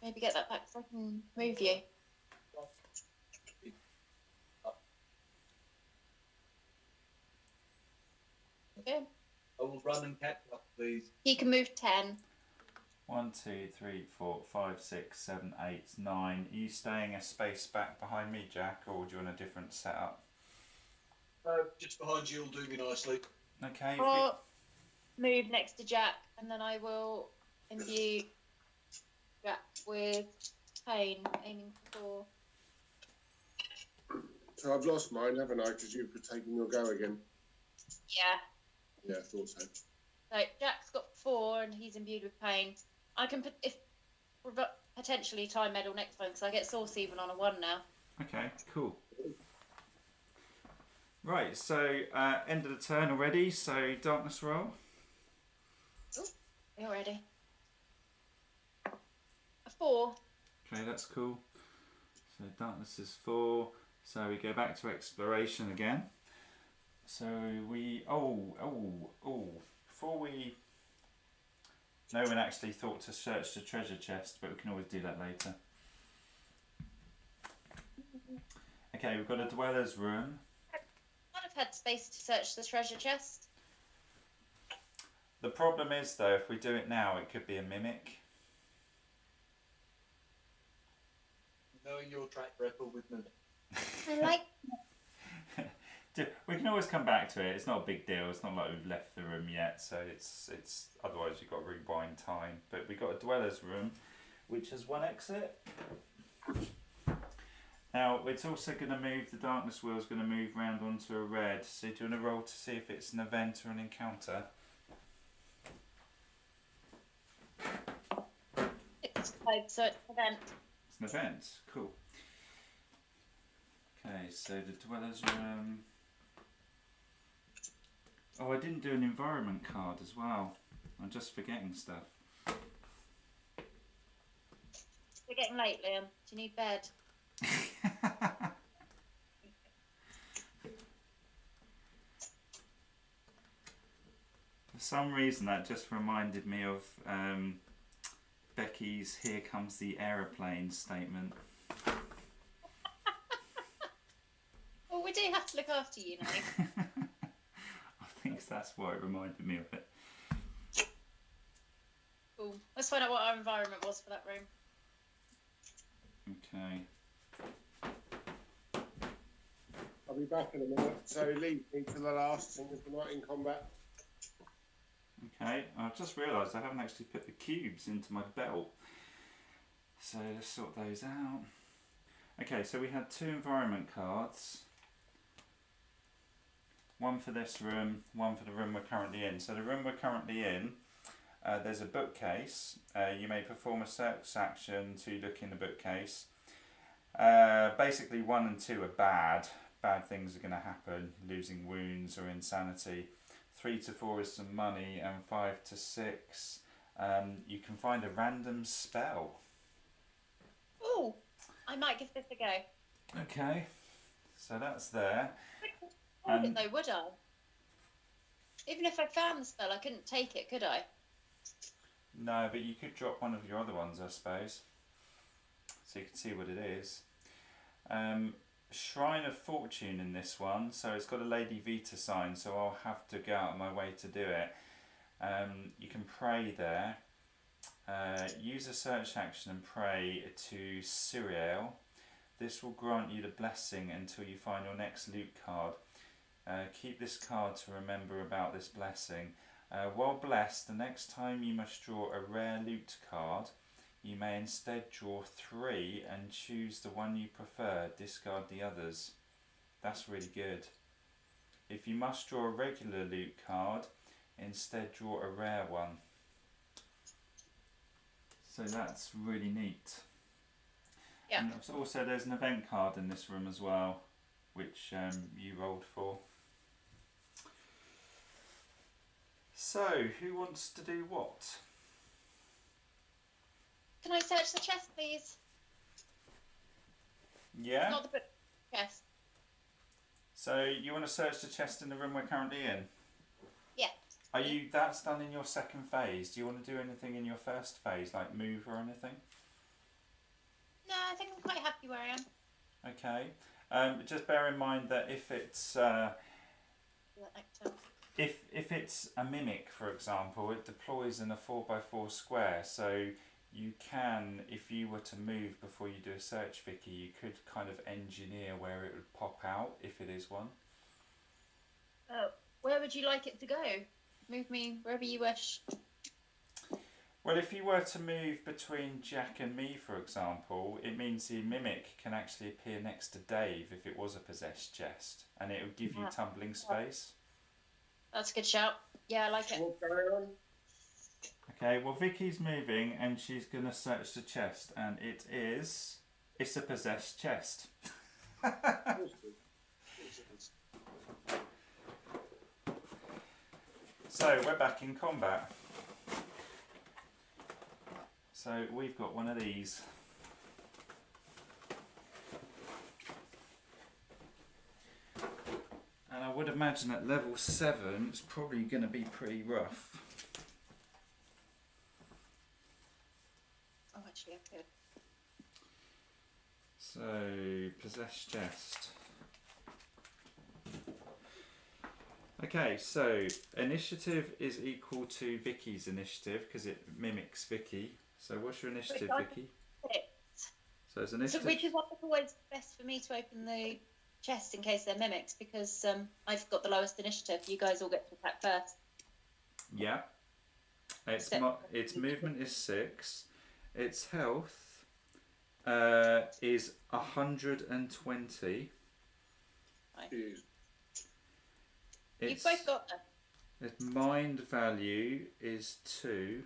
Maybe get that back so I can move you. Okay. I will run and catch up, please. He can move 10. 1, 2, 3, 4, 5, 6, 7, 8, 9. Are you staying a space back behind me, Jack, or do you want a different setup? Just behind you will do me nicely. Okay. Or move next to Jack, and then I will imbue Jack with pain, aiming for 4. So I've lost mine, haven't I? Because you've taken your go again. Yeah. Yeah, I thought so. So Jack's got 4, and he's imbued with pain. I can potentially time medal next time, because I get source even on a 1 now. Okay, cool. Right, so end of the turn already, so darkness roll. You're ready. A 4. Okay, that's cool. So darkness is 4. So we go back to exploration again. So we before we, no one actually thought to search the treasure chest, but we can always do that later. Okay, we've got a dweller's room. I'd have had space to search the treasure chest. The problem is though, if we do it now, it could be a mimic. Knowing your track record with me. I like. We can always come back to it. It's not a big deal. It's not like we've left the room yet, so it's otherwise you've got to rewind time. But we've got a dweller's room, which has 1 exit. Now it's also going to move. The darkness wheel is going to move round onto a red. So do you want to roll to see if it's an event or an encounter? It's 5, so it's an event. It's an event. Cool. Okay, so the dweller's room. Oh, I didn't do an environment card as well. I'm just forgetting stuff. We're getting late, Liam. Do you need bed? For some reason, that just reminded me of Becky's "Here Comes the Aeroplane" statement. Well, we do have to look after you now. I think that's why it reminded me of it. Cool. Let's find out what our environment was for that room. Okay. I'll be back in a minute. So leave me to the last thing of the night in combat. Okay, I've just realised I haven't actually put the cubes into my belt. So let's sort those out. Okay, so we had 2 environment cards. One for this room, one for the room we're currently in. So the room we're currently in, there's a bookcase. You may perform a search action to look in the bookcase. Basically 1 and 2 are bad. Bad things are going to happen, losing wounds or insanity. 3 to 4 is some money, and 5 to 6, you can find a random spell. Oh, I might give this a go. Okay, so that's there. I wouldn't though, would I? Even if I found the spell, I couldn't take it, could I? No, but you could drop one of your other ones, I suppose, so you can see what it is. Shrine of Fortune in this one, so it's got a Lady Vita sign, so I'll have to go out of my way to do it. You can pray there. Use a search action and pray to Cyriel. This will grant you the blessing until you find your next loot card. Keep this card to remember about this blessing. While blessed, the next time you must draw a rare loot card, you may instead draw 3 and choose the one you prefer, discard the others. That's really good. If you must draw a regular loot card, instead draw a rare one. So that's really neat. Yeah. And also there's an event card in this room as well, which you rolled for. So, who wants to do what? Can I search the chest, please? Yeah? Not the book chest. So, you want to search the chest in the room we're currently in? Yeah. Are you, that's done in your second phase. Do you want to do anything in your first phase, like move or anything? No, I think I'm quite happy where I am. Okay. Just bear in mind that if it's if it's a mimic, for example, it deploys in a 4x4 square. So you can, if you were to move before you do a search, Vicky, you could kind of engineer where it would pop out if it is one. Where would you like it to go? Move me wherever you wish. Well, if you were to move between Jack and me, for example, it means the mimic can actually appear next to Dave if it was a possessed chest, and it would give you tumbling space. That's a good shout. Yeah, I like it. What's going on? Okay, well, Vicky's moving and she's going to search the chest, and it's a possessed chest. So, we're back in combat. So, we've got one of these. And I would imagine at level 7 it's probably going to be pretty rough. Oh, actually, I'm good. So, possessed chest. Okay, so initiative is equal to Vicky's initiative because it mimics Vicky. So what's your initiative, Vicky? 6. So it's initiative. So which is always best for me to open the chest in case they're mimics, because I've got the lowest initiative. You guys all get to attack first. Yeah. Its movement is 6. Its health is 120. You've both got them. Its mind value is 2.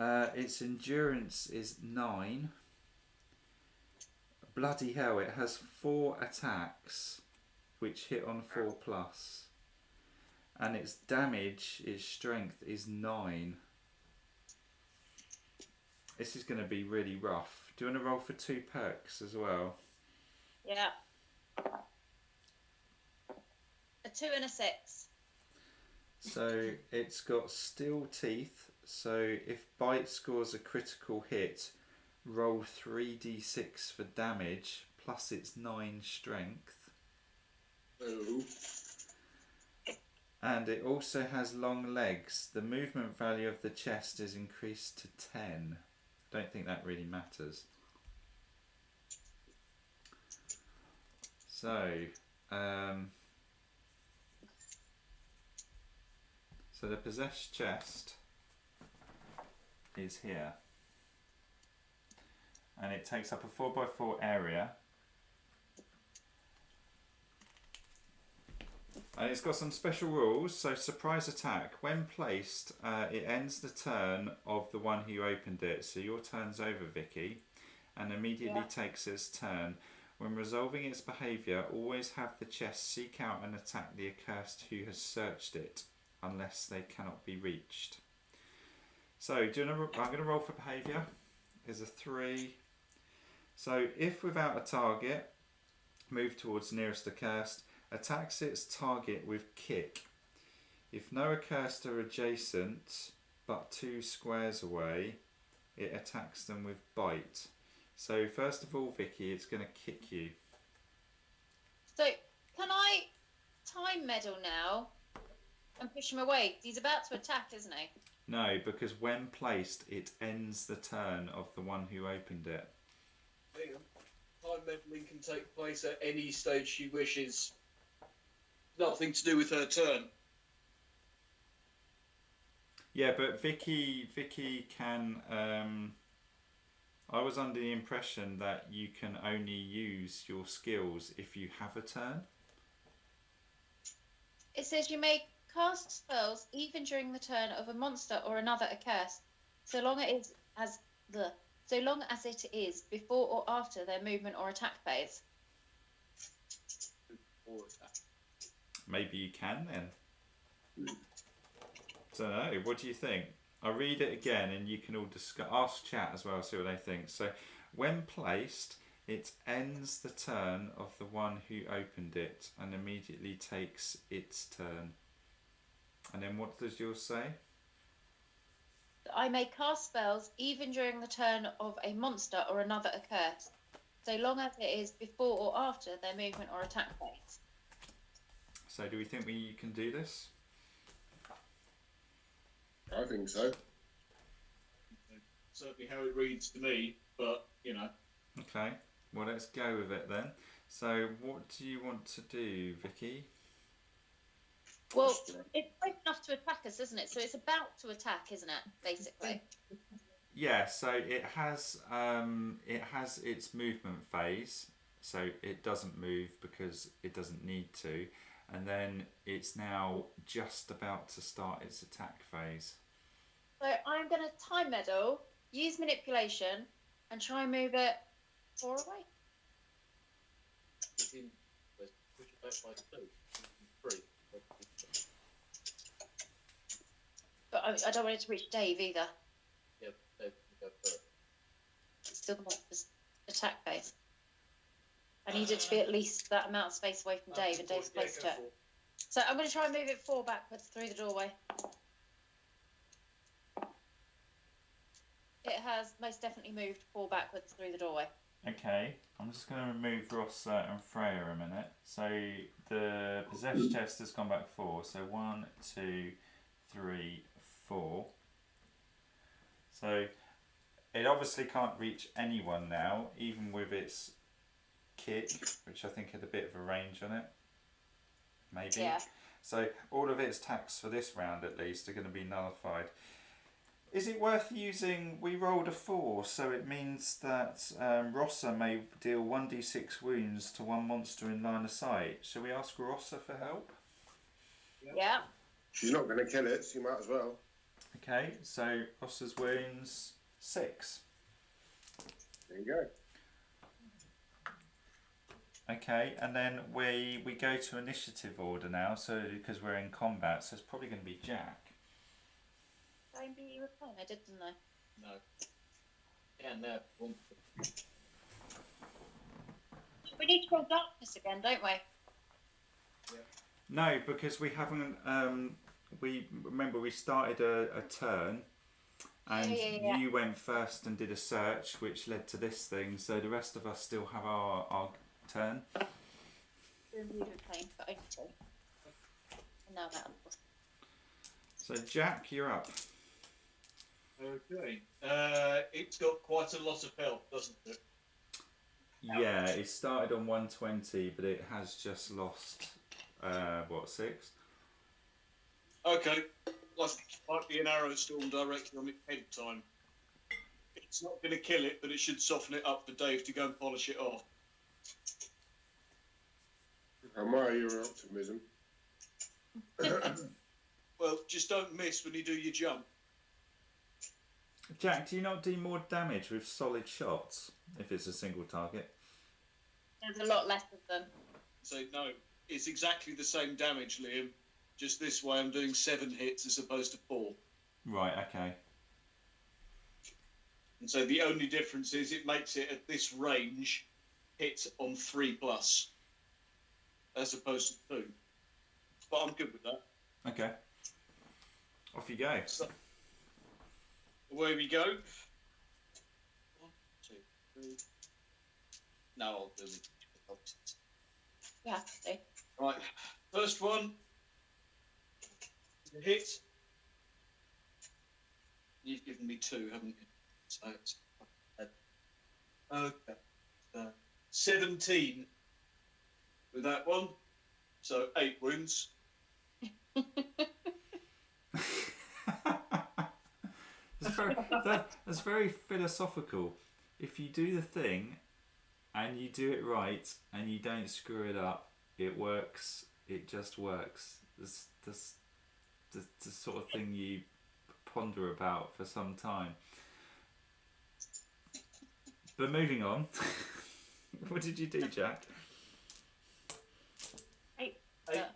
Its endurance is 9. Bloody hell, it has 4 attacks which hit on 4+. And its damage, its strength is 9. This is going to be really rough. Do you want to roll for 2 perks as well? Yeah. A 2 and a 6. So it's got steel teeth. So if bite scores a critical hit, roll 3d6 for damage plus its 9 strength. Oh. And it also has long legs. The movement value of the chest is increased to 10. Don't think that really matters. So, So the possessed chest is here. And it takes up a 4x4 area. And it's got some special rules. So surprise attack. When placed, it ends the turn of the one who opened it. So your turn's over, Vicky. And immediately takes its turn. When resolving its behaviour, always have the chest seek out and attack the accursed who has searched it, unless they cannot be reached. So I'm going to roll for behaviour. Is a 3. So if without a target, move towards nearest accursed, attacks its target with kick. If no accursed are adjacent, but 2 squares away, it attacks them with bite. So first of all, Vicky, it's going to kick you. So can I time meddle now and push him away? He's about to attack, isn't he? No, because when placed, it ends the turn of the one who opened it. Time meddling can take place at any stage she wishes. Nothing to do with her turn. Yeah, but Vicky can. I was under the impression that you can only use your skills if you have a turn. It says you may cast spells even during the turn of a monster or another accursed, so long as it is before or after their movement or attack phase. Or attack. Maybe you can then. Don't know. What do you think? I'll read it again and you can all discuss. Ask chat as well, see what they think. So, when placed, it ends the turn of the one who opened it and immediately takes its turn. And then what does yours say? I may cast spells even during the turn of a monster or another accursed, so long as it is before or after their movement or attack phase. So do we think we can do this? I think so. Certainly how it reads to me, but, you know. Okay, well let's go with it then. So what do you want to do, Vicky? Well, it's close enough to attack us, isn't it? So it's about to attack, isn't it, basically? Yeah, so it has its movement phase, so it doesn't move because it doesn't need to, and then it's now just about to start its attack phase. So I'm going to time meddle, use manipulation, and try and move it 4 away. Push it back by 2, 3. But I don't want it to reach Dave either. Yeah, Dave can go first. It's still the monster's attack phase. I need it to be at least that amount of space away from Dave, and Dave's close to it. So I'm going to try and move it 4 backwards through the doorway. It has most definitely moved 4 backwards through the doorway. Okay, I'm just going to remove Rossa and Freya a minute. So the possessed chest has gone back 4. So 1, 2, 3, 4. So it obviously can't reach anyone now, even with its kick, which I think had a bit of a range on it. Maybe. Yeah. So all of its attacks for this round at least are going to be nullified. Is it worth using? We rolled a 4, so it means that Rossa may deal 1d6 wounds to one monster in line of sight. Shall we ask Rossa for help? Yeah. She's not going to kill it, so you might as well. Okay, so Rossa's wounds 6. There you go. Okay, and then we go to initiative order now, so because we're in combat, so it's probably going to be Jack. I did, didn't I? No. Yeah, no. We need to roll darkness again, don't we? Yeah. No, because we haven't. We remember we started a turn, and Yeah. you went first and did a search, which led to this thing. So the rest of us still have our turn. Pain, but only 2. And now that. So Jack, you're up. Okay. It's got quite a lot of health, doesn't it? Yeah, it started on 120, but it has just lost 6? Okay. I think it might be an arrow storm directly on its head time. It's not going to kill it, but it should soften it up for Dave to go and polish it off. Admire your optimism. Well, just don't miss when you do your jump. Jack, do you not do more damage with solid shots if it's a single target? There's a lot less of them. So no, it's exactly the same damage, Liam. Just this way, I'm doing 7 hits as opposed to 4. Right, okay. And so the only difference is it makes it at this range hit on 3+, as opposed to 2. But I'm good with that. Okay. Off you go. So, away we go. 1, 2, 3. No, I'll do it. Yeah, so. Right, first one. A hit. You've given me 2, haven't you? So it's okay. 17 with that one. So 8 wounds. That's very philosophical. If you do the thing and you do it right and you don't screw it up, it works. It just works. That's the sort of thing you ponder about for some time. But moving on, what did you do, Jack? 8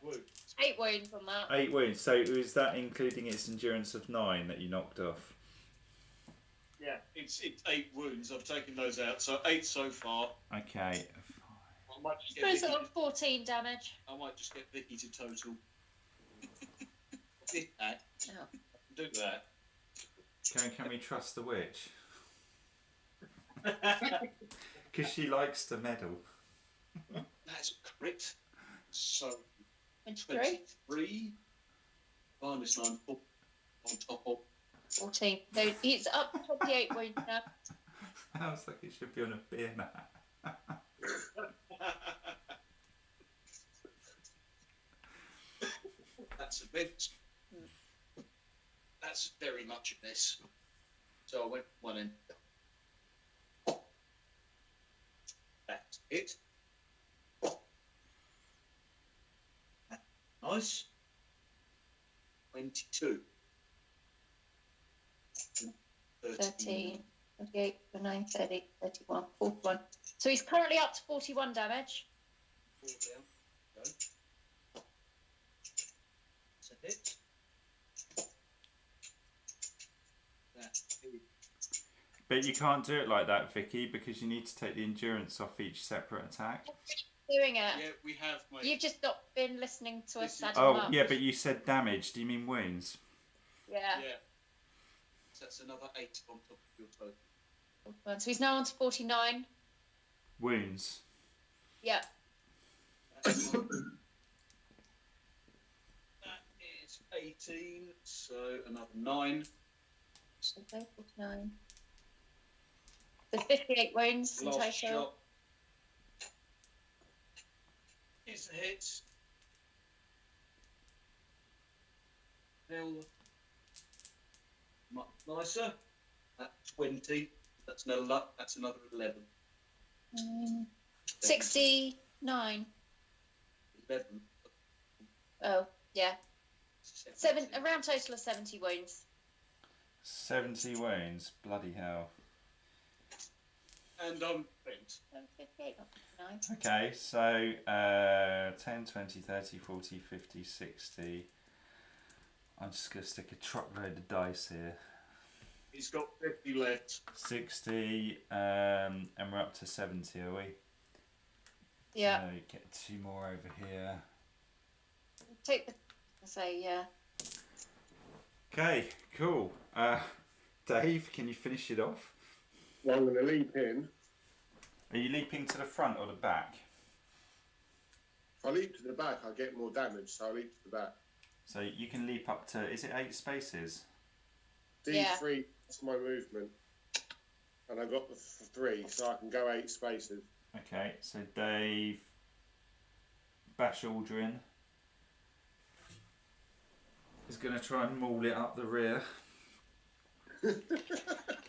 wounds. 8 wounds on that. 8 wounds. So is that including its endurance of 9 that you knocked off? Yeah, it's 8 wounds. I've taken those out, so 8 so far. Okay. I might just Suppose get it on 14 damage. I might just get Vicky to total. Did that? Oh. Do that. Can we trust the witch? Because she likes to meddle. That's a crit. So 23? 23 minus 9 on top of 14. So he's up to 28 wounds now. Sounds like it should be on a beer mat. That's a bit. That's very much a miss. So I went 1 in. That's it. Nice. 22. 13, 28, 29, 30, 31, 41. So he's currently up to 41 damage. 4 down. Go. That's a hit. That's it. But you can't do it like that, Vicky, because you need to take the endurance off each separate attack. Doing it. Yeah, we have, mate. You've just not been listening to us. This is- add him Oh, up. yeah, but you said damage. Do you mean wounds? Yeah. Yeah. So that's another 8 on top of your total. So he's now on to 49. Wounds. Yeah. That's that is 18, so another 9. So 49. So 58 wounds in Last total. shot is a hit. Still much nicer. That's 20. That's no luck. That's another 11. 69. 11. Oh, yeah. Around total of 70 wounds. 70 wounds. Bloody hell. And I'm bent. 58, not 59. Okay, so 10, 20, 30, 40, 50, 60. I'm just going to stick a truckload of dice here. He's got 50 left. 60, and we're up to 70, are we? Yeah. So get 2 more over here. Take the. I say, yeah. Okay, cool. Dave, can you finish it off? Well, I'm going to leap in. Are you leaping to the front or the back? If I leap to the back, I get more damage, so I leap to the back. So you can leap up to, is it 8 spaces? D3, Yeah. that's my movement. And I've got the 3, so I can go 8 spaces. Okay, so Dave, Bash Aldrin. going to try and maul it up the rear.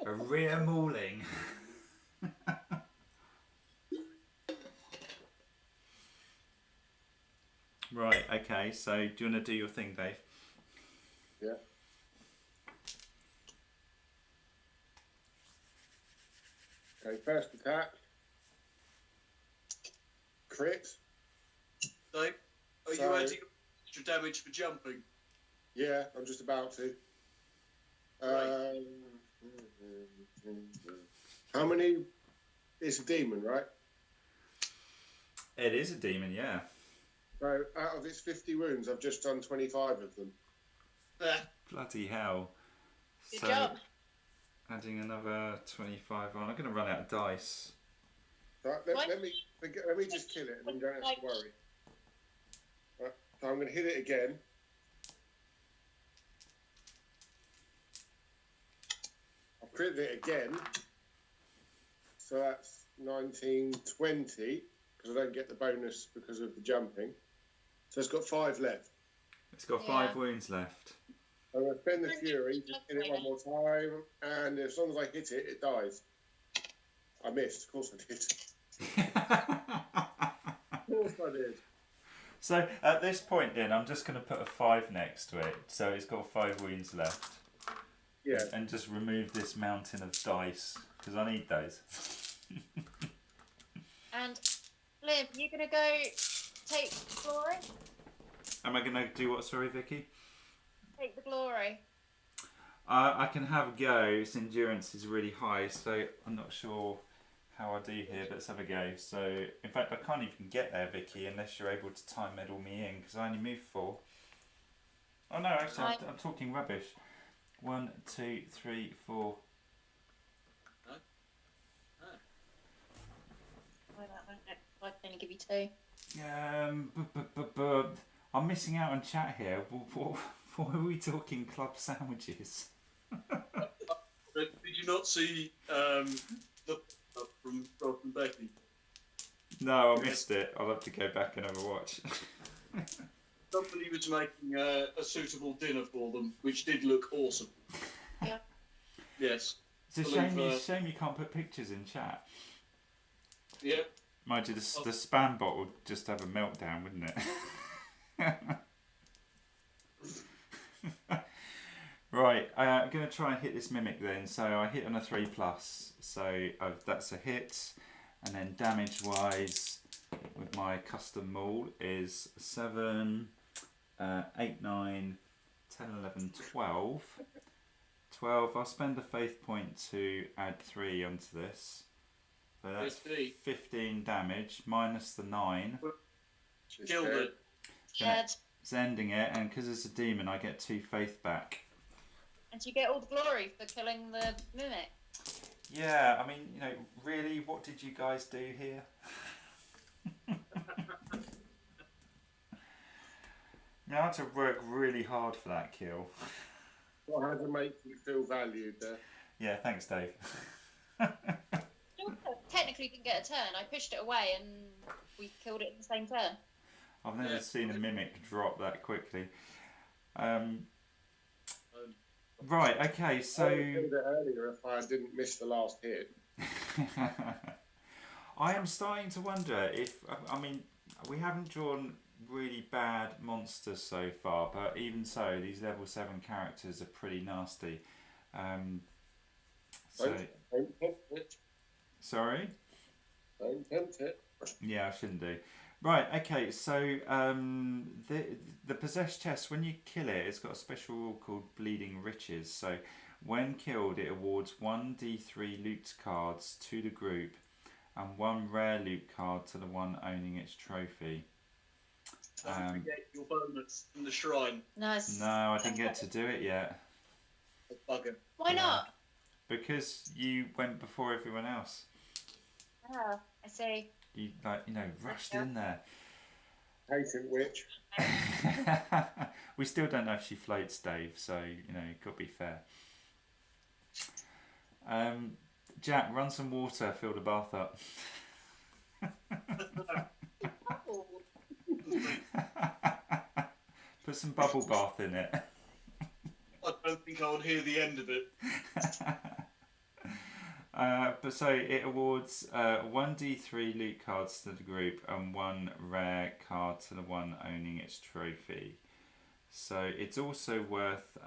A rear mauling. Right, okay, so do you want to do your thing, Dave? Yeah. Okay, first attack. Crit. Dave, are you adding extra damage for jumping? Yeah, I'm just about to. Right. How many? It's a demon, right? It is a demon, yeah. So out of its 50 wounds, I've just done 25 of them. Bloody hell. Good job. Adding another 25 on. I'm going to run out of dice. Right, let me just kill it, and then you don't have to worry. Right, so I'm going to hit it again. I've critted it again. So that's 19, 20, because I don't get the bonus because of the jumping. So it's got 5 left. It's got 5 wounds left. I'm going to spend the fury, just hit it one more time, and as long as I hit it, it dies. I missed, of course I did. Of course I did. So at this point then, I'm just going to put a 5 next to it, so it's got 5 wounds left. Yeah. And just remove this mountain of dice, because I need those. And Liv, you're going to go take glory? Am I going to do what, sorry, Vicky? Take the glory. I can have a go. Its endurance is really high, so I'm not sure how I do here, but let's have a go. So, in fact, I can't even get there, Vicky, unless you're able to time medal me in, because I only moved 4. Oh no, actually, I'm talking rubbish. 1, 2, 3, 4. I can only give you 2. I'm missing out on chat here. What are we talking? Club sandwiches? Did you not see the from Rob and Becky? No, I missed it. I'll have to go back and have a watch. Somebody was making a suitable dinner for them, which did look awesome. Yeah. Yes. It's a shame you can't put pictures in chat. Yeah. Mind you, the spam bot would just have a meltdown, wouldn't it? Right, I'm going to try and hit this mimic then. So I hit on a 3+, so that's a hit. And then damage wise, with my custom maul, is 7, 8, 9, 10, 11, 12. 12, I'll spend a faith point to add 3 onto this. So that's 15 damage, minus the 9. Killed it. Dead. It's ending it, and because it's a demon, I get 2 faith back. And you get all the glory for killing the mimic. Yeah, I mean, you know, really, what did you guys do here? Now I had to work really hard for that kill. What had to make you feel valued there? Yeah, thanks, Dave. Technically didn't get a turn. I pushed it away and we killed it in the same turn. I've never seen a mimic drop that quickly. Right, okay, so... I would have killed it earlier if I didn't miss the last hit. I am starting to wonder if... I mean, we haven't drawn really bad monsters so far, but even so, these level 7 characters are pretty nasty. Don't tempt it. Sorry? Don't tempt it. Yeah, I shouldn't do. Right, okay, so the possessed chest, when you kill it, it's got a special rule called Bleeding Riches. So when killed, it awards 1d3 loot cards to the group and 1 rare loot card to the one owning its trophy. Don't forget your bonus from the shrine. Nice. No, I didn't get to do it yet. Bugger. Why not? Because you went before everyone else. Ah, I see. You rushed in there. Patient witch. We still don't know if she floats, Dave, so got to be fair. Jack, run some water, fill the bath up. Put some bubble bath in it. I don't think I'll hear the end of it. But so it awards 1d3 loot cards to the group and 1 rare card to the one owning its trophy. So it's also worth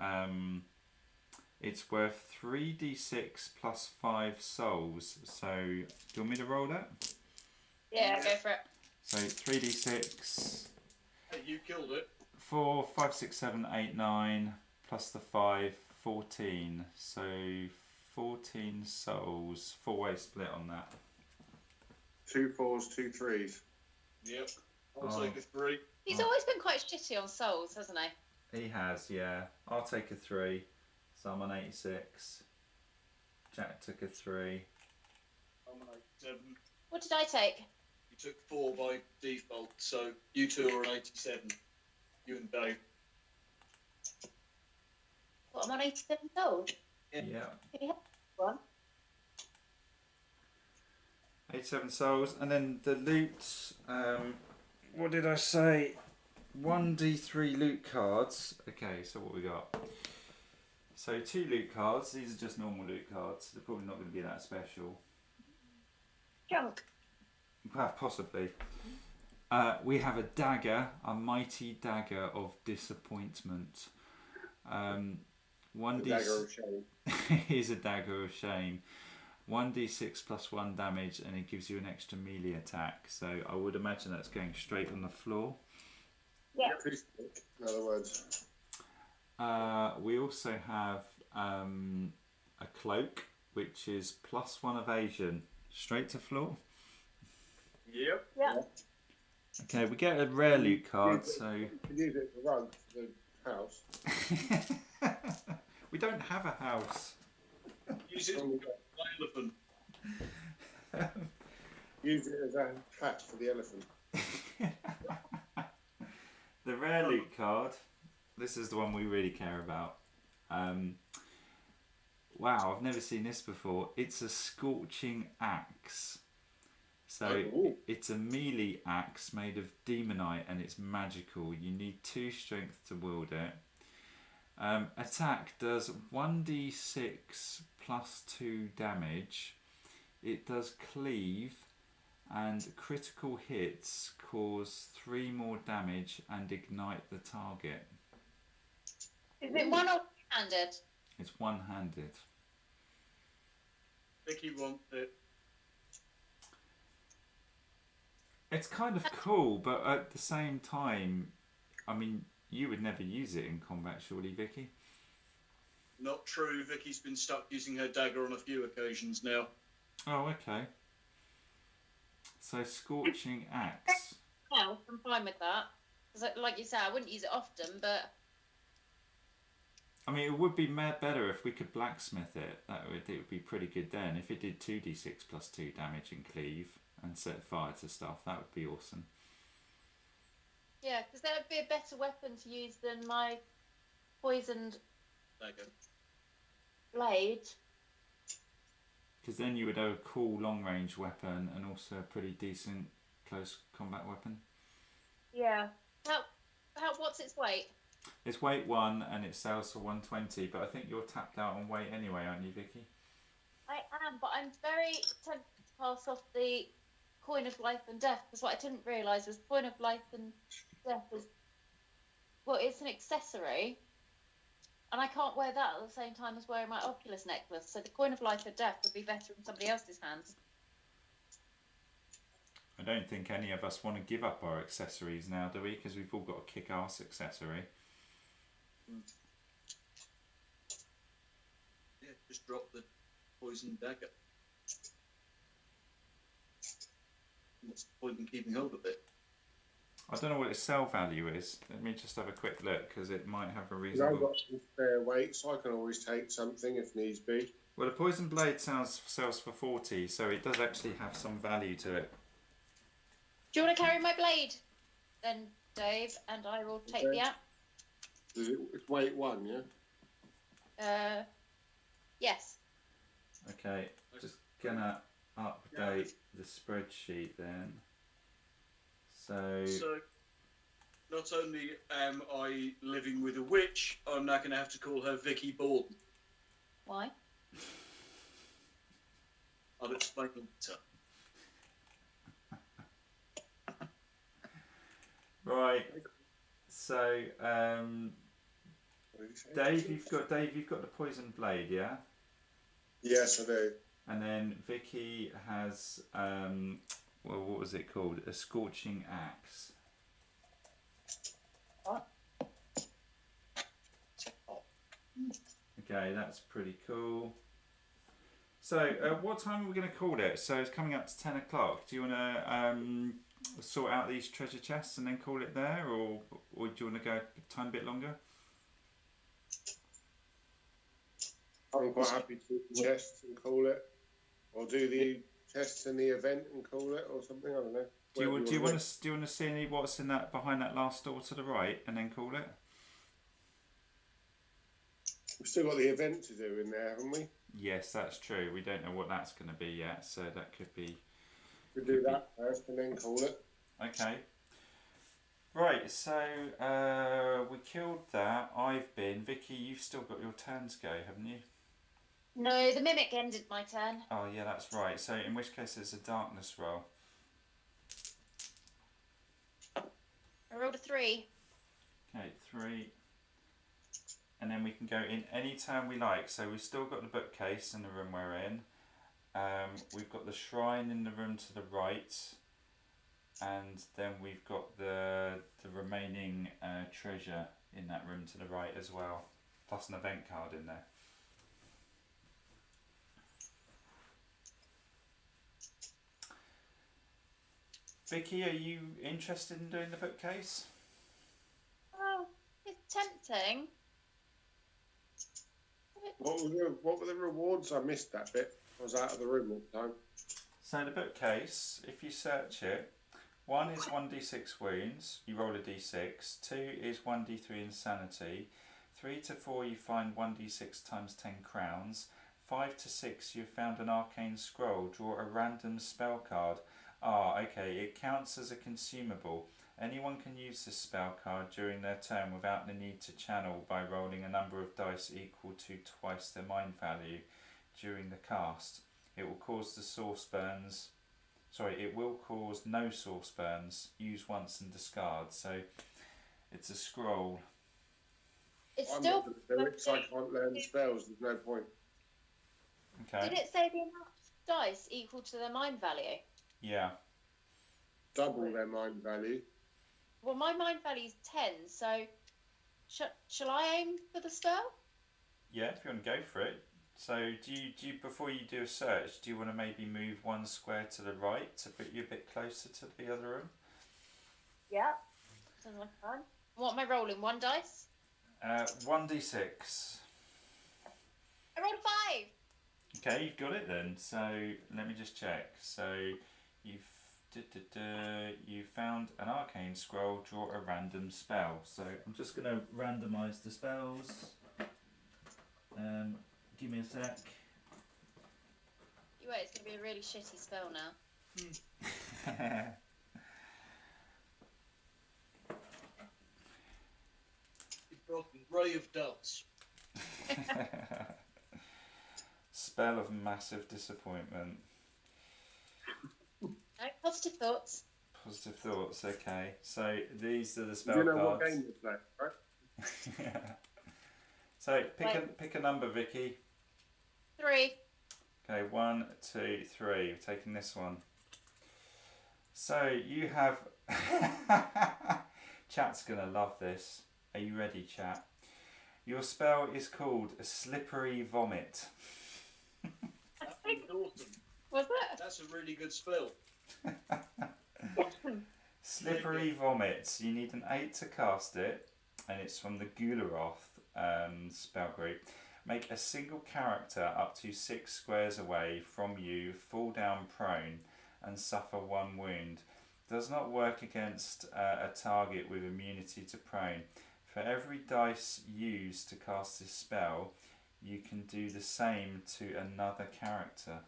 3d6 plus 5 souls. So do you want me to roll that? Yeah, go for it. So 3d6. Hey, you killed it. 4, 5, 6, 7, 8, 9 plus the 5, 14. So 14 souls, 4-way split on that. 2 4s, 2 3s. Yep. I'll take a 3. He's always been quite shitty on souls, hasn't he? He has, yeah. I'll take a 3. So I'm on 86. Jack took a 3. I'm on 87. What did I take? You took 4 by default, so you two are on 87. You and Dave. What, I'm on 87 souls? Yeah. Can you have one? 87 souls. And then the loot, what did I say? 1d3 loot cards. Okay, so what we got? So 2 loot cards. These are just normal loot cards. They're probably not going to be that special. Junk. Well, possibly. We have a dagger, a mighty dagger of disappointment. 1d6 Dagger of shame. is a dagger of shame. 1d6 plus 1 damage, and it gives you an extra melee attack. So I would imagine that's going straight on the floor. Yeah. In other words. We also have a cloak, which is plus 1 evasion, straight to floor. Yep. Yeah. Okay, we get a rare loot card, so You can use it to run to the house. we don't have a house. Use it as an elephant. Use it as a hat for the elephant. The rare loot card. This is the one we really care about. Wow, I've never seen this before. It's a scorching axe. So it's a melee axe made of demonite and it's magical. You need 2 strength to wield it. Attack does 1d6 plus 2 damage. It does cleave, and critical hits cause 3 more damage and ignite the target. Is it one or two-handed? It's one-handed. Vicky wants it. It's kind of cool, but at the same time, I mean, you would never use it in combat, surely, Vicky? Not true. Vicky's been stuck using her dagger on a few occasions now. Oh, okay. So, scorching axe. No, I'm fine with that. Because, like you say, I wouldn't use it often, but I mean, it would be better if we could blacksmith it. It would be pretty good then. If it did 2d6 plus 2 damage and cleave and set fire to stuff, that would be awesome. yeah, because that would be a better weapon to use than my poisoned Dagger. blade. Because then you would have a cool long-range weapon and also a pretty decent close combat weapon. Yeah. What's its weight? It's weight 1 and it sells for 120, but I think you're tapped out on weight anyway, aren't you, Vicky? I am, but I'm very tempted to pass off the coin of life and death, because what I didn't realise was coin of life and death is, well, it's an accessory, and I can't wear that at the same time as wearing my Oculus necklace, so the coin of life and death would be better in somebody else's hands. I don't think any of us want to give up our accessories now, do we? Because we've all got a kick-ass accessory. Yeah, just drop the poison dagger. What's the point in keeping hold of it? I don't know what its sell value is. Let me just have a quick look, because it might have a I've reasonable... got some spare weight, so I can always take something if needs be. Well, the poison blade sells for 40, so it does actually have some value to it. Do you want to carry my blade, then, Dave, and I will take the app? It's weight 1, yeah? Yes. Okay, just gonna update the spreadsheet then. So So, not only am I living with a witch, I'm now going to have to call her Vicky Borden. Why? I'll explain later. Right. So, Dave, you've got the poison blade, yeah? Yes, I do. And then Vicky has well, what was it called? A scorching axe. What? Okay, that's pretty cool. So, what time are we going to call it? So it's coming up to 10 o'clock. Do you want to sort out these treasure chests and then call it there, or do you want to go a tiny bit longer? I'm quite happy to do the chests and call it, or do the chests in the event and call it, or something. I don't know. Do you want to see what's in that behind that last door to the right, and then call it? We've still got the event to do in there, haven't we? Yes, that's true. We don't know what that's going to be yet, so that could be. We do that first and then call it. Okay. Right, so we killed that. I've been. Vicky, you've still got your turn to go, haven't you? No, the mimic ended my turn. Oh, yeah, that's right. So in which case there's a darkness roll. I rolled a 3. Okay, 3. And then we can go in any turn we like. So we've still got the bookcase in the room we're in. We've got the shrine in the room to the right. And then we've got the remaining treasure in that room to the right as well. Plus an event card in there. Vicky, are you interested in doing the bookcase? Oh, it's tempting. What were the rewards? I missed that bit. I was out of the room at the time. So the bookcase, if you search it, 1 is 1d6 wounds, you roll a d6, 2 is 1d3 insanity, 3 to 4 you find 1d6 times 10 crowns, 5 to 6 you've found an arcane scroll, draw a random spell card. Ah, okay, it counts as a consumable. Anyone can use this spell card during their turn without the need to channel by rolling a number of dice equal to twice their mind value during the cast. It will cause the source burns. Sorry, it will cause no source burns. Use once and discard. So it's a scroll. It's I'm still. not the lyrics, I can't learn spells. There's no point. Okay. Did it say the amount of dice equal to their mind value? Yeah. Double their mind value. Well, my mind value is 10, so shall I aim for the spell? Yeah, if you want to go for it. So do you before you do a search, do you want to maybe move 1 square to the right to put you a bit closer to the other room? Yeah. Sounds like fun. What am I rolling? 1 dice? 1d6. I rolled a 5. Okay, you've got it then. So let me just check. So you found an arcane scroll, draw a random spell. So I'm just going to randomise the spells. Give me a sec. You wait, it's going to be a really shitty spell now. You've got Ray of Doves. Spell of massive disappointment. No, positive thoughts. Positive thoughts, okay. So these are the spell You know cards. what game you play, right? So pick a number, Vicky. 3. Okay, 1, 2, 3. We're taking this one. So you have. Chat's gonna love this. Are you ready, chat? Your spell is called a slippery vomit. That's awesome. Was it? That's a really good spell. Slippery vomit. You need an 8 to cast it, and it's from the Gularoth spell group. Make a single character up to 6 squares away from you fall down prone and suffer 1 wound. Does not work against a target with immunity to prone. For every dice used to cast this spell, you can do the same to another character.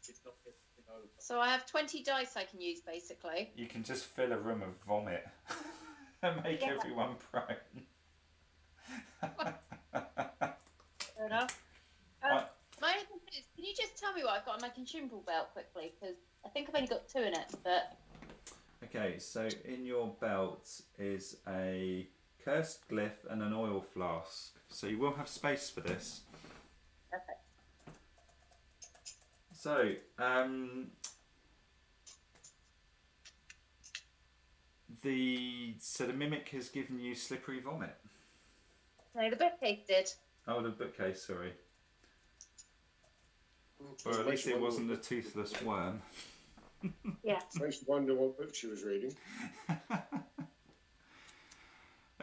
It's not everything I So I have 20 dice I can use, basically. You can just fill a room of vomit and make everyone prone. Fair enough. My only question is, can you just tell me what I've got on my consumable belt quickly? Because I think I've only got 2 in it, but... Okay, so in your belt is a cursed glyph and an oil flask. So you will have space for this. Perfect. So, the mimic has given you slippery vomit. No, the bookcase did. Oh, the bookcase, sorry. Or at least it wasn't a toothless worm. Yeah. Makes you wonder what book she was reading.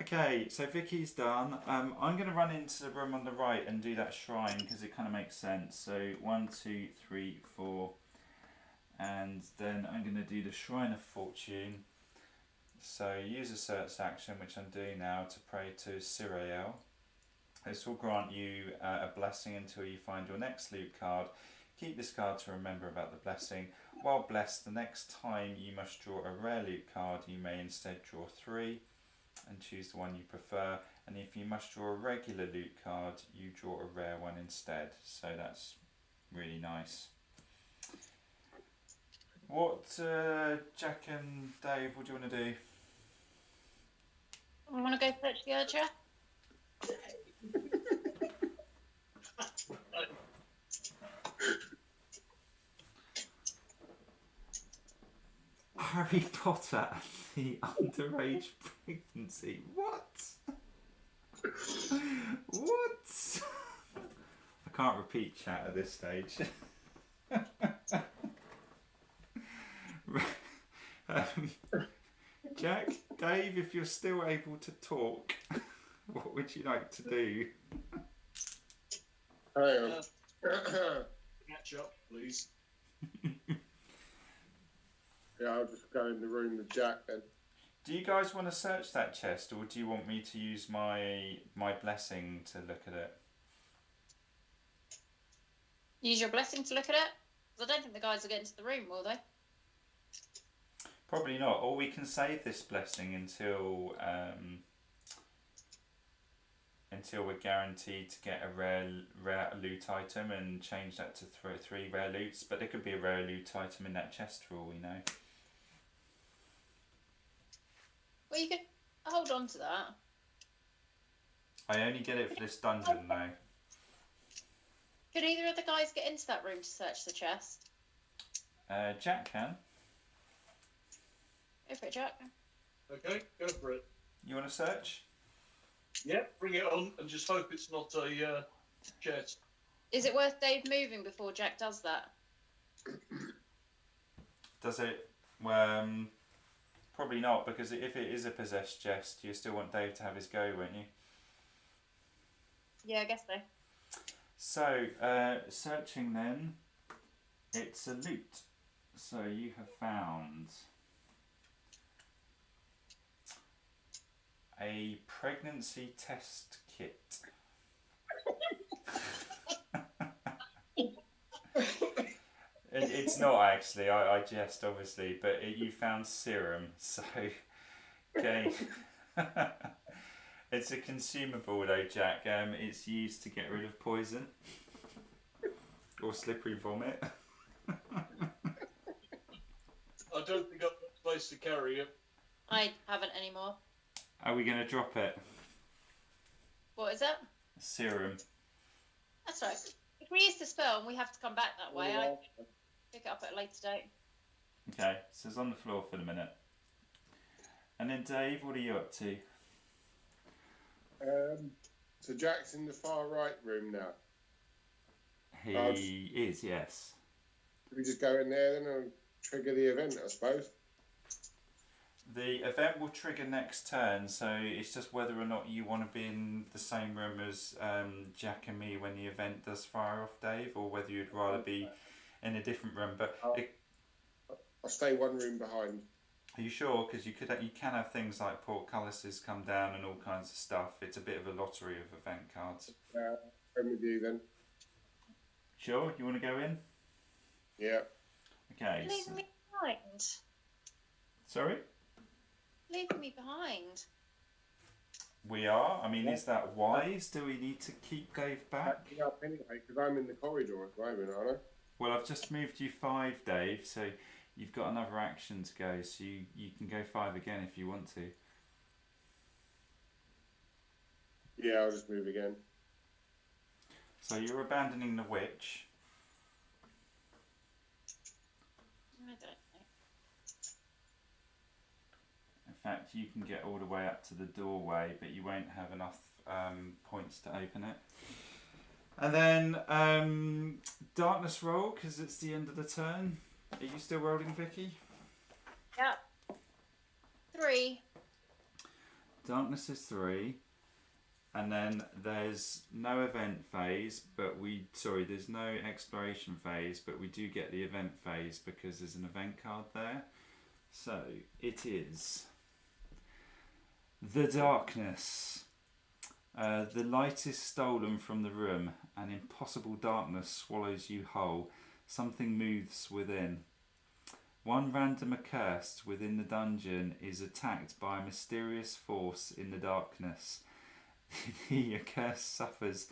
Okay, so Vicky's done. I'm going to run into the room on the right and do that shrine because it kind of makes sense. So 1, 2, 3, 4, and then I'm going to do the Shrine of Fortune. So use a search action, which I'm doing now, to pray to Sirael. This will grant you a blessing until you find your next loot card. Keep this card to remember about the blessing. While blessed, the next time you must draw a rare loot card, you may instead draw 3 and choose the one you prefer. And if you must draw a regular loot card, you draw a rare one instead. So that's really nice. What, Jack and Dave, what do you want to do? I want to go fetch the archer. Harry Potter and the underage pregnancy. What? What? I can't repeat chat at this stage. Jack, Dave, if you're still able to talk, what would you like to do? Catch up, please. Yeah, I'll just go in the room with Jack then. Do you guys want to search that chest, or do you want me to use my blessing to look at it? Use your blessing to look at it? Because I don't think the guys will get into the room, will they? Probably not. Or we can save this blessing until we're guaranteed to get a rare loot item and change that to 3 rare loots. But there could be a rare loot item in that chest for all we know. Well, you could hold on to that. I only get it for this dungeon though. Could either of the guys get into that room to search the chest? Jack can. Go for it, Jack. Okay, go for it. You want to search? Yeah, bring it on and just hope it's not a chest. Is it worth Dave moving before Jack does that? Does it? Probably not, because if it is a possessed chest, you still want Dave to have his go, won't you? Yeah, I guess so. So, searching then, it's a loot. So you have found a pregnancy test kit. It's not actually, I jest obviously, but you found serum, so okay. It's a consumable though, Jack. It's used to get rid of poison or slippery vomit. I don't think I've got a place to carry it. I haven't anymore. Are we going to drop it? What is it? Serum. That's right. If we use the spell and we have to come back that way, I pick it up at a later date. Okay, so it's on the floor for the minute. And then Dave, what are you up to? So Jack's in the far right room now. He is, yes. Can we just go in there then and trigger the event, I suppose? The event will trigger next turn, so it's just whether or not you want to be in the same room as Jack and me when the event does fire off, Dave, or whether you'd rather be in a different room. But I'll stay one room behind. Are you sure? Because you can have things like portcullises come down and all kinds of stuff. It's a bit of a lottery of event cards. I'm with you then. Sure? You want to go in? Yeah. Okay. You're leaving me behind. Sorry? Leaving me behind. We are. I mean, is that wise? Do we need to keep Dave back? Backing up anyway, because I'm in the corridor at the moment, aren't I? Well, I've just moved you 5, Dave, so you've got another action to go, so you can go 5 again if you want to. Yeah, I'll just move again. So you're abandoning the witch. I don't know. In fact, you can get all the way up to the doorway, but you won't have enough points to open it. And then darkness roll, because it's the end of the turn. Are you still rolling, Vicky? Yep. 3. Darkness is 3. And then there's no event phase, but there's no exploration phase, but we do get the event phase because there's an event card there. So it is the darkness. The light is stolen from the room. An impossible darkness swallows you whole. Something moves within. One random accursed within the dungeon is attacked by a mysterious force in the darkness. The accursed suffers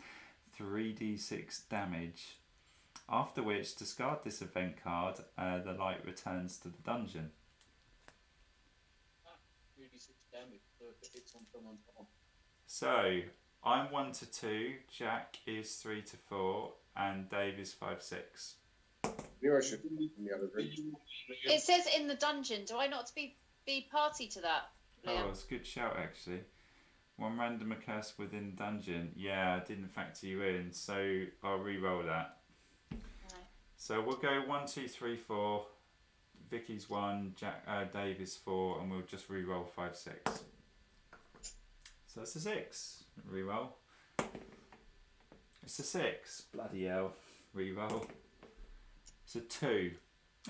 3d6 damage. After which, discard this event card. The light returns to the dungeon. 3d6 damage if it hits on someone's arm. So I'm 1 to 2. Jack is 3 to 4, and Dave is 5-6. Knew I should leave in the other room. It says in the dungeon. Do I not be party to that, Liam? Oh, it's a good shout actually. One random accursed within the dungeon. Yeah, I didn't factor you in, so I'll re-roll that. No. So we'll go 1, 2, 3, 4. Vicky's 1, Dave is 4, and we'll just re-roll 5, 6. So that's a 6. Re-roll. It's a 6. Bloody hell. Re-roll. It's a 2.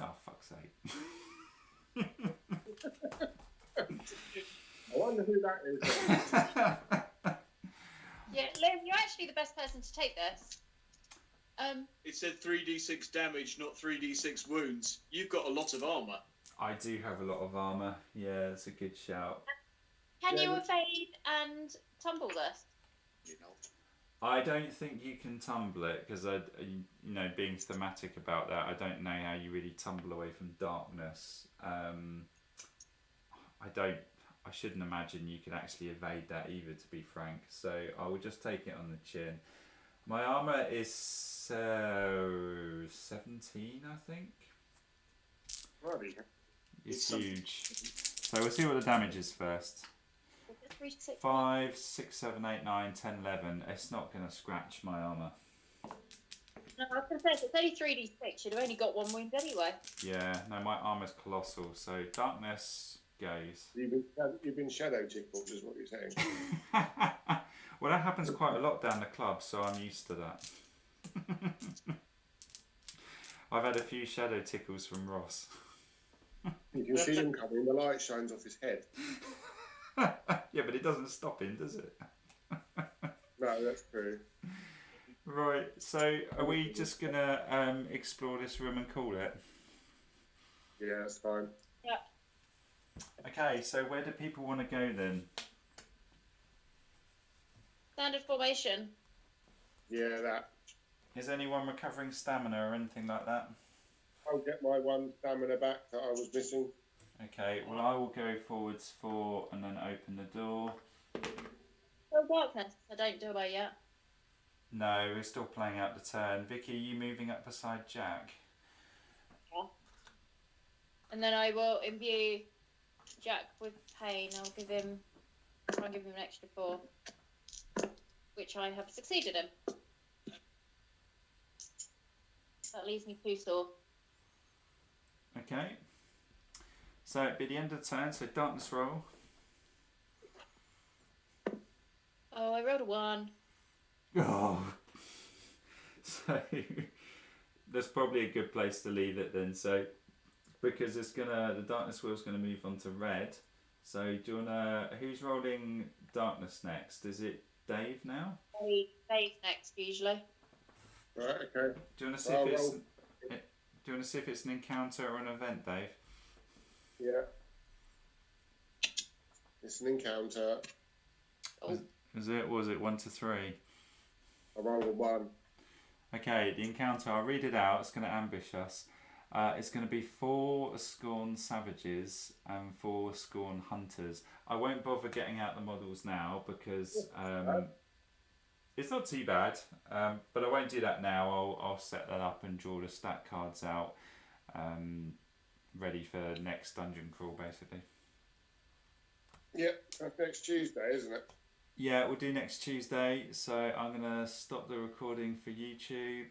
Oh, fuck's sake. I wonder who that is. Yeah, Liam, you're actually the best person to take this. It said 3d6 damage, not 3d6 wounds. You've got a lot of armour. I do have a lot of armour. Yeah, that's a good shout. Can you evade and tumble this? You know. I don't think you can tumble it because being thematic about that, I don't know how you really tumble away from darkness. I shouldn't imagine you could actually evade that either, to be frank. So I will just take it on the chin. My armour is 17, I think. Bloody. It's huge. So we'll see what the damage is first. 5, 6, 7, 8, 9, 10, 11. It's not going to scratch my armour. No, I was going to say, if it's only 3d6, you'd have only got 1 wound anyway. Yeah, no, my armour's colossal. So darkness goes. You've been shadow tickled, is what you're saying. Well, that happens quite a lot down the club, so I'm used to that. I've had a few shadow tickles from Ross. You can see him coming, the light shines off his head. Yeah, but it doesn't stop him, does it? No, that's true. Right, so are we just going to explore this room and call it? Yeah, that's fine. Yeah. Okay, so where do people want to go then? Standard formation. Yeah, that. Is anyone recovering stamina or anything like that? I'll get my 1 stamina back that I was missing. Okay, well I will go forwards 4 and then open the door. Oh, darkness. I don't do away yet. No, we're still playing out the turn. Vicky, are you moving up beside Jack? Yeah. And then I will imbue Jack with pain. I'll give him an extra 4, which I have succeeded in. That leaves me 2 sore. Okay. So it'd be the end of the turn, so darkness roll. Oh, I rolled a 1. Oh. So that's probably a good place to leave it then. So because the darkness wheel's gonna move on to red. So do you wanna who's rolling darkness next? Is it Dave now? Dave's next usually. Right, okay. Do you wanna see if it's Do you want to see if it's an encounter or an event, Dave? Yeah. It's an encounter. Oh, Was it 1 to 3? I rolled a 1. Okay, the encounter, I'll read it out, it's going to ambush us. It's going to be 4 Scorn Savages and 4 Scorn Hunters. I won't bother getting out the models now because it's not too bad, but I won't do that now. I'll set that up and draw the stat cards out, ready for next dungeon crawl, basically. Yep, that's next Tuesday, isn't it? Yeah, we'll do next Tuesday. So I'm going to stop the recording for YouTube